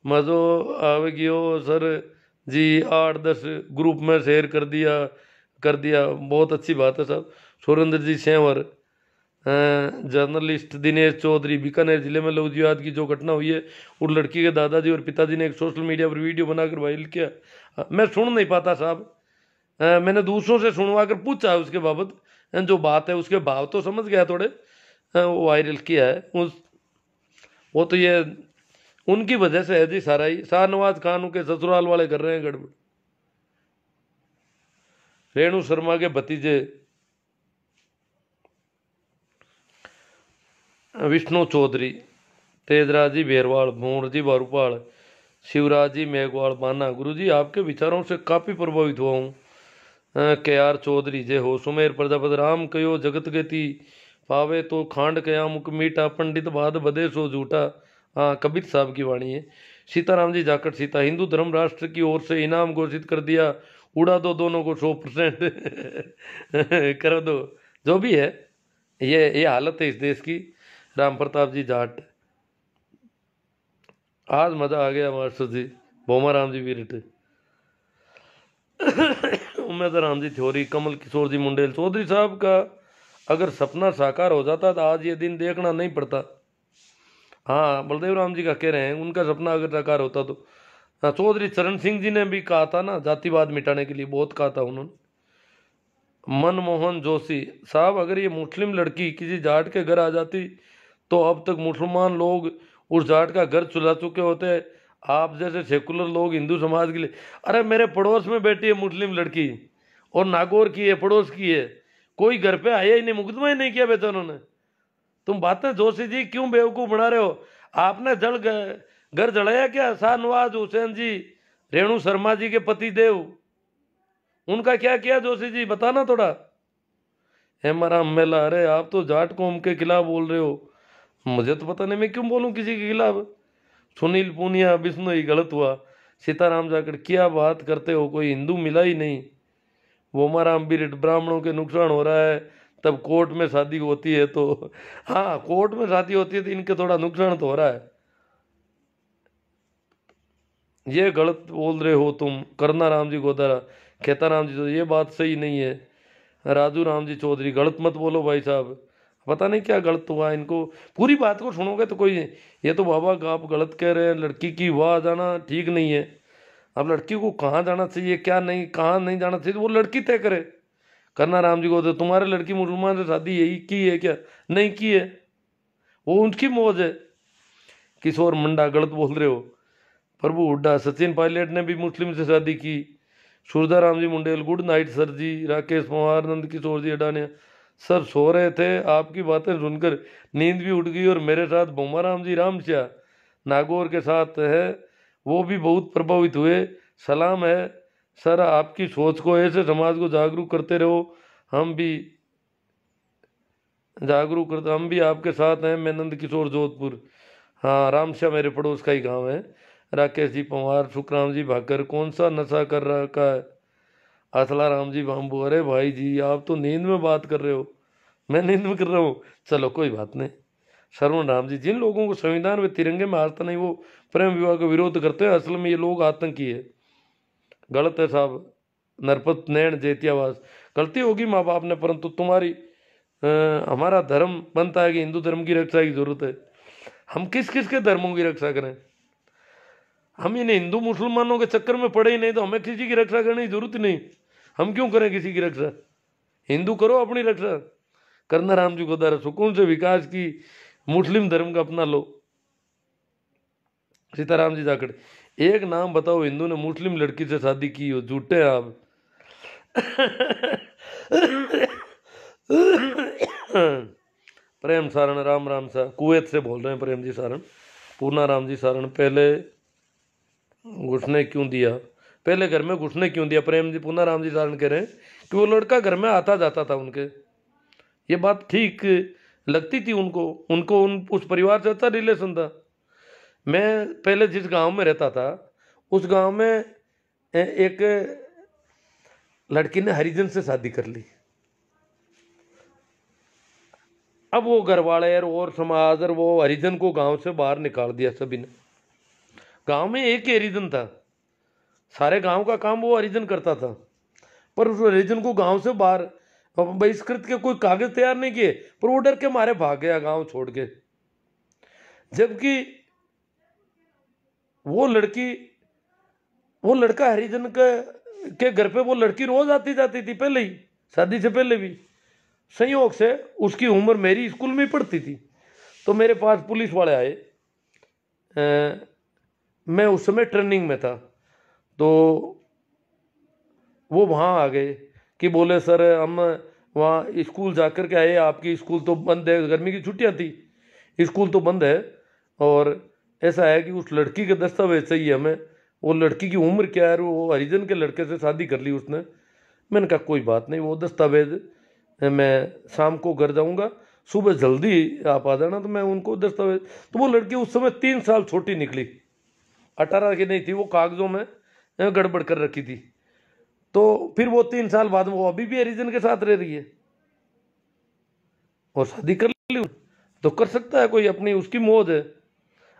मजो आवे गियो सर जी, 8-10 ग्रुप में शेयर कर दिया, बहुत अच्छी बात है साहब। सुरेंद्र जी सेंवर, जर्नलिस्ट दिनेश चौधरी, बीकानेर जिले में लव जिहाद की जो घटना हुई है, उस लड़की के दादाजी और पिताजी ने एक सोशल मीडिया पर वीडियो बनाकर वायरल किया। मैं सुन नहीं पाता साहब, मैंने दूसरों से सुनवा कर पूछा उसके बाबत, जो बात है उसके भाव तो समझ गया थोड़े, वो वायरल किया है वो तो ये उनकी वजह से है जी सारा ही। शाहनवाज खान के ससुराल वाले कर रहे हैं गड़बड़। रेणु शर्मा के भतीजे विष्णु चौधरी, तेजराज जी बेरवाल, भूण जी बारूपाल, शिवराज जी मेघवाल बाना, गुरु जी आपके विचारों से काफ़ी प्रभावित हुआ हूँ। KR चौधरी जय हो। सुमेर प्रजापति, राम कयो जगत गति पावे तो खांड कया मुख मीठा, पंडित बाद बदे सो झूठा। हाँ कबीर साहब की वाणी है। सीताराम जी जाकट सीता, हिंदू धर्म राष्ट्र की ओर से इनाम घोषित कर दिया, उड़ा दो दोनों को 100% कर दो, जो भी है ये हालत है इस देश की। राम प्रताप जी जाट, आज मजा आ गया मास्टर जी। भोमा राम जी वीरट, उम्मीद राम जी थ्योरी, कमल किशोर जी मुंडेल, चौधरी साहब का अगर सपना साकार हो जाता तो आज ये दिन देखना नहीं पड़ता। हाँ बलदेव राम जी का कह रहे हैं, उनका सपना अगर साकार होता तो। हाँ चौधरी चरण सिंह जी ने भी कहा था ना, जातिवाद मिटाने के लिए बहुत कहा था उन्होंने। मनमोहन जोशी साहब, अगर ये मुस्लिम लड़की किसी जाट के घर आ जाती तो अब तक मुसलमान लोग उस जाट का घर चुरा चुके होते। आप जैसे सेकुलर लोग हिंदू समाज के लिए, अरे मेरे पड़ोस में बैठी है मुस्लिम लड़की, और नागौर की है, पड़ोस की है, कोई घर पे आया ही नहीं, मुकदमा ही नहीं किया बेटा उन्होंने। तुम बातें जोशी जी क्यों बेवकूफ़ बना रहे हो। आपने घर जलाया क्या? शाहनवाज हुसैन जी, रेणु शर्मा जी के पति देव, उनका क्या किया जोशी जी, बताना थोड़ा। हेमाराम मेला, अरे आप तो जाट कौम के खिलाफ बोल रहे हो, मुझे तो पता नहीं मैं क्यों बोलूं किसी के खिलाफ। सुनील पूनिया, विष्णु ही गलत हुआ। सीताराम जाकर, क्या बात करते हो, कोई हिंदू मिला ही नहीं। वोमाराम बिरट, ब्राह्मणों के नुकसान हो रहा है, तब कोर्ट में शादी होती है तो। हाँ कोर्ट में शादी होती है तो इनके थोड़ा नुकसान तो हो रहा है। ये गलत बोल रहे हो तुम, करना राम जी गोदारा, खेता राम जी, तो ये बात सही नहीं है। राजू राम जी चौधरी, गलत मत बोलो भाई साहब, पता नहीं क्या गलत हुआ इनको, पूरी बात को सुनोगे तो कोई। ये तो बाबा आप गलत कह रहे हैं, लड़की की वहाँ जाना ठीक नहीं है। अब लड़की को कहाँ जाना चाहिए, क्या नहीं, कहाँ नहीं जाना चाहिए, वो लड़की तय करे। करना राम जी को, तो तुम्हारे लड़की मुसलमान से शादी यही की है क्या? नहीं की है, वो उनकी मौज है। किशोर मंडा, गलत बोल रहे हो। प्रभु हुड्डा, सचिन पायलट ने भी मुस्लिम से शादी की। सूरदाराम जी मुंडेल, गुड नाइट सर जी। राकेश पवार, नंद किशोर जी अडानिया, सर सो रहे थे, आपकी बातें सुनकर नींद भी उठ गई, और मेरे साथ भोमाराम जी रामश्या नागौर के साथ है, वो भी बहुत प्रभावित हुए। सलाम है सर, आपकी सोच को ऐसे समाज को जागरूक करते रहो, हम भी जागरूक करते, हम भी आपके साथ हैं। मैं नंद किशोर जोधपुर। हाँ, रामश्या मेरे पड़ोस का ही गांव है। राकेश जी पवार, सुखराम जी भाकर, कौन सा नशा कर रखा है? असला राम जी बाम्बू, अरे भाई जी आप तो नींद में बात कर रहे हो, मैं नींद में कर रहा हूँ। चलो कोई बात नहीं। श्रवण राम जी, जिन लोगों को संविधान में तिरंगे में आता नहीं वो प्रेम विवाह का विरोध करते हैं, असल में ये लोग आतंकी है। गलत है साहब। नरपत नैण जेतियावास, गलती होगी माँ बाप ने, परंतु तुम्हारी हमारा धर्म बनता है कि हिंदू धर्म की रक्षा की जरूरत है। हम किस किस के धर्मों की रक्षा करें? हम इन हिंदू मुसलमानों के चक्कर में पड़े ही नहीं तो हमें किसी की रक्षा करने की जरूरत ही नहीं। हम क्यों करें किसी की रक्षा? हिंदू करो अपनी रक्षा। करना राम जी को दर सुकून से विकास की, मुस्लिम धर्म का अपना लो। सीताराम जी जाखड़, एक नाम बताओ हिंदू ने मुस्लिम लड़की से शादी की हो? झूठे हैं आप। प्रेम सारण, राम राम सा, कुवैत से बोल रहे हैं प्रेम जी सारण। पूना राम जी सारण, पहले घुसने क्यों दिया? पहले घर में घुसने क्यों दिया? प्रेम जी, पूना राम जी सारण कह रहे हैं कि वो लड़का घर में आता जाता था उनके। ये बात ठीक लगती थी उनको, उनको उस परिवार से अच्छा रिलेशन था। मैं पहले जिस गांव में रहता था उस गांव में एक लड़की ने हरिजन से शादी कर ली। अब वो घर वाले और समाज और वो हरिजन को गांव से बाहर निकाल दिया सभी ने। गांव में एक ही हरिजन था, सारे गांव का काम वो हरिजन करता था, पर उस हरिजन को गांव से बाहर बहिष्कृत के कोई कागज तैयार नहीं किए, पर वो डर के मारे भाग गया गांव छोड़ के। जबकि वो लड़की, वो लड़का हरिजन के घर पे वो लड़की रोज आती जाती थी, पहले ही शादी से पहले भी। संयोग से उसकी उम्र मेरी स्कूल में ही पढ़ती थी, तो मेरे पास पुलिस वाले आए। मैं उस समय ट्रेनिंग में था, तो वो वहाँ आ गए कि बोले सर हम वहाँ स्कूल जा कर के आए, आपकी स्कूल तो बंद है, गर्मी की छुट्टियाँ थी, स्कूल तो बंद है, और ऐसा है कि उस लड़की के दस्तावेज चाहिए हमें। वो लड़की की उम्र क्या है? वो हरिजन के लड़के से शादी कर ली उसने। मैंने कहा कोई बात नहीं, वो दस्तावेज मैं शाम को घर जाऊंगा, सुबह जल्दी आप आ जाना, तो मैं उनको दस्तावेज। तो वो लड़की उस समय 3 साल छोटी निकली, 18 की नहीं थी, वो कागजों में गड़बड़ कर रखी थी। तो फिर वो 3 साल बाद वो अभी भी हरिजन के साथ रह रही है और शादी कर ली। तो कर सकता है कोई, अपनी उसकी मौज है।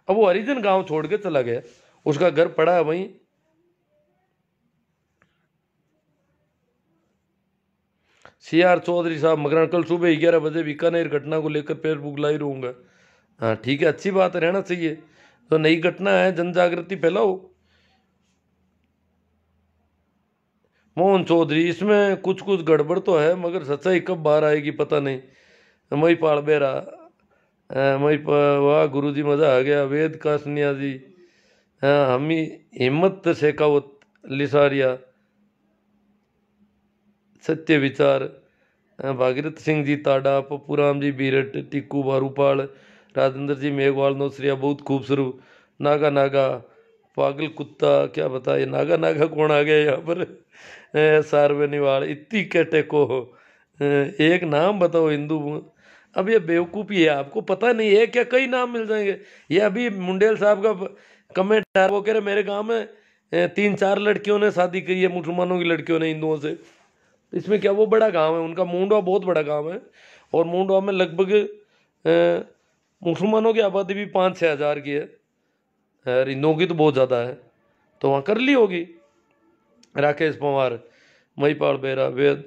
अब वो हरिजन गांव छोड़ के चला गया, उसका घर पड़ा है वहीं। CR चौधरी साहब मगरण, कल सुबह 11 बजे बीकानेर घटना को लेकर फेसबुक लाइव रहूंगा। हाँ ठीक है, अच्छी बात है, रहना चाहिए। तो नई घटना है, जन जागृति फैलाओ। मोहन चौधरी, इसमें कुछ कुछ गड़बड़ तो है, मगर सच्चाई कब बाहर आएगी पता नहीं। मई पाल बेरा, वाह गुरु जी मजा आ गया। वेद का सन्यासी, हाँ, हमी हिम्मत शेखावत लिसारिया, सत्य विचार, भागीरथ सिंह जी ताडा, पप्पू राम जी बीरट, टिक्कू बारूपाल, राजेंद्र जी मेघवाल नौसरिया, बहुत खूबसूरत। नागा नागा, पागल कुत्ता, क्या बताए नागा नागा कौन आ गया यहाँ पर? सार्वनिवाल, इतनी कैटे को एक नाम बताओ हिंदू। अब ये बेवकूफ़ी है, आपको पता नहीं है क्या? कई नाम मिल जाएंगे। ये अभी मुंडेल साहब का कमेंट है, वो कह रहे मेरे गांव में 3-4 लड़कियों ने शादी की है, मुसलमानों की लड़कियों ने हिंदुओं से। इसमें क्या, वो बड़ा गांव है उनका, मुंडवा बहुत बड़ा गांव है, और मुंडवा में लगभग मुसलमानों की आबादी भी 5-6 हज़ार की है, और हिंदुओं की तो बहुत ज़्यादा है, तो वहाँ कर ली होगी। राकेश पवार, महिपाल बेरा, वेद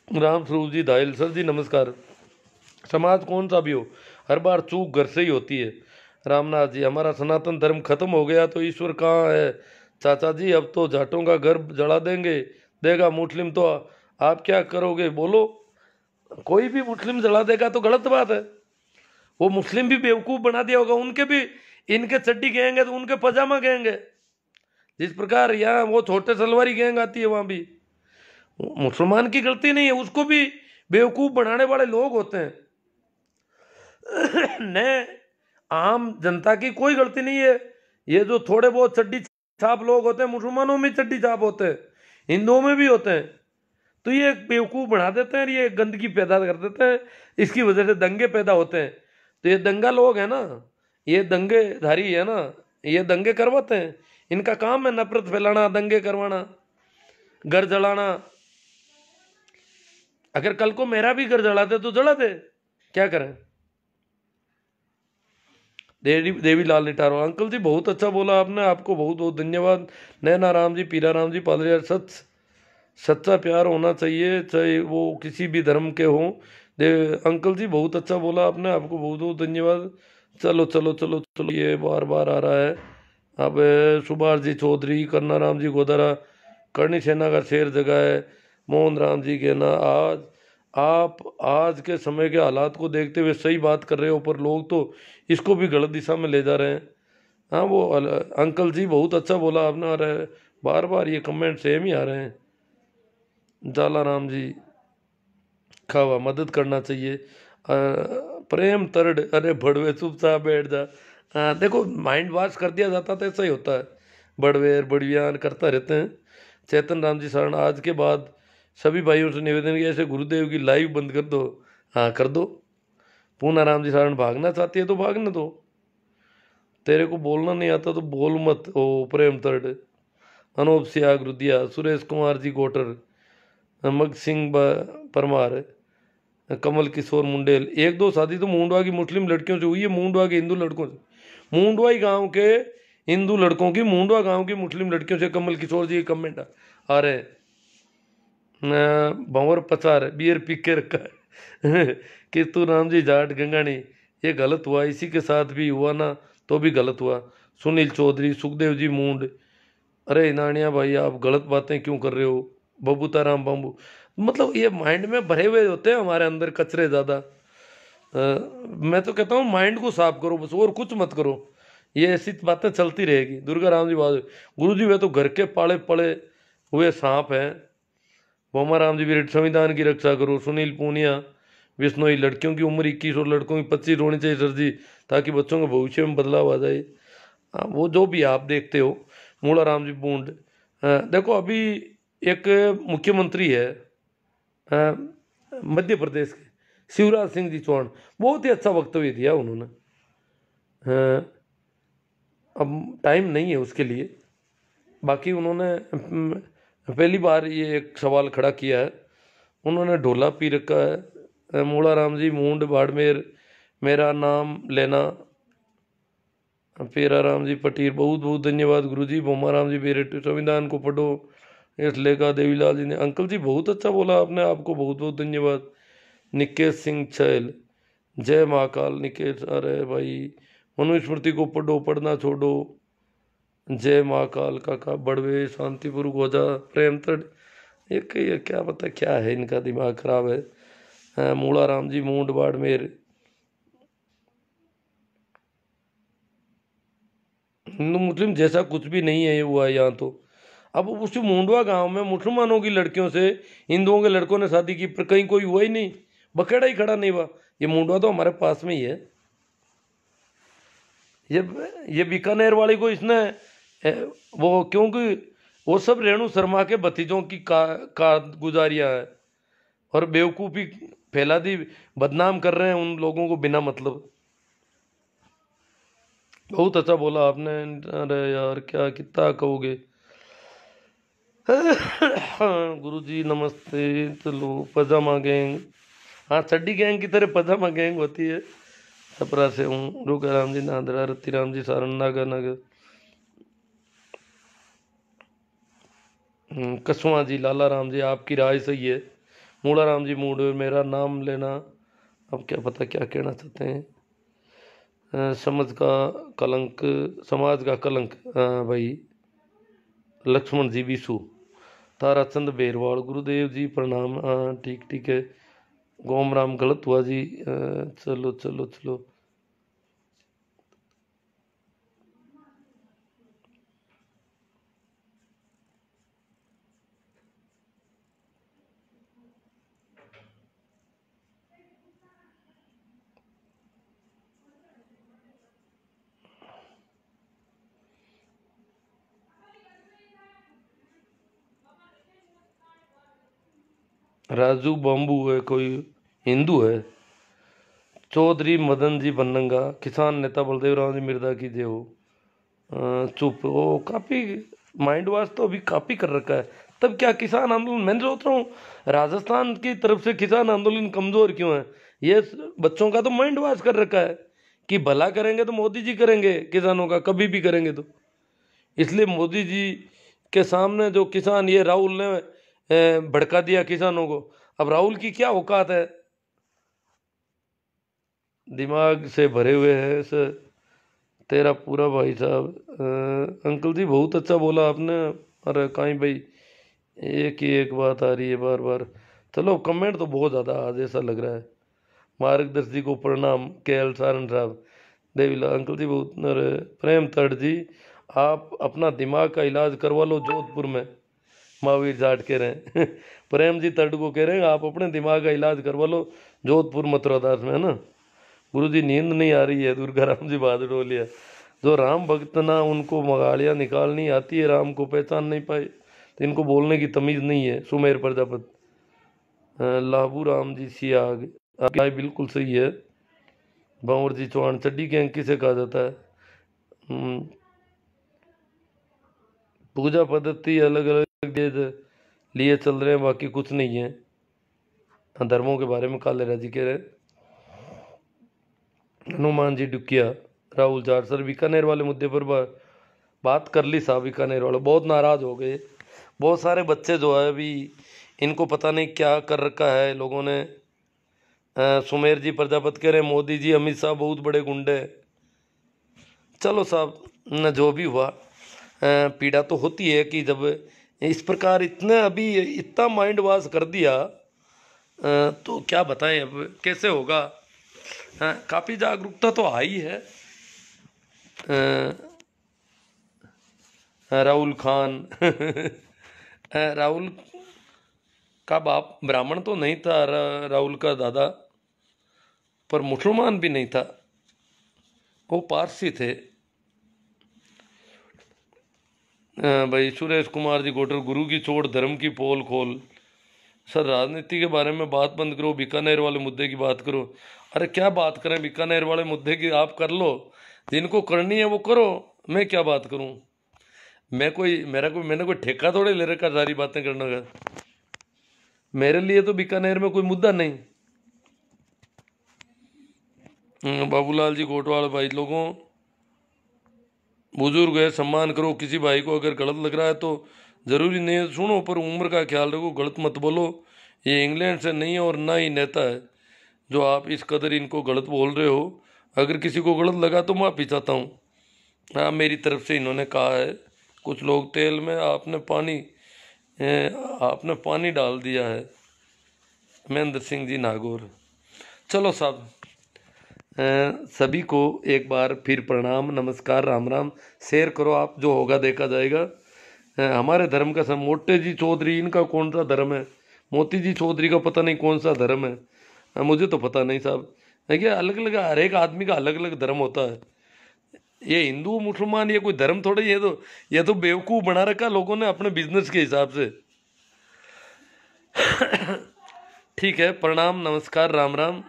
राम स्वरूप जी धाइल, सर जी नमस्कार। समाज कौन सा भी हो, हर बार चूक घर से ही होती है। रामनाथ जी, हमारा सनातन धर्म खत्म हो गया तो ईश्वर कहाँ है? चाचा जी अब तो जाटों का घर जला देंगे, देगा मुस्लिम तो आप क्या करोगे बोलो? कोई भी मुस्लिम जला देगा तो गलत बात है। वो मुस्लिम भी बेवकूफ़ बना दिया होगा, उनके भी इनके चड्डी गएंगे तो उनके पजामा गएंगे। जिस प्रकार यहाँ वो छोटे सलवारी गैंग आती है, वहाँ भी मुसलमान की गलती नहीं है, उसको भी बेवकूफ़ बनाने वाले लोग होते हैं। न आम जनता की कोई गलती नहीं है। ये जो थोड़े बहुत चड्डी छाप लोग होते हैं, मुसलमानों में चड्डी छाप होते हैं, हिंदुओं में भी होते हैं। तो ये एक बेवकूफ़ बना देते हैं, ये गंदगी पैदा कर देते हैं, इसकी वजह से दंगे पैदा होते हैं। तो ये दंगा लोग हैं ना, ये दंगेधारी है ना, ये दंगे करवाते हैं, इनका काम है नफरत फैलाना, दंगे करवाना, घर जलाना। अगर कल को मेरा भी घर जला दे तो जला दे, क्या करें। देवी लाल निटारो, अंकल जी बहुत अच्छा बोला आपने, आपको बहुत बहुत धन्यवाद। नैना राम जी, पीरा राम जी, पादरिया, सच्चा प्यार होना चाहिए, चाहे वो किसी भी धर्म के हों। अंकल जी बहुत अच्छा बोला आपने, आपको बहुत बहुत धन्यवाद। चलो चलो चलो चलो, ये बार बार आ रहा है। अब सुभाष जी चौधरी, कन्ना राम जी गोदारा, करणी सेना का शेर जगह है, मोहन राम जी कहना, आप आज के समय के हालात को देखते हुए सही बात कर रहे हो, पर लोग तो इसको भी गलत दिशा में ले जा रहे हैं। हाँ वो अंकल जी बहुत अच्छा बोला आपने, आ रहा है बार बार ये कमेंट सेम ही आ रहे हैं। जाला राम जी, खावा मदद करना चाहिए। प्रेम तरड, अरे बड़वे चुपचाप बैठ जा। देखो माइंड वॉश कर दिया जाता तो ऐसा ही होता है, बड़वेर बड़वियान करता रहते हैं। चेतन राम जी शरण, आज के बाद सभी भाइयों से निवेदन किया, ऐसे गुरुदेव की लाइव बंद कर दो। हाँ कर दो। पूना राम जी शरण, भागना चाहती है तो भागने दो, तेरे को बोलना नहीं आता तो बोल मत। ओ प्रेम तरड, अनूप सियाग रुदिया, सुरेश कुमार जी गोटर, मग सिंह परमार, कमल किशोर मुंडेल। एक दो शादी तो मुंडवा की मुस्लिम लड़कियों से हुई है, मुंडवा के हिंदू लड़कों से, मुंडवाई गांव के हिंदू लड़कों की मुंडवा गांव की मुस्लिम लड़कियों से। कमल किशोर जी कमेंट आ रहे हैं, भंवर पचार बियर पी के रखा है कि तू राम जी जाट गंगानी, ये गलत हुआ, इसी के साथ भी हुआ ना तो भी गलत हुआ। सुनील चौधरी, सुखदेव जी मूंड, अरे नानिया भाई आप गलत बातें क्यों कर रहे हो। बबूता राम बाबू, मतलब ये माइंड में भरे हुए होते हैं हमारे अंदर कचरे ज़्यादा। मैं तो कहता हूँ माइंड को साफ करो बस, और कुछ मत करो, ये ऐसी बातें चलती रहेगी। दुर्गा राम जी बात, गुरु जी वे तो घर के पाले पड़े हुए सांप हैं। बोमा राम जी भी, संविधान की रक्षा करो। सुनील पूनिया, विष्णोई, लड़कियों की उम्र 21 और लड़कों की 25 होनी चाहिए सर जी, ताकि बच्चों के भविष्य में बदलाव आ जाए। हाँ वो जो भी आप देखते हो। मूला राम जी बूंद, देखो अभी एक मुख्यमंत्री है मध्य प्रदेश के, शिवराज सिंह जी चौहान, बहुत ही अच्छा वक्तव्य दिया उन्होंने। अब टाइम नहीं है उसके लिए, बाकी उन्होंने पहली बार ये एक सवाल खड़ा किया है, उन्होंने ढोला पी रखा है। मूला राम जी मूंड बाड़मेर, मेरा नाम लेना, पेरा राम जी पटीर, बहुत बहुत धन्यवाद गुरु जी। बोमा राम जी बेरेट, संविधान को पढ़ो, इस लेखा देवीलाल जी ने, अंकल जी बहुत अच्छा बोला आपने, आपको बहुत बहुत धन्यवाद। निकेश सिंह छैल, जय महाकाल निकेश, अरे भाई मनुस्मृति को पढ़ो, पढ़ना छोड़ो, जय महाकाल काका बड़वे, शांतिपुर गोजा, प्रेम तड़, ये क्या पता क्या है, इनका दिमाग खराब है। मूला राम जी मूंड बाड़मेर, हिंदू मुस्लिम जैसा कुछ भी नहीं है ये हुआ है यहाँ तो। अब उस मुंडवा गांव में मुसलमानों की लड़कियों से हिंदुओं के लड़कों ने शादी की, पर कहीं कोई हुआ ही नहीं, बखेड़ा ही खड़ा नहीं हुआ। ये मुंडवा तो हमारे पास में ही है। ये बीकानेर वाली को इसने वो, क्योंकि वो सब रेणु शर्मा के भतीजों की का गुजारियाँ है, और बेवकूफ़ी फैला दी, बदनाम कर रहे हैं उन लोगों को बिना मतलब। बहुत अच्छा बोला आपने। अरे यार क्या कितना कहोगे। गुरु जी नमस्ते। चलो पजामा गैंग, हाँ चड्डी गैंग की तरह पजामा गैंग होती है। छपरा से हूँ, रुका राम जी नादरा, रत्ती राम जी सारण, नागा नगर, कसवा जी, लाला राम जी आपकी राय सही है। मूला राम जी मूड, मेरा नाम लेना, अब क्या पता क्या कहना चाहते हैं। समझ का कलंक, समाज का कलंक, भाई लक्ष्मण जी विशु, ताराचंद बेरवाल, गुरुदेव जी प्रणाम, हाँ ठीक ठीक है। गोम राम गलत हुआ जी, चलो चलो चलो। राजू बाम्बू है, कोई हिंदू है। चौधरी मदन जी बनंगा, किसान नेता बलदेव राव जी मिर्दा की जय हो। चुप, वो काफ़ी माइंड वॉश तो अभी काफ़ी कर रखा है। तब क्या किसान आंदोलन, मैं सोच रहा हूँ राजस्थान की तरफ से किसान आंदोलन कमज़ोर क्यों है। ये बच्चों का तो माइंड वॉश कर रखा है कि भला करेंगे तो मोदी जी करेंगे किसानों का, कभी भी करेंगे तो। इसलिए मोदी जी के सामने जो किसान, ये राहुल ने भड़का दिया किसानों को। अब राहुल की क्या औकात है, दिमाग से भरे हुए है सर तेरा पूरा भाई साहब। अंकल जी बहुत अच्छा बोला आपने। अरे कहीं भाई, एक ही एक बात आ रही है बार बार। चलो कमेंट तो बहुत ज़्यादा आज ऐसा लग रहा है। मार्गदर्शी को प्रणाम, के एल सारन साहब, देवीला अंकल जी बहुत। अरे प्रेम तट जी, आप अपना दिमाग का इलाज करवा लो जोधपुर में, महावीर जाट कह रहे हैं प्रेम जी तट को कह रहे हैं आप अपने दिमाग का इलाज करवा लो जोधपुर मथुरा दास में, है ना। गुरु जी नींद नहीं आ रही है, दुर्गा राम जी बहादुर डोलिया। जो राम भक्त ना उनको मगाड़ियाँ निकालनी आती है, राम को पहचान नहीं पाए तो इनको बोलने की तमीज़ नहीं है। सुमेर प्रजापति, लाबू राम जी सियाग, आपकी राय बिल्कुल सही है। बांवर जी चौहान, चड्डी के अंक किसे कहा जाता है। पूजा पद्धति अलग अलग लिए चल रहे हैं, बाकी कुछ नहीं है। धर्मों के बारे में काले राजी कह रहे हैं। हनुमान जी डुकिया, राहुल जाट सर बीकानेर वाले मुद्दे पर बात कर ली साहब। बीकानेर वाले बहुत नाराज हो गए। बहुत सारे बच्चे जो है अभी, इनको पता नहीं क्या कर रखा है लोगों ने। सुमेर जी प्रजापति कह रहे हैं मोदी जी अमित शाह बहुत बड़े गुंडे। चलो साहब, न जो भी हुआ, पीड़ा तो होती है कि जब इस प्रकार इतने अभी इतना माइंड वॉश कर दिया, तो क्या बताएं अब कैसे होगा। काफ़ी जागरूकता तो आई है। राहुल खान राहुल का बाप ब्राह्मण तो नहीं था, राहुल का दादा, पर मुसलमान भी नहीं था, वो पारसी थे। भाई सुरेश कुमार जी गोटर, गुरु की चोट धर्म की पोल खोल। सर राजनीति के बारे में बात बंद करो, बीकानेर वाले मुद्दे की बात करो। अरे क्या बात करें बीकानेर वाले मुद्दे की, आप कर लो, जिनको करनी है वो करो, मैं क्या बात करूं। मैंने कोई ठेका थोड़े ले रखा सारी बातें करने का। मेरे लिए तो बीकानेर में कोई मुद्दा नहीं। बाबूलाल जी कोटवाल, भाई लोगों बुजुर्ग है सम्मान करो, किसी भाई को अगर गलत लग रहा है तो ज़रूरी नहीं है सुनो, पर उम्र का ख्याल रखो, गलत मत बोलो। ये इंग्लैंड से नहीं है और ना ही नेता है जो आप इस कदर इनको गलत बोल रहे हो। अगर किसी को गलत लगा तो माफ़ी चाहता हूँ। हाँ, मेरी तरफ से इन्होंने कहा है कुछ लोग तेल में आपने पानी डाल दिया है। महेंद्र सिंह जी नागौर। चलो साहब, सभी को एक बार फिर प्रणाम, नमस्कार, राम राम। शेयर करो आप, जो होगा देखा जाएगा। हमारे धर्म का सब, मोटे जी चौधरी इनका कौन सा धर्म है, मोती जी चौधरी का पता नहीं कौन सा धर्म है। मुझे तो पता नहीं साहब। देखिए अलग अलग, हर एक आदमी का अलग अलग धर्म होता है। ये हिंदू मुसलमान ये कोई धर्म थोड़ा, ये तो बेवकूफ़ बना रखा लोगों ने अपने बिजनेस के हिसाब से। ठीक है, प्रणाम, नमस्कार, राम राम।